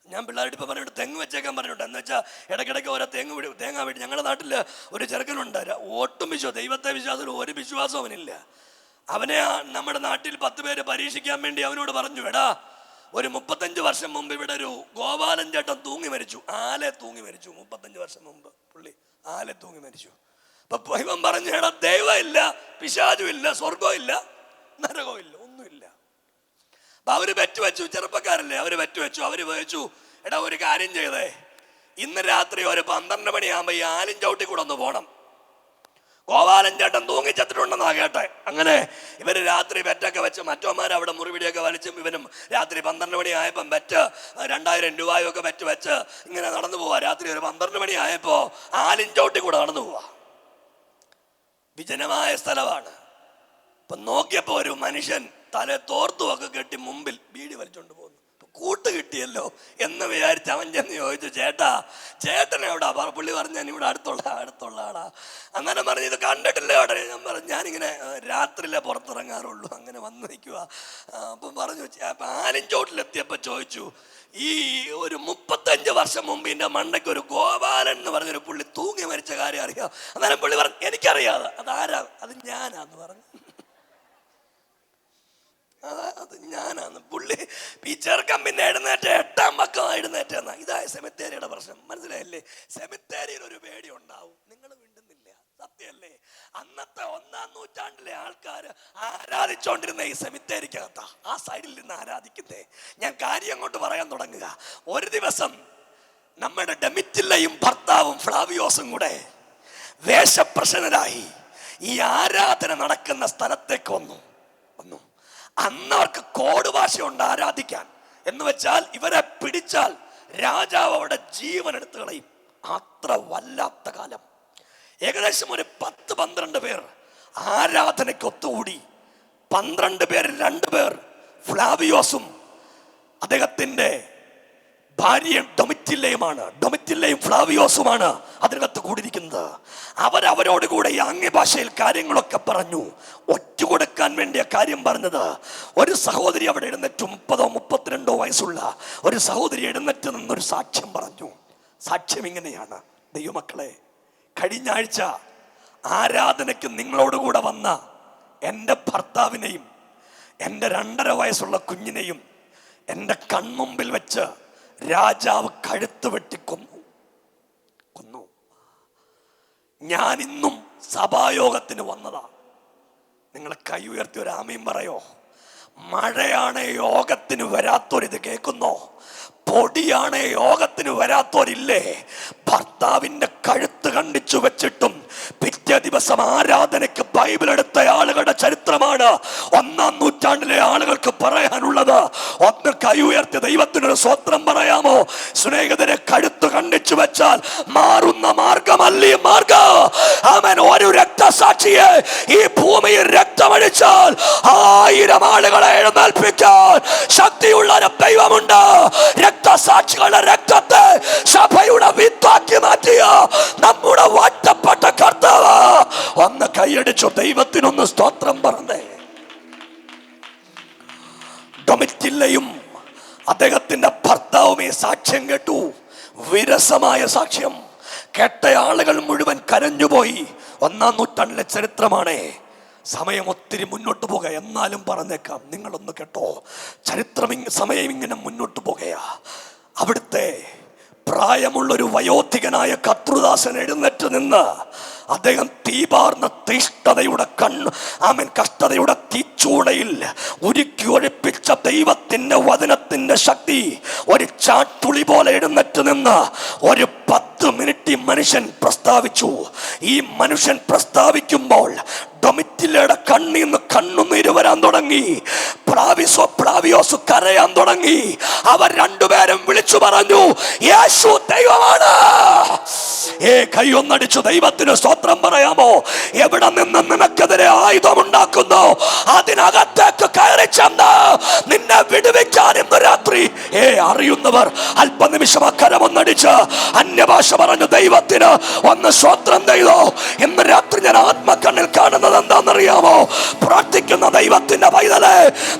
ഞാൻ പിള്ളേരുടെ ഇപ്പം പറഞ്ഞിട്ട് തെങ്ങ് വെച്ചേക്കാൻ പറഞ്ഞിട്ടുണ്ട്. എന്ന് വെച്ചാൽ ഇടയ്ക്കിടയ്ക്ക് ഓരോ തേങ്ങ വീട്. ഞങ്ങളുടെ നാട്ടിൽ ഒരു ചെറുക്കനുണ്ട്, ഒട്ടും ദൈവത്തെ വിശ്വാസത്തിൽ ഒരു വിശ്വാസം അവനില്ല. അവനെ നമ്മുടെ നാട്ടിൽ 10 പേര് പരീക്ഷിക്കാൻ വേണ്ടി അവനോട് പറഞ്ഞു, എടാ ഒരു 35 വർഷം മുമ്പ് ഇവിടെ ഒരു ഗോപാലൻ ചേട്ടൻ തൂങ്ങി മരിച്ചു, ആലെ തൂങ്ങി മരിച്ചു. 35 വർഷം മുമ്പ് പുള്ളി ആലെ തൂങ്ങി മരിച്ചു. അപ്പൊ ഇവൻ പറഞ്ഞു, എടാ ദൈവം ഇല്ല, പിശാചും ഇല്ല, സ്വർഗവും ഇല്ല, നരകവും ഇല്ല, ഒന്നുമില്ല. അപ്പൊ അവര് വെച്ചു, ചെറുപ്പക്കാരല്ലേ, അവര് വെച്ചു. അവര് വെച്ചു, എടാ ഒരു കാര്യം ചെയ്തേ, ഇന്ന് രാത്രി ഒരു 12 മണിയാകുമ്പോ ഈ ആലിൻ ചവിട്ടി കൂടെ ഒന്ന് പോണം. ഗോപാലൻ ചേട്ടൻ തൂങ്ങിച്ചെത്തിട്ടുണ്ടെന്നാ കേട്ടെ. അങ്ങനെ ഇവര് രാത്രി ബെറ്റൊക്കെ വെച്ച്, മറ്റോമാർ അവിടെ മുറിവിടിയൊക്കെ വലിച്ചും ഇവനും രാത്രി 12 മണി ആയപ്പം ബെറ്റ് 2000 രൂപയൊക്കെ ബെറ്റ് വെച്ച് ഇങ്ങനെ നടന്നു പോവാ. രാത്രി ഒരു 12 മണി ആയപ്പോ ആലിഞ്ചോട്ടി കൂടെ നടന്നു പോവാ. വിജനമായ സ്ഥലമാണ്. ഇപ്പൊ നോക്കിയപ്പോ ഒരു മനുഷ്യൻ തല തോർത്തുമൊക്കെ കെട്ടി മുമ്പിൽ ബീഡി വലിച്ചോണ്ട് പോകുന്നു. കൂട്ട് കിട്ടിയല്ലോ എന്ന് വിചാരിച്ച് അവൻ ചെന്ന് ചോദിച്ചു, ചേട്ടൻ എവിടാ? പുള്ളി പറഞ്ഞു, ഞാൻ ഇവിടെ അടുത്തുള്ള ആളാ. അങ്ങനെ പറഞ്ഞു, ഇത് കണ്ടിട്ടില്ലേ അവിടെ? ഞാൻ പറഞ്ഞു, ഞാനിങ്ങനെ രാത്രിയിലെ പുറത്തിറങ്ങാറുള്ളൂ, അങ്ങനെ വന്നു നിൽക്കുക. അപ്പം പറഞ്ഞു, ആലിഞ്ചോട്ടിലെത്തിയപ്പോൾ ചോദിച്ചു, ഈ ഒരു 35 വർഷം മുമ്പ് എൻ്റെ മണ്ടയ്ക്ക് ഒരു ഗോപാലൻ എന്ന് പറഞ്ഞൊരു പുള്ളി തൂങ്ങി മരിച്ച കാര്യം അറിയാം? അന്നേരം പുള്ളി പറഞ്ഞു, എനിക്കറിയാതെ. അതാരാ? അത് ഞാനാന്ന് പറഞ്ഞു. അത് ഞാനാന്ന്. പുള്ളി ഈ ചെറുക്കം പിന്നെ എഴുന്നേറ്റ് 8-ാം പക്കം എഴുന്നേറ്റെന്നാ. ഇതായ സെമിത്തേരിയുടെ പ്രശ്നം. മനസ്സിലായില്ലേ? സെമിത്തേരിയിൽ ഒരു പേടി ഉണ്ടാവും. നിങ്ങൾ മിണ്ടുന്നില്ല. സത്യല്ലേ? അന്നത്തെ 1-ാം നൂറ്റാണ്ടിലെ ആൾക്കാർ ആരാധിച്ചോണ്ടിരുന്ന ഈ സെമിത്തേരിക്കകത്താ, ആ സൈഡിൽ നിന്ന് ആരാധിക്കുന്നേ. ഞാൻ കാര്യം കൊണ്ട് പറയാൻ തുടങ്ങുക. ഒരു ദിവസം നമ്മുടെ ഡെമിറ്റില്ലയും ഭർത്താവും ഫ്ലാവിയോസും കൂടെ വേഷപ്രശ്നരായി ഈ ആരാധന നടക്കുന്ന സ്ഥലത്തേക്ക് വന്നു. അന്ന് അവർക്ക് കോഡ് ഭാഷയുണ്ട് ആരാധിക്കാൻ. എന്ന് വെച്ചാൽ ഇവരെ പിടിച്ചാൽ രാജാവ് അവിടെ ജീവൻ എടുത്തു കളയും. അത്ര വല്ലാത്ത കാലം. ഏകദേശം ഒരു 10-12 പേർ ആരാധനയ്ക്ക് ഒത്തുകൂടി. 12 പേരിൽ 2 പേർ ഫ്ലാവിയോസും അദ്ദേഹത്തിന്റെ ഭാര്യയും ഡൊമിറ്റില്ലയും ഫ്ലാവിയോസുമാണ് അതിനകത്ത് കൂടിയിരിക്കുന്നത്. അവരവരോട് കൂടെ ഈ ആംഗ്യഭാഷയിൽ കാര്യങ്ങളൊക്കെ പറഞ്ഞു. ഒറ്റുകൊടുക്കാൻ വേണ്ടിയ കാര്യം പറഞ്ഞത്. ഒരു സഹോദരി അവിടെ എഴുന്നേറ്റ്, 30-32 വയസ്സുള്ള ഒരു സഹോദരി എഴുന്നേറ്റ് നിന്നൊരു സാക്ഷ്യം പറഞ്ഞു. സാക്ഷ്യം ഇങ്ങനെയാണ്: ദൈവമക്കളെ, കഴിഞ്ഞ ആഴ്ച ആരാധനയ്ക്ക് നിങ്ങളോടുകൂടെ വന്ന എൻ്റെ ഭർത്താവിനെയും എൻ്റെ 2.5 വയസ്സുള്ള കുഞ്ഞിനെയും എൻ്റെ കൺമുമ്പിൽ വെച്ച് രാജാവ് കഴുത്ത് വെട്ടി കൊന്നു. ഞാൻ ഇന്നും സഭായോഗത്തിന് വന്നതാ. നിങ്ങൾ കൈ ഉയർത്തി ഒരു ആമീൻ പറയോ? മഴയാണ് യോഗത്തിന് വരാത്തോരിത് കേൾക്കുന്നോ? പൊടിയാണ് യോഗത്തിന് വരാത്തോരില്ലേ? ഭർത്താവിന്റെ കഴുത്ത് കണ്ടിച്ചു വെച്ചിട്ടും പിറ്റേ ദിവസം ആരാധനയ്ക്ക് ബൈബിൾ എടുത്ത ആളുകളുടെ ചരിത്രമാണ് 1-ാം നൂറ്റാണ്ടിലെ ആളുകൾക്ക് പറയാനുള്ളത്. ഒന്ന് കൈ ഉയർത്തി ദൈവത്തിനൊരു സ്വത്രം പറയാമോ? സ്നേഹിതരെ, കഴുത്ത് കണ്ടിച്ചു വെച്ചാൽ മാറുന്ന മാർഗമല്ലേ മാർഗം. ആമേൻ. ഒരു രക്ത രക്തസാക്ഷിയെ ഈ ഭൂമിയിൽ രക്തമടിച്ചാൽ 1000 ആളുകളെ എഴുന്നേൽപ്പിക്കാൻ ശക്തിയുള്ള ഒരു ദൈവമുണ്ട്. രക്തസാക്ഷികളുടെ രക്തത്തെ സഭയുടെ വിത്താക്കി മാറ്റിയ നമ്മുടെ വാഴ്ത്തപ്പെട്ട കർത്താവ്. ഒന്ന് കൈയടിച്ചു ദൈവത്തിനൊന്ന് സ്തോത്രം പറഞ്ഞേ. ഡൊമിറ്റില്ലയും അദ്ദേഹത്തിന്റെ ഭർത്താവും ഈ സാക്ഷ്യം കേട്ടു. വിരസമായ സാക്ഷ്യം കേട്ട ആളുകൾ മുഴുവൻ കരഞ്ഞുപോയി. 1-ാം നൂറ്റാണ്ടിലെ ചരിത്രമാണ്. സമയം ഒത്തിരി മുന്നോട്ട് പോകുക, എന്നാലും പറഞ്ഞേക്കാം, നിങ്ങളൊന്ന് കേട്ടോ. സമയം ഇങ്ങനെ മുന്നോട്ട് പോകുകയാ. അവിടുത്തെ പ്രായമുള്ളൊരു വയോധികനായ കർത്തൃദാസൻ എഴുന്നേറ്റ് നിന്ന് അദ്ദേഹം തീപാർന്ന തീഷ്ണതയുടെ കഷ്ടതയുടെ തീച്ചൂടയിൽ ഉരുക്കി ഒഴിപ്പിച്ച ദൈവത്തിന്റെ വചനത്തിന്റെ ശക്തി ഒരു ചാട്ടുളി പോലെ എഴുന്നേറ്റ് നിന്ന് ഒരു 10 മിനിറ്റ് മനുഷ്യൻ പ്രസ്താവിച്ചു. ഈ മനുഷ്യൻ പ്രസ്താവിക്കുമ്പോൾ ഡൊമിറ്റില്ലയുടെ കണ്ണീന്ന് കണ്ണുനീര് വരാൻ തുടങ്ങി. പ്ലാവിയോസ് കരയാൻ തുടങ്ങി. അവർ രണ്ടുപേരും വിളിച്ചു പറഞ്ഞു, യേശു ദൈവമാണ്. കൈയൊന്നടിച്ചു ദൈവത്തിന് സ്തോത്രം പറയാമോ? എവിടെ നിന്ന് നിനക്കെതിരെ ആയുധമുണ്ടാക്കുന്നു അതിനകത്തേക്ക് കയറി ചെന്ന് നിന്നെ വിടുവിക്കാൻ ഇന്ന് രാത്രി അറിയുന്നവർ അല്പനിമിഷം അക്കരമൊന്നടിച്ച് അന്യഭാഷ പറഞ്ഞു ദൈവത്തിന് ഒന്ന് സ്തോത്രം ചെയ്തോ. ഇന്ന് രാത്രി ഞാൻ ആത്മക്കണ്ണിൽ കാണുന്നത് എന്താണെന്നറിയാമോ? പ്രാർത്ഥിക്കുന്ന ദൈവത്തിന്റെ പൈതലെ,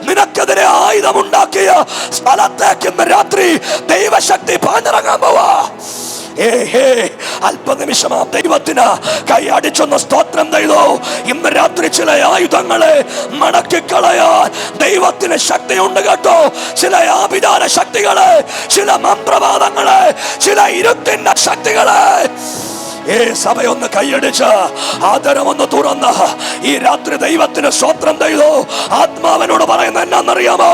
നിനക്കെതിരെ ആയുധമുണ്ടാക്കിയ സ്ഥലത്തേക്ക് ഇന്ന് രാത്രി ദൈവശക്തി പാഞ്ഞിറങ്ങാൻ പോവാ. അല്പനിമിഷം ആ ദൈവത്തിന് കൈ അടിച്ചൊന്ന് സ്തോത്രം ചെയ്തു. ഇന്ന് രാത്രി ചില ആയുധങ്ങളെ മടക്കിക്കളയാൻ ദൈവത്തിന് ശക്തിയുണ്ട് കേട്ടോ. ചില ആഭിചാര ശക്തികളെ, ചില മന്ത്രവാദങ്ങളെ, ചില ഇരുട്ടിന്റെ ശക്തികളെ സഭയൊന്ന് കൈയടിച്ച് ആദരമൊന്ന് തുറന്ന് ഈ രാത്രി ദൈവത്തിന് സ്തോത്രം ചെയ്തു. ആത്മാവിനോട് പറയുന്ന എന്നാന്നറിയാമോ?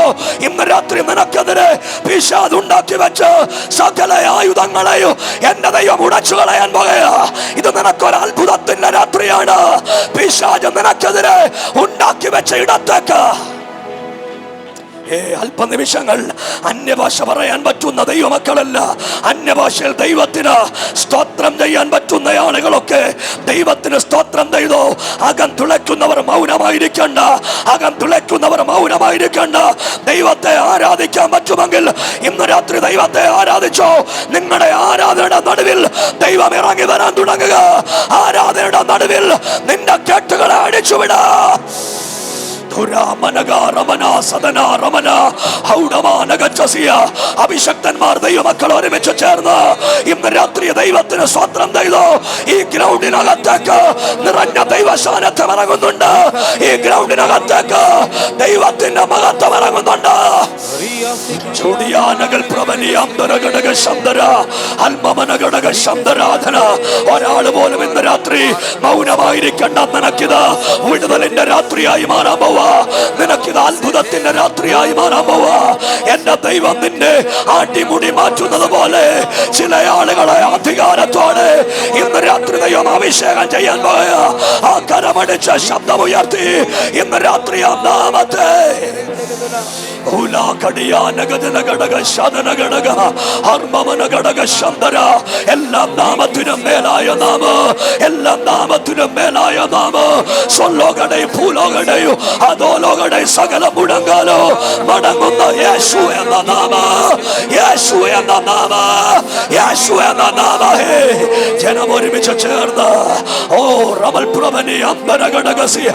ഇന്ന് രാത്രി നിനക്കെതിരെ പിശാച് ഉണ്ടാക്കി വെച്ച് സകല ആയുധങ്ങളെയും എന്റെ ദൈവം ഉടച്ചു കളയാൻ പോകുകയാ. ഇത് നിനക്കൊരു അത്ഭുതത്തിന്റെ രാത്രിയാണ്. പിശാച് നിനക്കെതിരെ ഉണ്ടാക്കി വെച്ച ഇടത്തേക്ക് അല്പനിമിഷങ്ങൾ അന്യഭാഷ പറയാൻ പറ്റുന്ന ദൈവമക്കളല്ല, അന്യഭാഷയിൽ ദൈവത്തിന് സ്തോത്രം ചെയ്യാൻ പറ്റുന്ന ആളുകളൊക്കെ ദൈവത്തിന് സ്തോത്രം ചെയ്തോ. അകം തുളയ്ക്കുന്നവർ മൗനമായിരിക്കണ്ട, അകം തുളയ്ക്കുന്നവർ മൗനമായിരിക്കണ്ട. ദൈവത്തെ ആരാധിക്കാൻ പറ്റുമെങ്കിൽ ഇന്ന് രാത്രി ദൈവത്തെ ആരാധിച്ചോ. നിങ്ങളുടെ ആരാധനയുടെ നടുവിൽ ദൈവം ഇറങ്ങി വരാൻ തുടങ്ങുക. ആരാധനയുടെ നടുവിൽ നിന്റെ കെട്ടുകളെ അടിച്ചുവിട. അഭിഷക്തന്മാർ ദൈവമക്കൾ ഒരുമിച്ച് ചേർന്ന് ഇന്ന് രാത്രി ദൈവത്തിന് സ്തോത്രം ചെയ്തു. ഈ ഗ്രൗണ്ടിനകത്തേക്ക് നിറഞ്ഞ ദൈവസാന്നിധ്യം ഇറങ്ങുന്നുണ്ട്. ഈ ഗ്രൗണ്ടിനകത്തേക്ക് ദൈവത്തിന്റെ മഹത്വം ഇറങ്ങുന്നുണ്ട്. ഒരാള് പോലും ഇന്ന് രാത്രി മൗനമായിരിക്കണ്ട. നിനക്കിത് വിടുതലിന്റെ രാത്രിയായി മാറാൻ പോവാ. നിനക്കിത് അത്ഭുതത്തിന്റെ രാത്രിയായി മാറാൻ പോവാ. എന്റെ ദൈവം നിന്നെ അടിമുടി മാറ്റുന്നത് പോലെ ചില ആളുകളെ അധികാരത്തോടെ ഇന്ന് രാത്രി ദൈവം അഭിഷേകം ചെയ്യാൻ പോയ ആ കരമടിച്ച ശബ്ദമുയർത്തി ഇന്ന് രാത്രി ആ നാമത്തെ എല്ലാ നാമത്തിനും മേലായ നാമ, എല്ലാ നാമത്തിനും മേലായ നാമ. സ്വലോകടയും ഭൂലോകടയും അധോലോകടയും സകല മുടങ്ങാലോ മടങ്ങുന്ന യേശു എന്ന നാമ, യേശു എന്ന നാമ, യേശു എന്ന നാമ. ജനം ഒരുമിച്ച് ചേർന്ന് ഓ റമൽ പ്രഭനി അമ്പരഘടകസിയ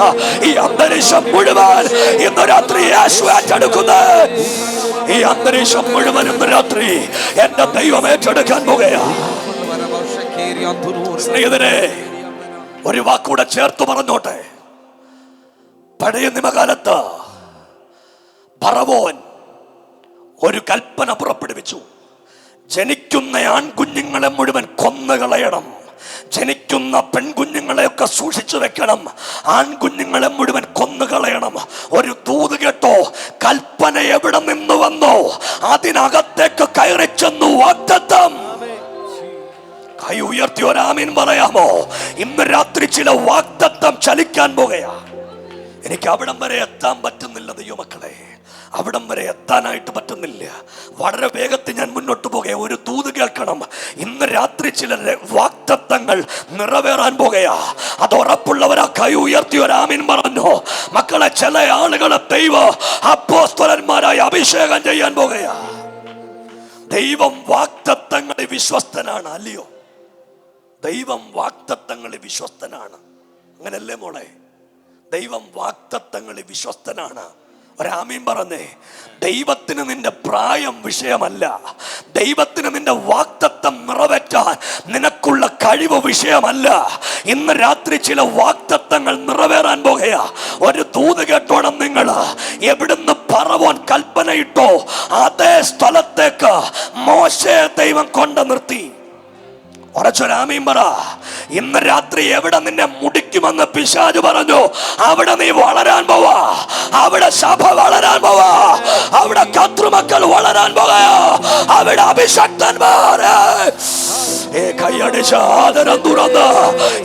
ഈ അന്തരീക്ഷം മുഴുവൻ ഇന്ന് രാത്രി യേശു ഏറ്റെടുക്കുന്ന ഈ അന്തരീക്ഷം മുഴുവനും രാത്രി എന്റെ ദൈവം ഏറ്റെടുക്കാൻ പോകുകയാ. സ്നേഹിതരെ, ഒരു വാക്കൂടെ ചേർത്ത് പറഞ്ഞോട്ടെ. പഴയ നിയമകാലത്ത് ഫറവോൻ ഒരു കൽപ്പന പുറപ്പെടുവിച്ചു. ജനിക്കുന്ന ആൺകുഞ്ഞുങ്ങളെ മുഴുവൻ കൊന്നുകളയണം, ജനിക്കുന്ന പെൺകുഞ്ഞുങ്ങളെയൊക്കെ സൂക്ഷിച്ചു വെക്കണം, ആൺകുഞ്ഞുങ്ങളെ മുഴുവൻ കൊന്നുകളയണം. ഒരു ദൂത് കേട്ടോ, കൽപ്പന എവിടെ നിന്ന് വന്നോ അതിനകത്തേക്ക് കയറി ചെന്നു വാഗ്ദത്തം. കൈ ഉയർത്തി ഒരാമീൻ പറയാമോ? ഇന്ന് രാത്രി ചില വാഗ്ദത്തം ചലിക്കാൻ പോകുകയാ. എനിക്ക് അവിടം വരെ എത്താൻ പറ്റുന്നില്ല ദൈവമക്കളെ, അവിടം വരെ എത്താനായിട്ട് പറ്റുന്നില്ല. വളരെ വേഗത്തിൽ ഞാൻ മുന്നോട്ട് പോകുക. ഒരു ദൂത് കേൾക്കണം. ഇന്ന് രാത്രി ചില വാഗ്ദത്തങ്ങൾ വാഗ്ദത്തങ്ങൾ നിറവേറാൻ പോകുകയാ. അത് ഉറപ്പുള്ളവരാ കൈ ഉയർത്തി ഒരു ആമീൻ പറഞ്ഞു. മക്കളെ, ചില ആളുകളെ ദൈവം അപ്പോസ്തലന്മാരായി അഭിഷേകം ചെയ്യാൻ പോകുകയാ. ദൈവം വാഗ്ദത്തങ്ങളിൽ വിശ്വസ്തനാണ്, അല്ലയോ? ദൈവം വാഗ്ദത്തങ്ങളിൽ വിശ്വസ്തനാണ്, അങ്ങനല്ലേ മോളെ? ദൈവം വാഗ്ദത്തങ്ങളിൽ വിശ്വസ്തനാണ്. ഒരാമീൻ പറഞ്ഞേ. ദൈവത്തിന് നിന്റെ പ്രായം വിഷയമല്ല. ദൈവത്തിന് നിന്റെ വാഗ്ദത്തം നിറവേറ്റാൻ നിനക്കുള്ള കഴിവ് വിഷയമല്ല. ഇന്ന് രാത്രി ചില വാഗ്ദത്തങ്ങൾ നിറവേറാൻ പോകുകയാ. ഒരു ദൂത് കേട്ടോണം നിങ്ങൾ. എവിടുന്ന് പറവോൻ കൽപ്പനയിട്ടോ അതേ സ്ഥലത്തേക്ക് മോശയെ ദൈവം കൊണ്ടു നിർത്തി. ഉറച്ചൊരാമീൻ പറ. ഇന്ന് രാത്രി എവിടെ നിന്നെ മുടിക്കുമെന്ന് പിശാച് പറഞ്ഞു, അവിടെ നീ വളരാൻ പോവാ. അവിടെ സഭ വളരാൻ പോവാ. അവിടെ കർത്തൃമക്കൾ വളരാൻ പോവാ. അവിടെ അഭിഷക്തന്മാര് കൈയടിച്ച് ആദരം തുറന്ന്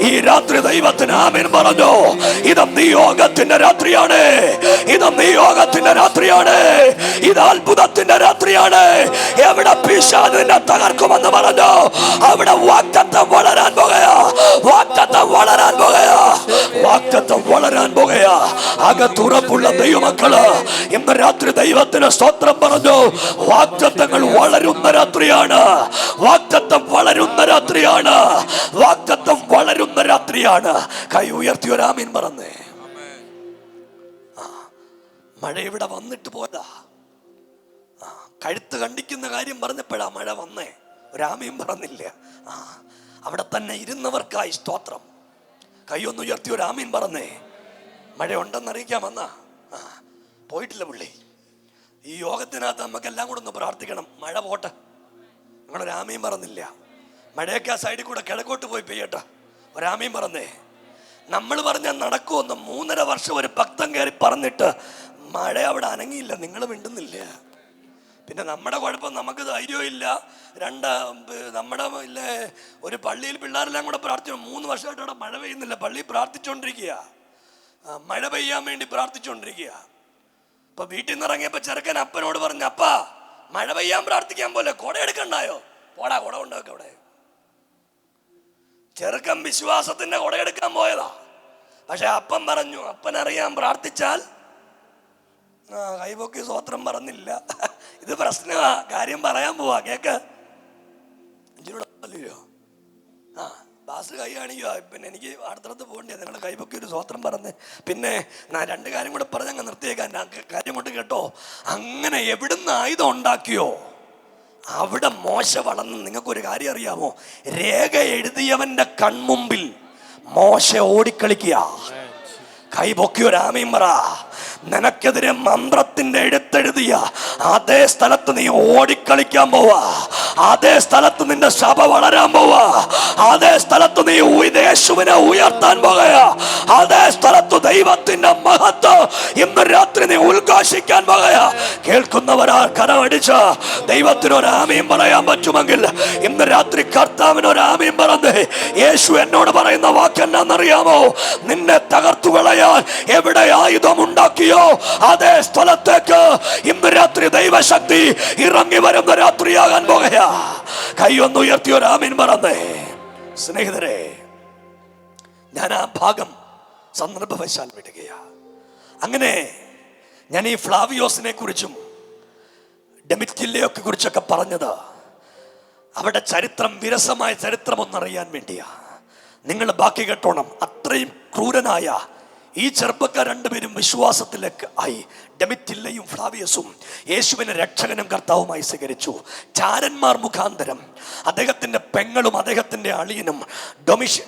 ഈ രാത്രി ദൈവത്തിന് ആമീൻ പറഞ്ഞു. ഇത് നിയോഗത്തിന്റെ രാത്രിയാണ്. ഇത് നിയോഗത്തിന്റെ രാത്രിയാണ്. ഇത് അത്ഭുതത്തിന്റെ രാത്രിയാണ്. എവിടെ പിശാച് നിന്നെ തകർക്കുമെന്ന് പറഞ്ഞു, അവിടെ വാഗ്ദത്തം വളരാൻ പോകുകയാ. വാഗ്ദത്തം വളരാൻ പോകുകയാ. വാഗ്ദത്തം വളരാൻ പോകുകയാ. അകത്തുറപ്പുള്ള ദൈവമക്കള് ഇന്ന് രാത്രി ദൈവത്തിന് സ്തോത്രം പറഞ്ഞു. വാഗ്ദത്തങ്ങൾ വളരുന്ന രാത്രിയാണ്. വാഗ്ദത്തം വളരുന്ന രാത്രിയാണ്. വാഗ്ദത്തം വളരുന്ന രാത്രിയാണ്. കൈ ഉയർത്തി ഒരു ആമീൻ പറഞ്ഞേ. മഴ ഇവിടെ വന്നിട്ട് പോയതാ. കഴുത്ത് കണ്ടിക്കുന്ന കാര്യം പറഞ്ഞപ്പോഴാ മഴ വന്നേ. ഒരാമീൻ പറഞ്ഞില്ല. അവിടെ തന്നെ ഇരുന്നവർക്കായി സ്തോത്രം. കൈയൊന്ന് ഉയർത്തി ഒരു ആമീൻ പറഞ്ഞേ. മഴ ഉണ്ടെന്ന് അറിയിക്കാൻ വന്ന പോയിട്ടില്ല പുള്ളി. ഈ യോഗത്തിനകത്ത് നമുക്കെല്ലാം കൂടെ ഒന്ന് പ്രാർത്ഥിക്കണം. മഴ പോട്ടെ. നിങ്ങളൊരാമീൻ പറഞ്ഞില്ല. മഴയൊക്കെ ആ സൈഡിൽ കൂടെ കിഴക്കോട്ട് പോയി പെയ്യട്ടെ. ഒരാമീൻ പറഞ്ഞേ. നമ്മൾ പറഞ്ഞാൽ നടക്കുമെന്ന് 3.5 വർഷം ഒരു ഭക്തൻ കയറി പറഞ്ഞിട്ട് മഴ അവിടെ അനങ്ങിയില്ല. നിങ്ങൾ മിണ്ടുന്നില്ല. പിന്നെ നമ്മുടെ കുഴപ്പം നമുക്ക് ധൈര്യവും ഇല്ല. നമ്മുടെ ഇല്ലേ ഒരു പള്ളിയിൽ പിള്ളേരെല്ലാം കൂടെ പ്രാർത്ഥിച്ചു. 3 വർഷമായിട്ട് അവിടെ മഴ പെയ്യുന്നില്ല. പള്ളി പ്രാർത്ഥിച്ചുകൊണ്ടിരിക്കുക. മഴ പെയ്യാൻ വേണ്ടി പ്രാർത്ഥിച്ചുകൊണ്ടിരിക്കുക. ഇപ്പൊ വീട്ടിൽ നിന്ന് ഇറങ്ങിയപ്പോ ചെറുക്കൻ അപ്പനോട് പറഞ്ഞു, അപ്പാ മഴ പെയ്യാൻ പ്രാർത്ഥിക്കാൻ പോലെ കുട എടുക്കണ്ടായോ? പോടാ, കുട കൊണ്ടൊക്കെ അവിടെ. ചെറുക്കൻ വിശ്വാസത്തിന്റെ കുട എടുക്കാൻ പോയതാ. പക്ഷെ അപ്പൻ പറഞ്ഞു, അപ്പനറിയാൻ പ്രാർത്ഥിച്ചാൽ കൈപൊക്കി സ്വോത്രം പറഞ്ഞില്ല. ഇത് പ്രശ്നമാ. കാര്യം പറയാൻ പോവാ. കേക്ക് അഞ്ചിനോടല്ലോ. ബാസ് കൈ കാണിക്കുക. പിന്നെ എനിക്ക് അടുത്തടുത്ത് പോകണ്ടേ. നിങ്ങൾ കൈപൊക്കി ഒരു സ്വോത്രം പറഞ്ഞ്. പിന്നെ ഞാൻ 2 കാര്യം കൂടെ പറഞ്ഞ് അങ്ങ് നിർത്തിയേക്കാൻ. കാര്യം കൊണ്ട് കേട്ടോ. അങ്ങനെ എവിടുന്ന് ആയുധം ഉണ്ടാക്കിയോ അവിടെ മോശ വളർന്ന്. നിങ്ങൾക്കൊരു കാര്യം അറിയാമോ? രേഖ എഴുതിയവന്റെ കൺമുമ്പിൽ മോശ ഓടിക്കളിക്കുക. കൈപൊക്കിയൊരാമീൻ പറ. നിനക്കെതിരെ മന്ത്രത്തിന്റെ എഴുത്തെഴുതിയ അതേ സ്ഥലത്ത് നീ ഓടിക്കളിക്കാൻ പോവാ. അതേ സ്ഥലത്ത് നിന്റെ സഭ വളരാൻ പോവാ. അതേ സ്ഥലത്ത് നീ യേശുവിനെ ഉയർത്താൻ പോകയാ. അതേ സ്ഥലത്ത് ദൈവത്തിന്റെ മഹത്വം ഇന്ന് രാത്രി നീ ഉദ്ഘോഷിക്കാൻ പോകയാ. കേൾക്കുന്നവരാ കരമടിച്ച് ദൈവത്തിനൊരാമീൻ പറയാൻ പറ്റുമെങ്കിൽ ഇന്ന് രാത്രി കർത്താവിനൊരാമീൻ പറഞ്ഞേ. യേശു എന്നോട് പറയുന്ന വാക്ക് എന്നാന്നറിയാമോ? നിന്നെ തകർത്തു കളയാൻ എവിടെ ആയുധം ഉണ്ടാക്കിയോ അതേ സ്ഥലത്തേക്ക് ഇന്ന് രാത്രി ദൈവശക്തി ഇറങ്ങി വരുന്ന രാത്രിയാകാൻ പോകുകയാ. കൈ ഒന്ന് ഉയർത്തി ഒരു ആമീൻ പറഞ്ഞേ. സ്നേഹിതരെ, ഞാൻ ആ ഭാഗം സന്ദർഭവശാൽ വിടുകയാ. അങ്ങനെ ഞാൻ ഈ ഫ്ലാവിയോസിനെ കുറിച്ചും ഡെമിറ്റില്ലയൊക്കെ കുറിച്ചൊക്കെ പറഞ്ഞത് അവരുടെ ചരിത്രം, വിരസമായ ചരിത്രം ഒന്നറിയാൻ വേണ്ടിയാ. നിങ്ങൾ ബാക്കി കേട്ടോണം. അത്രയും ക്രൂരനായ ഈ ചെറുപ്പക്കാർ 2 പേരും വിശ്വാസത്തിലേക്ക് ആയി. ഡെമിറ്റില്ലയും ഫ്ലാവിയസും യേശുവിനെ രക്ഷകനും കർത്താവുമായി സ്വീകരിച്ചു. ചാരന്മാർ മുഖാന്തരം അദ്ദേഹത്തിന്റെ പെങ്ങളും അദ്ദേഹത്തിന്റെ അളിയനും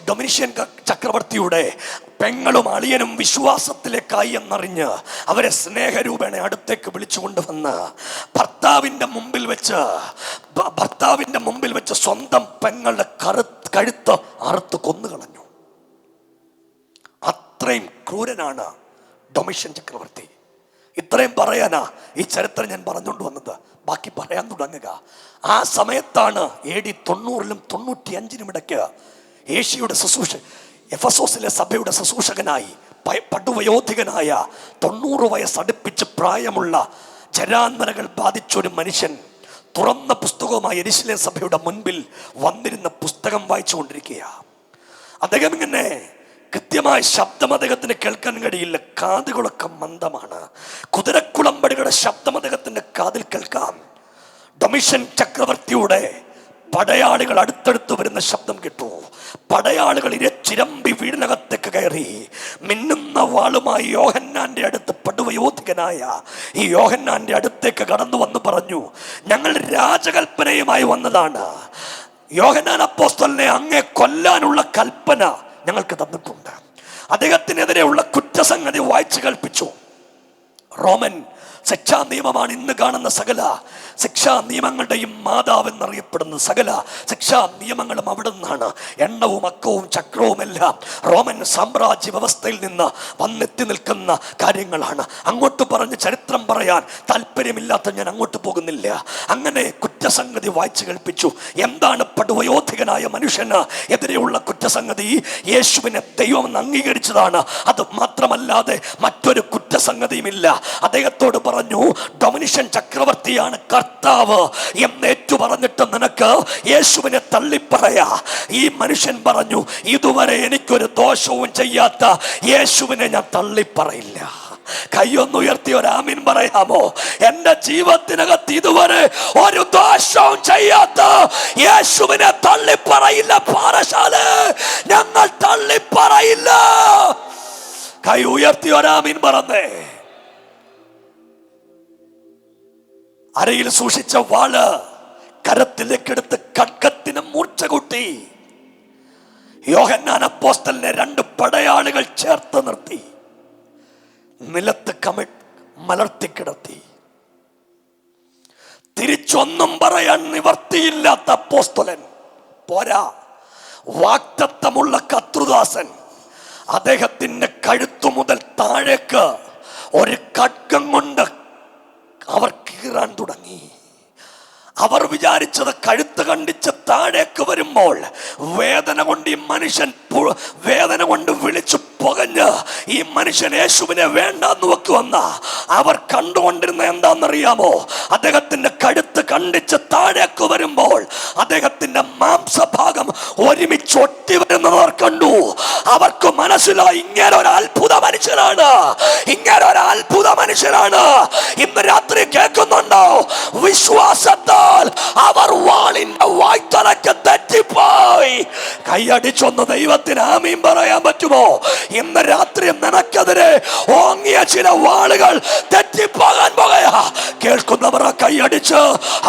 ഡൊമിനിഷ്യൻ ചക്രവർത്തിയുടെ പെങ്ങളും അളിയനും വിശ്വാസത്തിലേക്കായി എന്നറിഞ്ഞ് അവരെ സ്നേഹരൂപേണ അടുത്തേക്ക് വിളിച്ചുകൊണ്ടുവന്ന് ഭർത്താവിന്റെ മുമ്പിൽ വെച്ച് സ്വന്തം പെങ്ങളുടെ കഴുത്ത് അറുത്ത് കൊന്നുകളഞ്ഞു. അത്രയും ക്രൂരനാണ് ഡൊമിഷ്യൻ ചക്രവർത്തി. ഇത്രയും പറയാനാ ഈ ചരിത്രം ഞാൻ പറഞ്ഞുകൊണ്ട് വന്നത്. ബാക്കി പറയാൻ തുടങ്ങുക. ആ സമയത്താണ് AD 90-ലും 95-നും ഇടയ്ക്ക് യേശുയുടെ ശുശ്രൂഷ എഫെസോസിലെ സഭയുടെ ശുശ്രൂഷകനായി പടുവയോധികനായ 90 വയസ്സടുപ്പിച്ച് പ്രായമുള്ള ജരാന്തരകൾ ബാധിച്ചൊരു മനുഷ്യൻ തുറന്ന പുസ്തകവുമായി യെരുശലേം സഭയുടെ മുൻപിൽ വന്നിരുന്ന പുസ്തകം വായിച്ചു കൊണ്ടിരിക്കുക. അദ്ദേഹം ഇങ്ങനെ കൃത്യമായ ശബ്ദം അദ്ദേഹത്തിന് കേൾക്കാൻ കഴിയില്ല, കാതുകളൊക്കെ മന്ദമാണ്. കുതിരക്കുളമ്പടികളുടെ ശബ്ദം അദ്ദേഹത്തിന്റെ കാതിൽ കേൾക്കാം. ഡൊമിഷ്യൻ ചക്രവർത്തിയുടെ പടയാളികൾ അടുത്തടുത്ത് വരുന്ന ശബ്ദം കേട്ടു. പടയാളികൾ ഇരച്ചിരമ്പി വീടിനകത്തേക്ക് കയറി. മിന്നുന്ന വാളുമായി യോഹന്നാന്റെ അടുത്ത് പടുവയോധികനായ ഈ യോഹന്നാന്റെ അടുത്തേക്ക് കടന്നു വന്ന് പറഞ്ഞു, ഞങ്ങൾ രാജകൽപ്പനയുമായി വന്നതാണ്. യോഹന്നാൻ അപ്പോസ്തലനെ അങ്ങേ കൊല്ലാനുള്ള കൽപ്പന ഞങ്ങൾക്ക് തന്നിട്ടുണ്ട്. അദ്ദേഹത്തിനെതിരെയുള്ള കുറ്റസംഗതി വായിച്ചു കൽപ്പിച്ചു. റോമൻ ശിക്ഷാ നിയമമാണ് ഇന്ന് കാണുന്ന സകല ശിക്ഷാ നിയമങ്ങളുടെയും മാതാവ് എന്നറിയപ്പെടുന്ന സകല ശിക്ഷാ നിയമങ്ങളും അവിടെ നിന്നാണ്. എണ്ണവും അക്കവും ചക്രവും എല്ലാം റോമൻ സാമ്രാജ്യ വ്യവസ്ഥയിൽ നിന്ന് വന്നെത്തി നിൽക്കുന്ന കാര്യങ്ങളാണ്. അങ്ങോട്ട് പറഞ്ഞ് ചരിത്രം പറയാൻ താല്പര്യമില്ലാത്ത ഞാൻ അങ്ങോട്ട് പോകുന്നില്ല. അങ്ങനെ കുറ്റസംഗതി വായിച്ചു കേൾപ്പിച്ചു. എന്താണ് പടുവയോധികനായ മനുഷ്യന് എതിരെയുള്ള കുറ്റസംഗതി? യേശുവിനെ ദൈവമെന്ന് അംഗീകരിച്ചതാണ്. അത് മാത്രമല്ലാതെ മറ്റൊരു കുറ്റസംഗതിയുമില്ല. അദ്ദേഹത്തോട് പറഞ്ഞു, ഡൊമിനിഷ്യൻ ചക്രവർത്തിയാണ് കർത്താവ് എന്നേറ്റു പറഞ്ഞിട്ട് നിനക്ക് യേശുവിനെ തള്ളിപ്പറയാ. ഈ മനുഷ്യൻ പറഞ്ഞു, ഇതുവരെ എനിക്കൊരു ദോഷവും ചെയ്യാത്ത യേശുവിനെ ഞാൻ തള്ളിപ്പറയില്ല. കൈയൊന്നുയർത്തി ഒരു ആമീൻ പറയാമോ? എന്റെ ജീവിതത്തിനകത്ത് ഇതുവരെ ഒരു ദോഷവും ചെയ്യാത്ത യേശുവിനെ തള്ളിപ്പറയില്ല. പാറശാല ഞങ്ങൾ തള്ളിപ്പറയില്ല. കൈ ഉയർത്തി ഒരു ആമീൻ പറഞ്ഞേ. അരയിൽ സൂക്ഷിച്ച വാള് കരത്തിലേക്കെടുത്ത് ഖഡ്ഗത്തിന് മൂർച്ച കൂട്ടി. യോഹന്നാൻ അപ്പോസ്തലനെ രണ്ട് പടയാളികൾ ചേർത്ത് നിർത്തി, നിലത്ത് മലർത്തിക്കിടത്തി. തിരിച്ചൊന്നും പറയാൻ നിവർത്തിയില്ലാത്ത അപ്പോസ്തലൻ പോരാ, വാക്തത്വമുള്ള കർത്തൃദാസൻ അദ്ദേഹത്തിന്റെ കഴുത്തു മുതൽ താഴേക്ക് ഒരു ഖഡ്ഗം കൊണ്ട് അവർ കീറാൻ തുടങ്ങി. അവർ വിചാരിച്ചത് കഴുത്ത് കണ്ടിച്ച് താഴേക്ക് വരുമ്പോൾ വേദന കൊണ്ട് ഈ മനുഷ്യൻ വേദന കൊണ്ട് വിളിച്ചു പുകഞ്ഞ് ഈ മനുഷ്യൻ യേശുവിനെ വേണ്ടെന്ന് വെക്കുവന്ന അവർ കണ്ടുകൊണ്ടിരുന്ന എന്താണെന്നറിയാമോ? അദ്ദേഹത്തിന്റെ കഴുത്ത് കണ്ടിച്ച് താഴേക്ക് വരുമ്പോൾ അദ്ദേഹത്തിന്റെ മാംസഭാഗം ഒരുമിച്ച് ഒട്ടി വരുന്നവർ കണ്ടു. അവർക്ക് മനസ്സിലായി, ഇങ്ങനെ ഒരു അത്ഭുത മനുഷ്യനാണ്, ഇങ്ങനെ ഒരു അത്ഭുത മനുഷ്യനാണ്. ഇന്ന് രാത്രി കേൾക്കുന്നുണ്ടോ? വിശ്വാസത്താൽ അവർ വാളിന്റെ വായ്ത്തലക്ക് തെറ്റിപ്പോയി. കൈയടിച്ചൊന്ന് ദൈവത്തിന് ആമീൻ പറയാൻ പറ്റുമോ? ഇന്ന് രാത്രി നിനക്കെതിരെ ഓങ്ങിയ ചില വാളുകൾ തെറ്റിപ്പോകാൻ പോകയാ. കേൾക്കുന്നവർ കൈയടിച്ച്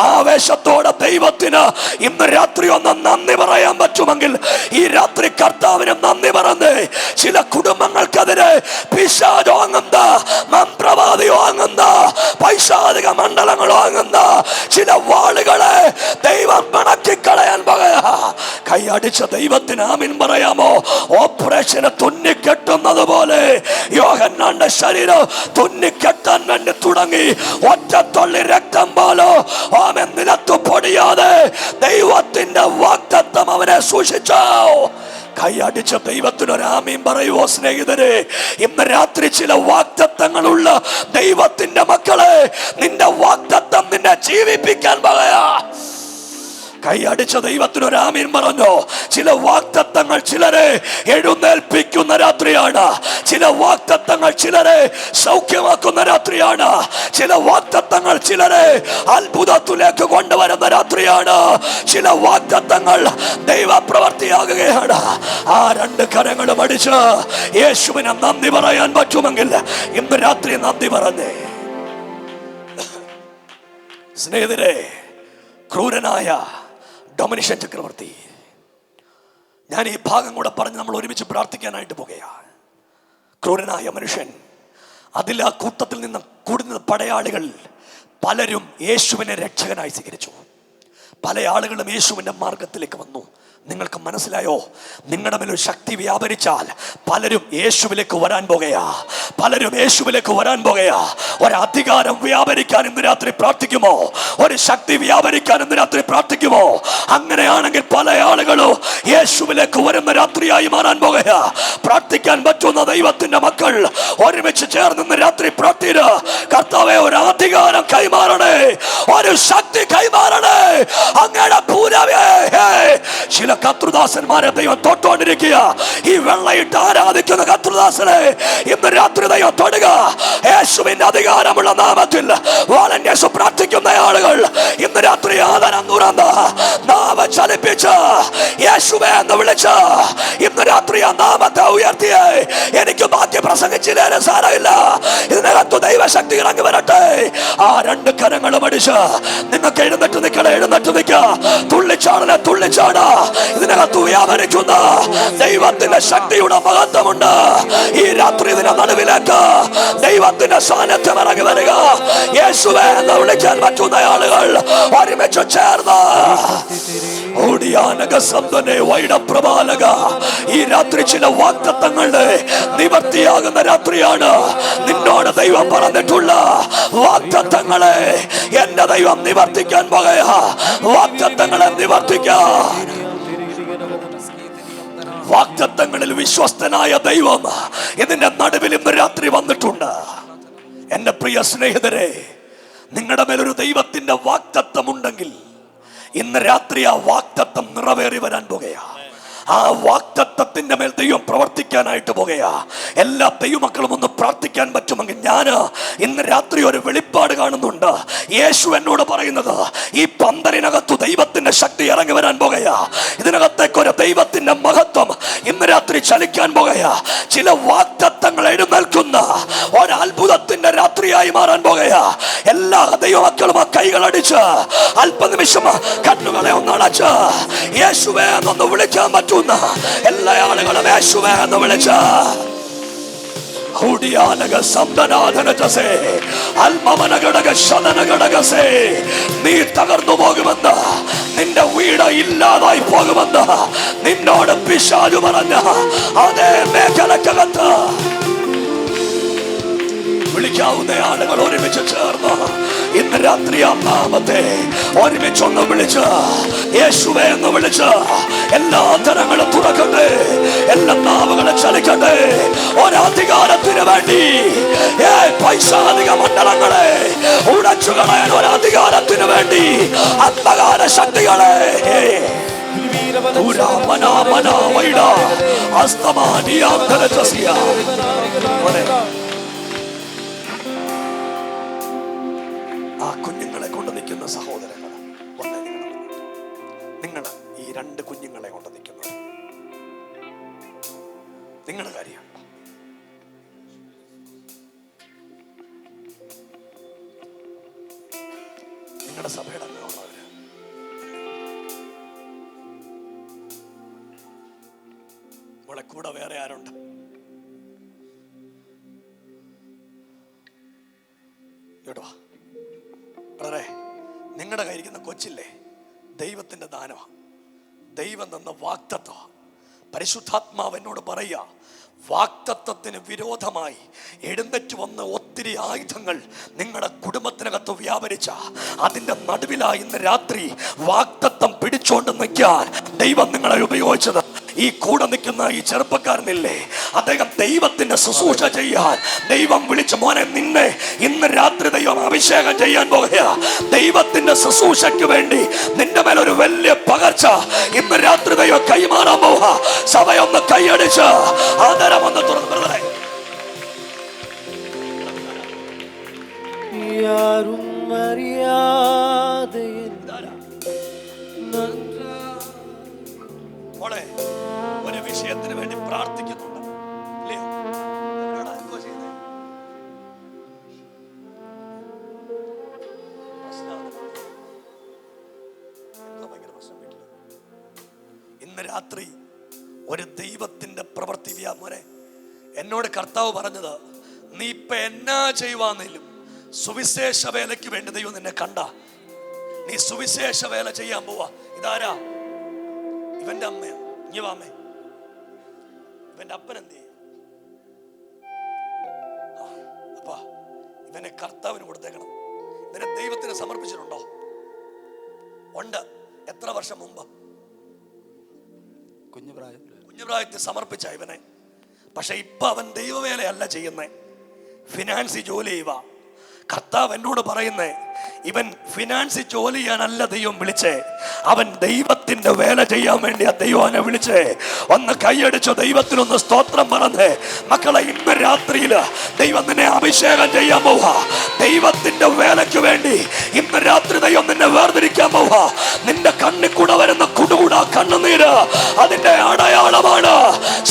ആവേശത്തോടെ ദൈവത്തിന് ഇന്ന് രാത്രി ഒന്ന് നന്ദി പറയാൻ പറ്റുമെങ്കിൽ ഈ രാത്രി കർത്താവിന് നന്ദി പറഞ്ഞേ. ചില കുടുംബങ്ങൾക്കെതിരെ പിശാച് വാങ്ങുന്ന, മന്ത്രവാദി വാങ്ങുന്ന, പൈശാചിക മണ്ഡലങ്ങൾ വാങ്ങുന്ന ചില വാളുകളെ ദൈവം മണക്കിക്കളയാൻ പോകയാ. കൈയടിച്ച ദൈവത്തിന് ആമീൻ പറയാമോ? ഓപ്പറേഷന് തുന്നിക്കെട്ടുന്നത് പോലെ യോഹന്നാന്റെ ശരീരം തുന്നിക്കെട്ടാൻ വേണ്ടി തുടങ്ങി. ഒറ്റത്തുള്ളി രക്തം പോലോ ആമൻ നിലത്തു പൊടിയാതെ ദൈവത്തിന്റെ വാഗ്ദത്തം അവനെ സൂക്ഷിച്ചു. കൈയടിച്ച ദൈവത്തിനൊരു ആമീൻ പറയുവോ സ്നേഹിതരെ? ഇന്ന് രാത്രി ചില വാഗ്ദത്തങ്ങളുള്ള ദൈവത്തിന്റെ മക്കളെ, നിന്റെ വാഗ്ദത്തം നിന്നെ ജീവിപ്പിക്കാൻ പറയാ. കൈയടിച്ച ദൈവത്തിനൊരു ആമീൻ പറഞ്ഞോ? ചില വാഗ്ദത്തങ്ങൾ ചിലരെ എഴുന്നേൽപ്പിക്കുന്ന രാത്രിയാണ്. ചില വാഗ്ദത്തങ്ങൾ ചിലരെ സൗഖ്യമാക്കുന്ന രാത്രിയാണ്. ചില വാഗ്ദത്തങ്ങൾ ചിലരെ അത്ഭുതത്തിലേക്ക് കൊണ്ടുവരുന്ന രാത്രിയാണ്. ചില വാഗ്ദത്തങ്ങൾ ദൈവപ്രവർത്തിയാകുകയാണ്. ആ രണ്ട് കരങ്ങളും അടിച്ച് യേശുവിനെ നന്ദി പറയാൻ പറ്റുമെങ്കിൽ ഇന്ന് രാത്രി നന്ദി പറഞ്ഞേ. സ്നേഹിതരെ, ക്രൂരനായ ഡൊമിനിഷ്യൻ ചക്രവർത്തി, ഞാൻ ഈ ഭാഗം കൂടെ പറഞ്ഞ് നമ്മൾ ഒരുമിച്ച് പ്രാർത്ഥിക്കാനായിട്ട് പോകുകയാണ്. ക്രൂരനായ മനുഷ്യൻ, അതിൽ ആ കൂട്ടത്തിൽ നിന്ന് കൂടുന്ന പടയാളികൾ പലരും യേശുവിനെ രക്ഷകനായി സ്വീകരിച്ചു. പല ആളുകളും യേശുവിൻ്റെ മാർഗത്തിലേക്ക് വന്നു. നിങ്ങൾക്ക് മനസ്സിലായോ? നിങ്ങളുടെ മേൽ ഒരു ശക്തി വ്യാപരിച്ചാൽ പലരും യേശുവിലേക്ക് വരാൻ പോകുകയാ. പലരും യേശുവിലേക്ക് വരാൻ പോകുകയാ. ഒരധികാരം വ്യാപരിക്കാൻ ഇന്ന് രാത്രി പ്രാർത്ഥിക്കുമോ? ഒരു ശക്തി വ്യാപരിക്കാൻ ഇന്ന് രാത്രി പ്രാർത്ഥിക്കുമോ? അങ്ങനെയാണെങ്കിൽ പല ആളുകളും യേശുവിലേക്ക് വരുന്ന രാത്രിയായി മാറാൻ പോകുകയാ. പ്രാർത്ഥിക്കാൻ പറ്റുന്ന ദൈവത്തിന്റെ മക്കൾ ഒരുമിച്ച് ചേർന്ന് ഇന്ന് രാത്രി പ്രാർത്ഥിക്കുക. കർത്താവേ, ഒരു അധികാരം കൈമാറണേ, ഒരു ശക്തി കൈമാറണേ. അങ്ങയുടെ പൂരവേ ചില കർത്തൃദാസന്മാരെ ദൈവം തൊട്ടുകൊണ്ടിരിക്കുക. ഈ വെള്ളയിട്ട് ആരാധിക്കുന്ന കർത്തൃദാസനെ ഇന്ന് രാത്രി ദൈവം തൊടുക. യേശുവിന്റെ അധികാരമുള്ള നാമത്തിൽ വാലന്യേശു പ്രാർത്ഥിക്കുന്ന ആളുകൾ ഇന്ന് രാത്രി ആദരം തുറന്ന് നാമം ചലിപ്പിച്ച് യേശുവേ എന്ന് വിളിച്ച് ഇന്ന് രാത്രി ആ നാമത്തെ ഉയർത്തിയ എനിക്ക് ബാക്കി പ്രസംഗിച്ചില്ലേ സാരമില്ല, ഇതിനകത്ത് ദൈവശക്തി ഇറങ്ങി വരട്ടെ. ആ രണ്ട് കരങ്ങളും അടിച്ച് നിങ്ങൾക്ക് എഴുന്നേറ്റ് നിൽക്കണേ, എഴുന്നേറ്റ് നിൽക്ക, തുള്ളിച്ചാടനെ തുള്ളിച്ചാട. ഇതിനകത്ത് വ്യാപരിക്കുന്ന ദൈവത്തിന്റെ ശക്തിയുടെ മഹത്വമുണ്ട്. ഈ രാത്രി ഇതിന്റെ നടുവിലേക്ക് ദൈവത്തിന്റെ സാന്നിധ്യം ഇറങ്ങി വരിക. യേശുവേ എന്ന് വിളിക്കാൻ പറ്റുന്ന ആളുകൾ ഒരുമിച്ച് ചേർന്ന് ഈ രാത്രി ചില വാഗ്ദത്തങ്ങളുടെ നിവർത്തിയാകുന്ന രാത്രിയാണ്. നിന്നോട് ദൈവം പറഞ്ഞിട്ടുള്ള വാഗ്ദത്തങ്ങളെ എന്റെ ദൈവം നിവർത്തിക്കാൻ പോകയാ. വാഗ്ദത്തങ്ങളെ നിവർത്തിക്കാൻ വാഗ്ദത്തങ്ങളിൽ വിശ്വസ്തനായ ദൈവം ഇതിന്റെ നടുവിൽ ഇന്ന് രാത്രി വന്നിട്ടുണ്ട്. എന്റെ പ്രിയ സ്നേഹിതരെ, നിങ്ങളുടെ മേലൊരു ദൈവത്തിന്റെ വാഗ്ദത്തം ഉണ്ടെങ്കിൽ ഇന്ന് രാത്രി ആ വാഗ്ദത്തം നിറവേറി വരാൻ പോകുകയാ. ആ വാഗ്ദത്തത്തിന്റെ മേൽ ദൈവം പ്രവർത്തിക്കാനായിട്ട് പോകുകയാ. എല്ലാ ദൈവമക്കളും ഒന്ന് പ്രാർത്ഥിക്കാൻ പറ്റുമെങ്കിൽ ഞാൻ ഇന്ന് രാത്രി ഒരു വെളിപ്പാട് കാണുന്നുണ്ട്. യേശു എന്നോട് പറയുന്നത് ഈ പന്തലിനകത്തു ദൈവത്തിന്റെ ശക്തി ഇറങ്ങി വരാൻ പോകുകയാ. ഇതിനകത്തേക്ക് ഒരു ദൈവത്തിന്റെ മഹത്വം ഇന്ന് രാത്രി ചലിക്കാൻ പോകുകയാ. ചില വാഗ്ദത്തങ്ങൾ എഴുന്നേൽക്കുന്ന ഒരു അത്ഭുതത്തിന്റെ രാത്രിയായി മാറാൻ പോകുകയാ. എല്ലാ ദൈവമക്കളും ആ കൈകൾ അടിച്ച് അല്പനിമിഷം കണ്ണുകളെ ഒന്ന് അടച്ച് യേശുവേ എന്നൊന്ന് വിളിക്കാൻ പറ്റുന്ന എല്ലാ ആളുകളും യേശുവേ എന്ന് വിളിച്ച് നീ തകർന്നു പോകുമെന്ന്, നിന്റെ വീട് ഇല്ലാതായി പോകുമെന്ന് നിന്നോട് പിശാചു പറഞ്ഞ അതേ മേഖലക്കകത്ത് വിളിക്കാവുന്ന ആളുകൾ ഒരുമിച്ച് ചേർന്ന് ഇന്ന് രാത്രി ആ നാമത്തെ ഒരുമിച്ചൊന്ന് വിളിച്ച് യേശുവേ എന്ന് വിളിച്ച് എല്ലാ തരങ്ങളും തുറക്കട്ടെ, എല്ലാ നാവുകളെ ചലിക്കട്ടെ. ഒരധികാരത്തിന് വേണ്ടി പൈശാചിക മണ്ഡലങ്ങളെ ഉടച്ചു കളയാൻ ഒരധികാരത്തിന് വേണ്ടി അന്ധകാര ശക്തികളെ ആ കുഞ്ഞുങ്ങളെ കൊണ്ട് നിൽക്കുന്ന സഹോദരങ്ങൾ, നിങ്ങൾ ഈ രണ്ട് കുഞ്ഞുങ്ങളെ കൊണ്ട് നിൽക്കുന്നത് നിങ്ങളുടെ കാര്യമാണ്. നിങ്ങളുടെ സഭയുടെ അംഗമുള്ളവര് ഇവിടെ കൂടെ വേറെ ആരുണ്ട്? കേട്ടോ വളരെ നിങ്ങളുടെ കയ്യിരിക്കുന്ന കൊച്ചില്ലേ, ദൈവത്തിന്റെ ദാനമാണ്. ദൈവം തന്ന വാഗ്ദത്തം. പരിശുദ്ധാത്മാവ് എന്നോട് പറയുക, വാഗ്ദത്തത്തിന് വിരോധമായി എഴുന്നേറ്റ് വന്ന ഒത്തിരി ആയുധങ്ങൾ നിങ്ങളുടെ കുടുംബത്തിനകത്ത് വ്യാപരിച്ച അതിന്റെ നടുവിലായി ഇന്ന് രാത്രി വാഗ്ദത്തം പിടിച്ചോണ്ട് നിൽക്കാൻ ദൈവം നിങ്ങളെ ഉപയോഗിച്ചത്. ഈ കൂടെ നിൽക്കുന്ന ഈ ചെറുപ്പക്കാരനില്ലേ, അദ്ദേഹം ദൈവത്തിന്റെ ശുശ്രൂഷ ചെയ്യാൻ ദൈവം വിളിച്ച മോനെ, നിന്നെ ഇന്ന് രാത്രി ദൈവം അഭിഷേകം ചെയ്യാൻ പോകുക. ദൈവത്തിന്റെ ശുശ്രൂഷയ്ക്ക് വേണ്ടി നിന്റെ മേലൊരു വലിയ പകർച്ച ഇന്ന് രാത്രി ദൈവം കൈമാറാൻ പോവുക. സഭയൊന്ന് കൈയടിച്ച് ആദരമൊന്ന് തുറന്ന് ഒരു വിഷയത്തിന് വേണ്ടി പ്രാർത്ഥിക്കുന്നുണ്ട്. ഇന്ന് രാത്രി ഒരു ദൈവത്തിന്റെ പ്രവൃത്തി വ്യാമോനെ എന്നോട് കർത്താവ് പറഞ്ഞത്, നീ ഇപ്പൊ എന്നാ ചെയ്യുവാന്നേലും സുവിശേഷ വേലയ്ക്ക് വേണ്ടി ദൈവം നിന്നെ കണ്ട, നീ സുവിശേഷ വേല ചെയ്യാൻ പോവാ. ഇതാരാ? ഇവന്റെ അമ്മയാ. ഇനി വാമേ, ഇവന്റെ അപ്പൻ എന്ത് ചെയ്യും? അപ്പാ, ഇവനെ കർത്താവിന് കൊടുത്തേക്കണം. ഇവനെ ദൈവത്തിന് സമർപ്പിച്ചിട്ടുണ്ടോ? ഉണ്ട്. എത്ര വർഷം മുമ്പ്? കുഞ്ഞുപ്രായത്തിൽ സമർപ്പിച്ച ഇവനെ. പക്ഷെ ഇപ്പൊ അവൻ ദൈവവേലയല്ല ചെയ്യുന്നേ, ഫിനാൻസി ജോലി ചെയ്യുക. കർത്താവ് എന്നോട് പറയുന്നേ, ഇവൻ ഫിനാൻസിൽ ജോലി ചെയ്യാനല്ല ദൈവം വിളിച്ചേ, അവൻ ദൈവത്തിന്റെ വേല ചെയ്യാൻ വേണ്ടിയാ ദൈവം അവനെ വിളിച്ചേ. ഒന്ന് കൈയടിച്ചോ, ദൈവത്തിനൊന്ന് സ്തോത്രം പറഞ്ഞേ. മക്കളെ, ഇന്ന് രാത്രിയിൽ ദൈവം നിന്നെ അഭിഷേകം ചെയ്യാൻ പോവാ. ദൈവത്തിന്റെ വേലയ്ക്ക് വേണ്ടി ഇന്ന് രാത്രി ദൈവം നിന്നെ വേർതിരിക്കാൻ പോവാ. നിന്റെ കണ്ണിൽ കൂടെ വരുന്ന കുടുകൂടാ കണ്ണുനീര് അതിന്റെ അടയാളമാണ്.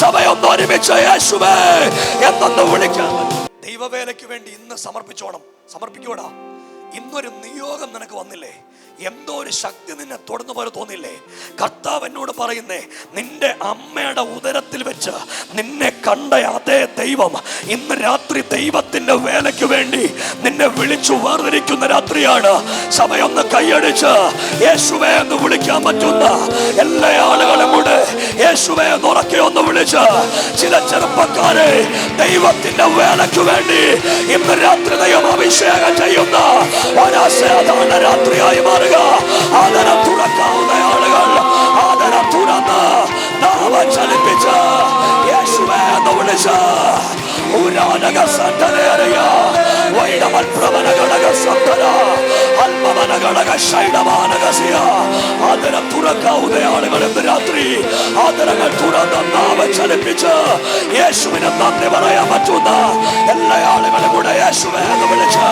സഭയൊന്ന് ഒരുമിച്ച് യേശുവേ എന്നൊന്ന് വിളിക്കാൻ. ദൈവവേലയ്ക്ക് വേണ്ടി ഇന്ന് സമർപ്പിക്കോടാ. ഇന്നൊരു നിയോഗം നിനക്ക് വന്നില്ലേ? എന്തോ ഒരു ശക്തി നിന്നെ തൊടുന്ന പോലെ തോന്നില്ലേ? കർത്താവ് എന്നോട് പറയുന്നേ, നിന്റെ അമ്മയുടെ ഉദരത്തിൽ വെച്ച് നിന്നെ കണ്ട അതേ ദൈവം ഇന്ന് രാത്രി ദൈവത്തിന്റെ വേലയ്ക്ക് വേണ്ടി നിന്നെ വിളിച്ചു വേർതിരിക്കുന്ന രാത്രിയാണ്. സഭയൊന്ന് കൈയടിച്ച് യേശുവേ എന്ന് വിളിക്കാൻ പറ്റുന്ന എല്ലാ ആളുകളും കൂടെ യേശുവേ എന്ന് ഉറക്കെ ഒന്ന് വിളിച്ച്, ചില ചെറുപ്പക്കാരെ ദൈവത്തിന്റെ വേലയ്ക്ക് വേണ്ടി ഇന്ന് രാത്രി ദൈവം അഭിഷേകം ചെയ്യുന്ന ഒരാശയതാണ് രാത്രിയായി മാറുക. ആദരം തുറക്കാവുന്ന ആളുകൾ ആദരം തുറന്ന് നാമം ചലിപ്പിച്ച് യേശുവേ എന്ന് വിളിച്ച് ആദരം തുറക്കാവുന്ന ആളുകൾ ഇന്ന് രാത്രി ആദരങ്ങൾ തുറന്ന് നാമം ചലിപ്പിച്ച് യേശുവിനെ നന്ദി പറയാൻ പറ്റുന്ന എല്ലാ ആളുകളും കൂടെ യേശുവേ എന്ന് വിളിച്ച്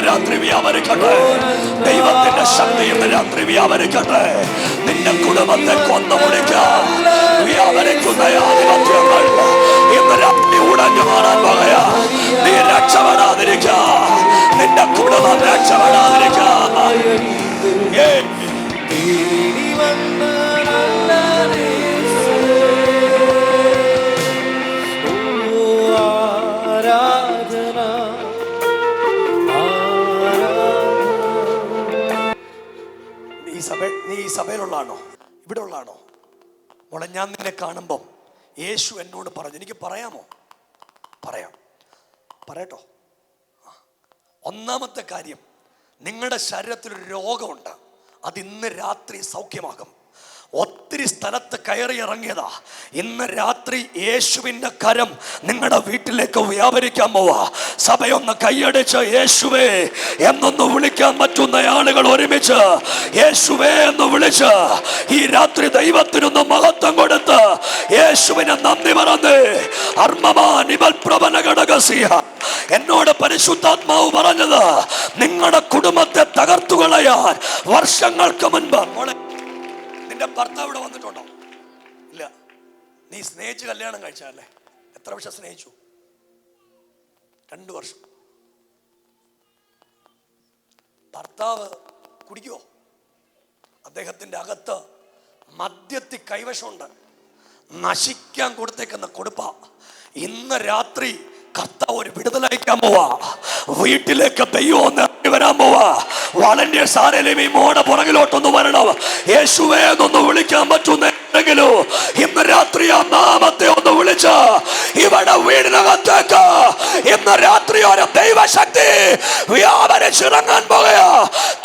രാത്രി വ്യാപരിക്കട്ടെ. ദൈവത്തിന്റെ ശക്തി ഇന്ന് രാത്രി വ്യാപരിക്കട്ടെ. നിന്റെ കുടുംബത്തെ കൊന്നു മുടിക്കാൻ വ്യാപരിക്കുന്ന ആധിപത്യങ്ങൾ ഇന്ന് രാത്രി ഉടഞ്ഞു മാറാൻ പോകയാ. നീ രക്ഷപ്പെടാതിരിക്ക, നിന്റെ കുടുംബം രക്ഷപ്പെടാതിരിക്ക. നീ ഈ സഭയിലുള്ളാണോ? ഇവിടെ ഉള്ളാണോ? മോളെ, ഞാൻ നിന്നെ കാണുമ്പം യേശു എന്നോട് പറഞ്ഞു. എനിക്ക് പറയാമോ? പറയട്ടോ. ഒന്നാമത്തെ കാര്യം, നിങ്ങളുടെ ശരീരത്തിലൊരു രോഗമുണ്ട്, അത് ഇന്ന് രാത്രി സൗഖ്യമാകും. ഒത്തിരി സ്ഥലത്ത് കയറി ഇറങ്ങിയതാ. ഇന്ന് രാത്രി യേശുവിന്റെ കരം നിങ്ങളുടെ വീട്ടിലേക്ക് വ്യാപരിക്കാൻ പോവാ. സഭയൊന്ന് കൈയടിച്ച് യേശുവേ എന്നൊന്ന് വിളിക്കാൻ പറ്റുന്ന ആളുകൾ ഒരുമിച്ച് യേശുവേ എന്ന് വിളിച്ച് ഈ രാത്രി ദൈവത്തിനൊന്ന് മഹത്വം കൊടുത്ത് യേശുവിനെ നന്ദി പറഞ്ഞ് എന്നോട് പരിശുദ്ധാത്മാവ് പറഞ്ഞത്, നിങ്ങളുടെ കുടുംബത്തെ തകർത്തു കളയാൻ വർഷങ്ങൾക്ക് മുൻപ്. നിന്റെ ഭർത്താവ് ഇവിടെ വന്നിട്ടുണ്ടോ? ഇല്ല. നീ സ്നേഹിച്ച് കല്യാണം കഴിച്ചല്ലേ? എത്ര വർഷം സ്നേഹിച്ചു? 2 വർഷം. ഭർത്താവ് കുടിക്കുവോ? അദ്ദേഹത്തിന്റെ അകത്ത് മദ്യത്തിൽ കൈവശമുണ്ട്. നശിക്കാൻ കൊടുത്തേക്കുന്ന കൊടുപ്പ. ഇന്ന് രാത്രി കർത്താവ് ഒരു വിടുതലയക്കാൻ പോവാ. വീട്ടിലേക്ക് ദൈവം ഒന്ന് ഇറങ്ങി വരാൻ പോവാ. വളണ്ടിയേഴ്സ് ആരെങ്കിലും ഈ മോടെ പുറകിലോട്ടൊന്ന് വരണം. യേശുവേ എന്നൊന്ന് വിളിക്കാൻ പറ്റുന്നെങ്കിലോ ഇന്ന് രാത്രി ആ നാമത്തെ ഒന്ന് വിളിച്ച് ഇവിടെ വീടിനകത്തേക്ക് ഇന്ന് രാത്രി ഒരു ദൈവശക്തി വ്യാപരിച്ചിറങ്ങാൻ പോകയാ.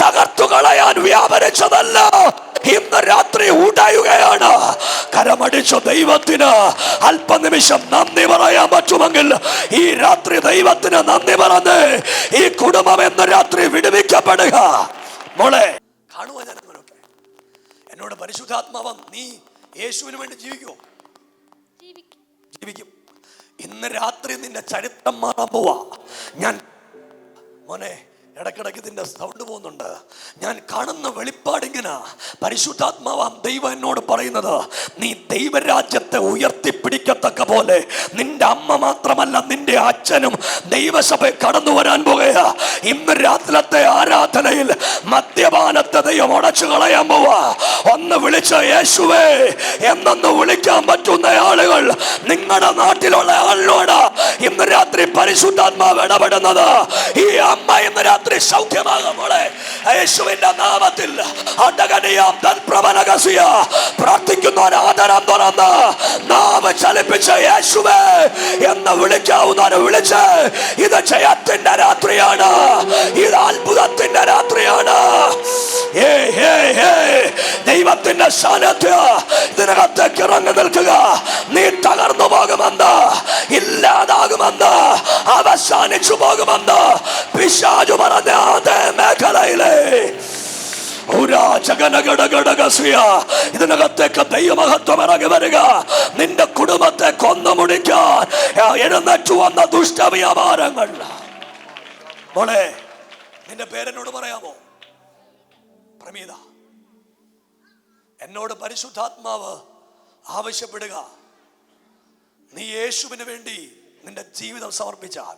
തകർത്തു കളയാൻ വ്യാപരിച്ചതല്ല, ഇന്ന് രാത്രി ഉടയുകയാണ്. കരമടിച്ച ദൈവത്തിന് അല്പനിമിഷം നന്ദി പറയാൻ പറ്റുമെങ്കിൽ ഈ രാത്രി ദൈവത്തിന് നന്ദി പറഞ്ഞ് ഈ കുടുംബം എന്ന രാത്രി വിടുവിക്കപ്പെടുക. മോളെ, കാണുക ഞാൻ എന്നോട് പരിശുദ്ധാത്മാവ്, നീ യേശുവിന് വേണ്ടി ജീവിക്കുമോ? ജീവിക്കും. ഇന്ന് രാത്രി നിന്റെ ചരിത്രം മാറാൻ പോവാ. ഞാൻ മോനെ, ഇടക്കിടക്ക് ഇതിന്റെ സൗണ്ട് പോകുന്നുണ്ട്. ഞാൻ കാണുന്ന വെളിപ്പാടിങ്ങനെ പരിശുദ്ധാത്മാവാം ദൈവം എന്നോട് പറയുന്നത്, നീ ദൈവരാജ്യത്തെ ഉയർത്തിപ്പിടിക്കത്തക്ക പോലെ നിന്റെ അമ്മ മാത്രമല്ല നിന്റെ അച്ഛനും ദൈവസഭ കടന്നു വരാൻ പോകുകയാ. ഇന്ന് രാത്രിയിലത്തെ ആരാധനയിൽ മദ്യപാനത്തെ ദൈവം അടച്ചു കളയാൻ പോവാ. ഒന്ന് വിളിച്ച യേശുവേ എന്നൊന്ന് വിളിക്കാൻ പറ്റുന്ന ആളുകൾ നിങ്ങളുടെ നാട്ടിലുള്ള ആളിനോട് ഇന്ന് രാത്രി പരിശുദ്ധാത്മാവ് ഇടപെടുന്നത്. ഈ അമ്മ ഇന്ന് രാത്രി സൗഖ്യമാകും. യേശുവിന്റെ നാമത്തിൽ പ്രാർത്ഥിക്കുന്ന ആദരം തുറന്ന് നാമം ചലിപ്പിച്ച് യേശുവേ എന്ന് വിളിക്കാവുന്ന വിളിച്ച്, ഇത് ജയത്തിന്റെ രാത്രിയാണ്, ഇത് അത്ഭുതത്തിന്റെ രാത്രിയാണ്. ദൈവത്തിന്റെ സാന്നിധ്യം ഇതിനകത്തേക്ക് ഇറങ്ങി നിൽക്കുക. നീ തകർന്നു പോകുമെന്ന്, ഇല്ലാതാകുമെന്ന്, അവസാനിച്ചു പോകുമെന്ന് പിശാചു പറഞ്ഞ അതേ മേഖലയിലെ ഇതിനകത്തേക്ക് ദൈവമഹത്വം ഇറങ്ങി വരിക. നിന്റെ കുടുംബത്തെ കൊന്നു മുടിക്കാൻ എഴുന്നേറ്റു വന്ന ദുഷ്ടവ്യാപാരങ്ങൾ. മോളെ, നിന്റെ പേരെന്നോട് പറയാമോ? പ്രമീത. എന്നോട് പരിശുദ്ധാത്മാവ് ആവശ്യപ്പെടുക, നീ യേശുവിന് വേണ്ടി നിന്റെ ജീവിതം സമർപ്പിച്ചാൽ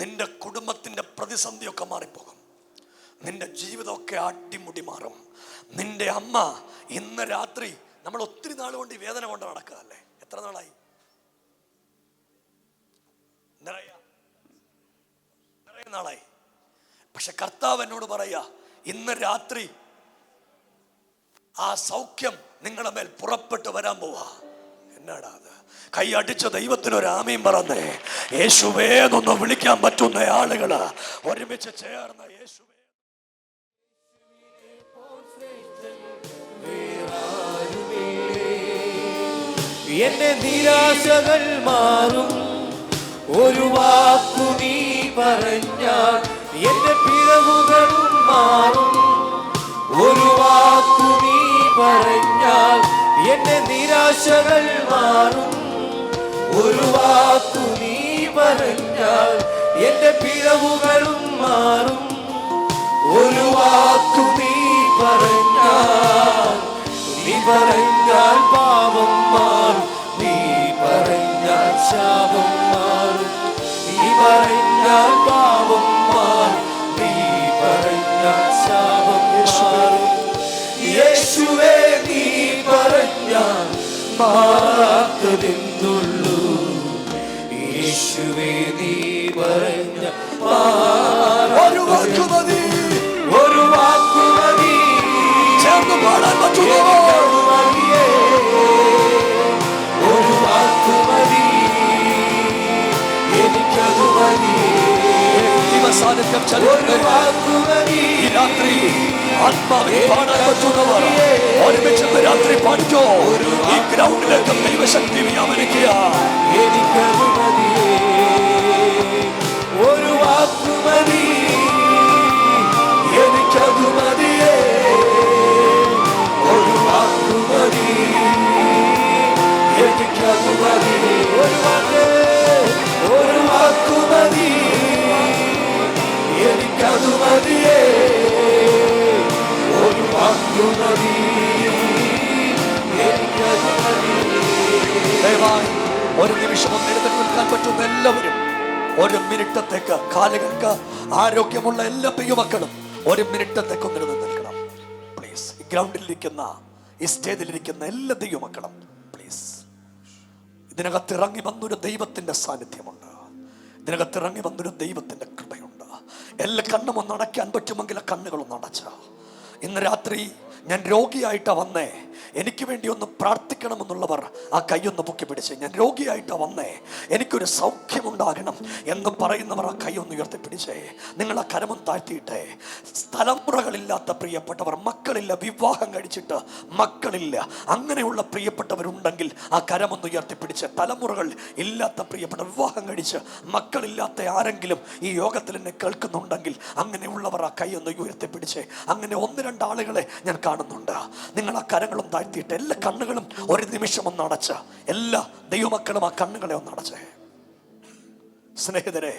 നിന്റെ കുടുംബത്തിന്റെ പ്രതിസന്ധിയൊക്കെ മാറിപ്പോകും. നിന്റെ ജീവിതമൊക്കെ അടിമുടി മാറും. നിന്റെ അമ്മ ഇന്ന് രാത്രി, നമ്മൾ ഒത്തിരി നാൾ കൊണ്ട് ഈ വേദന കൊണ്ട് നടക്കുക അല്ലേ? എത്ര നാളായി? നിറയെ നാളായി. പക്ഷെ കർത്താവ് എന്നോട് പറയാ, ഇന്ന് രാത്രി ആ സൗഖ്യം നിങ്ങളുടെ മേൽ പുറപ്പെട്ടു വരാൻ പോവാ. എന്നാടാ അത്? കൈ അടിച്ച ദൈവത്തിനൊരു ആമീൻ പറഞ്ഞേ. യേശുവേന്നൊന്ന് വിളിക്കാൻ പറ്റുന്ന ആളുകള് ഒരുമിച്ച് ചേർന്ന യേശുവേ. എന്റെ നിരാശകൾ മാറും ഒരു വാക്കു നീ പറഞ്ഞാൽ, എന്റെ പിഴവുകളും മാറും ഒരു വാക്കു നീ പറഞ്ഞാൽ, എന്റെ നിരാശകൾ മാറും ഒരു വാക്കു നീ പറഞ്ഞാൽ, എന്റെ പിഴവുകളും മാറും ഒരു വാക്കു നീ പറഞ്ഞാൽ. നീ പറഞ്ഞാൽ പാപം മാറും, നീ പറഞ്ഞാൽ ശാപം മാറും, നീ പറഞ്ഞാൽ പാപം മാറും, നീ പറഞ്ഞാൽ ശാപം മാറും. യേശുവേ നീ പറഞ്ഞാൽ മാറാത്തതെന്നുള്ളൂ, യേശുവേ നീ പറഞ്ഞ ഒരു വാക്കു മതി, ഒരു വാക്കു മതി. ചേർന്ന് പാടാൻ പറ്റുമോ? ഒരു വാക്കു മതി, എനിക്കത് മതി. ഒരു വാക്കു മതി. ഈ രാത്രി ആത്മാവിൽ പാടാൻ പറ്റുന്നവർ ഒരുമിച്ച് രാത്രി പാടിക്കോ. ഈ ഗ്രൗണ്ടിലേക്ക് ദൈവശക്തി വ്യാപരിക്കുക. എനിക്കത് മതിയേ, ഒരു വാക്കു മതി, എനിക്കത് മതിയേ, ഒരു വാക്കു മതി, എനിക്കത് മതിയേ. ഒരു വാക്ക്, ഒരു വാക്കു മതി, എനിക്കത് മതിയേ, ഒരു വാക്കു മതി, എനിക്കത് മതിയേ. ദയവായി ഒരു നിമിഷം ഒന്ന് എഴുന്നേറ്റ് നിൽക്കാൻ പറ്റുന്ന എല്ലാവരും ഒരു മിനിറ്റത്തേക്ക്, കാലുകൾക്ക് ആരോഗ്യമുള്ള എല്ലാ ദൈവമക്കളും ഒരു മിനിറ്റത്തേക്ക് ഒന്ന് എഴുന്നേറ്റ് നിൽക്കണം പ്ലീസ്. ഈ ഗ്രൗണ്ടിലിരിക്കുന്ന, ഈ സ്റ്റേജിലിരിക്കുന്ന എല്ലാ ദൈവമക്കളും പ്ലീസ്. ഇതിനകത്ത് ഇറങ്ങി വന്നൊരു ദൈവത്തിന്റെ സാന്നിധ്യമുണ്ട്, ഇതിനകത്ത് ഇറങ്ങി വന്നൊരു ദൈവത്തിന്റെ കൃപയുണ്ട്. എല്ലാ കണ്ണും ഒന്ന് അടയ്ക്കാൻ പറ്റുമെങ്കിൽ കണ്ണുകളൊന്ന് അടച്ച. ഇന്ന് രാത്രി ഞാൻ രോഗിയായിട്ടാ വന്നേ, എനിക്ക് വേണ്ടി ഒന്ന് പ്രാർത്ഥിക്കണമെന്നുള്ളവർ ആ കൈയൊന്ന് പൊക്കി പിടിച്ച്, ഞാൻ രോഗിയായിട്ടാ വന്നേ, എനിക്കൊരു സൗഖ്യമുണ്ടാകണം എന്ന് പറയുന്നവർ ആ കൈയൊന്ന് ഉയർത്തിപ്പിടിച്ചേ. നിങ്ങൾ ആ കരമൊന്ന് താഴ്ത്തിയിട്ടേ. തലമുറകളില്ലാത്ത പ്രിയപ്പെട്ടവർ, മക്കളില്ല, വിവാഹം കഴിച്ചിട്ട് മക്കളില്ല, അങ്ങനെയുള്ള പ്രിയപ്പെട്ടവരുണ്ടെങ്കിൽ ആ കരമൊന്ന് ഉയർത്തിപ്പിടിച്ച്. തലമുറകൾ ഇല്ലാത്ത പ്രിയപ്പെട്ട, വിവാഹം കഴിച്ച് മക്കളില്ലാത്ത ആരെങ്കിലും ഈ യോഗത്തിൽ എന്നെ കേൾക്കുന്നുണ്ടെങ്കിൽ അങ്ങനെയുള്ളവർ ആ കൈയൊന്ന് ഉയർത്തിപ്പിടിച്ചേ. അങ്ങനെ ഒന്ന് രണ്ട് ആളുകളെ ഞാൻ കാണുന്നുണ്ട്. നിങ്ങൾ ആ കരങ്ങളും താഴ്ത്തിയിട്ട് എല്ലാ കണ്ണുകളും ഒരു നിമിഷം ഒന്ന് അടച്ച്, എല്ലാ ദൈവമക്കളും ആ കണ്ണുകളെ ഒന്ന് അടച്ചേ. സ്നേഹിതരെ,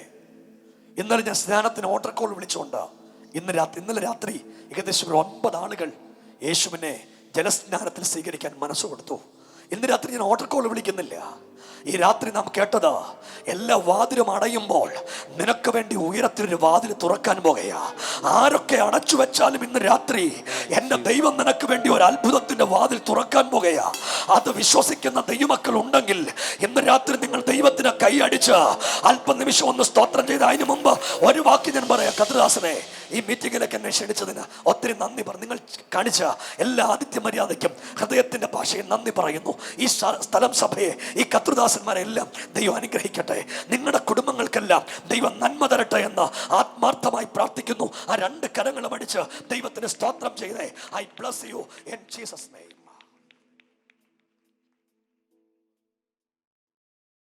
ഇന്നലെ ഞാൻ സ്നാനത്തിന് ഓർഡർ കോൾ വിളിച്ചുകൊണ്ട് ഇന്നലെ രാത്രി ഏകദേശം 9 ആളുകൾ യേശുവിനെ ജലസ്നാനത്തിൽ സ്വീകരിക്കാൻ മനസ്സ് കൊടുത്തു. ഇന്ന് രാത്രി ഞാൻ ഓർഡർ കോൾ വിളിക്കുന്നില്ല. ഈ രാത്രി നാം കേട്ടത്, എല്ലാ വാതിലും അടയുമ്പോൾ നിനക്ക് വേണ്ടി ഉയരത്തിലൊരു വാതിൽ തുറക്കാൻ പോകുകയാ. ആരൊക്കെ അടച്ചു വെച്ചാലും ഇന്ന് രാത്രി എൻ്റെ ദൈവം നിനക്ക് വേണ്ടി ഒരു അത്ഭുതത്തിന്റെ വാതിൽ തുറക്കാൻ പോകുകയാ. അത് വിശ്വസിക്കുന്ന ദൈവമക്കൾ ഉണ്ടെങ്കിൽ ഇന്ന് രാത്രി നിങ്ങൾ ദൈവത്തിന് കൈയടിച്ച് അല്പനിമിഷം ഒന്ന് സ്തോത്രം ചെയ്ത്, അതിനു മുമ്പ് ഒരു വാക്ക് ഞാൻ പറയാം. കർത്തൃദാസനെ, ഈ മീറ്റിങ്ങിലേക്ക് എന്നെ ക്ഷണിച്ചതിന് ഒത്തിരി നന്ദി പറഞ്ഞു. നിങ്ങൾ കാണിച്ച എല്ലാ ആതിഥ്യ മര്യാദയ്ക്കും ഹൃദയത്തിന്റെ ഭാഷയിൽ നന്ദി പറയുന്നു. ഈ സ്ഥലം സഭയെ, ഈ കർത്തൃദാസന്മാരെ എല്ലാം ദൈവം അനുഗ്രഹിക്കട്ടെ. നിങ്ങളുടെ കുടുംബങ്ങൾക്കെല്ലാം ദൈവം നന്മ തരട്ടെ എന്ന് ആത്മാർത്ഥമായി പ്രാർത്ഥിക്കുന്നു. ആ രണ്ട് കരങ്ങളും അടിച്ച് ദൈവത്തിന് സ്തോത്രം ചെയ്തേ. I bless you in Jesus name.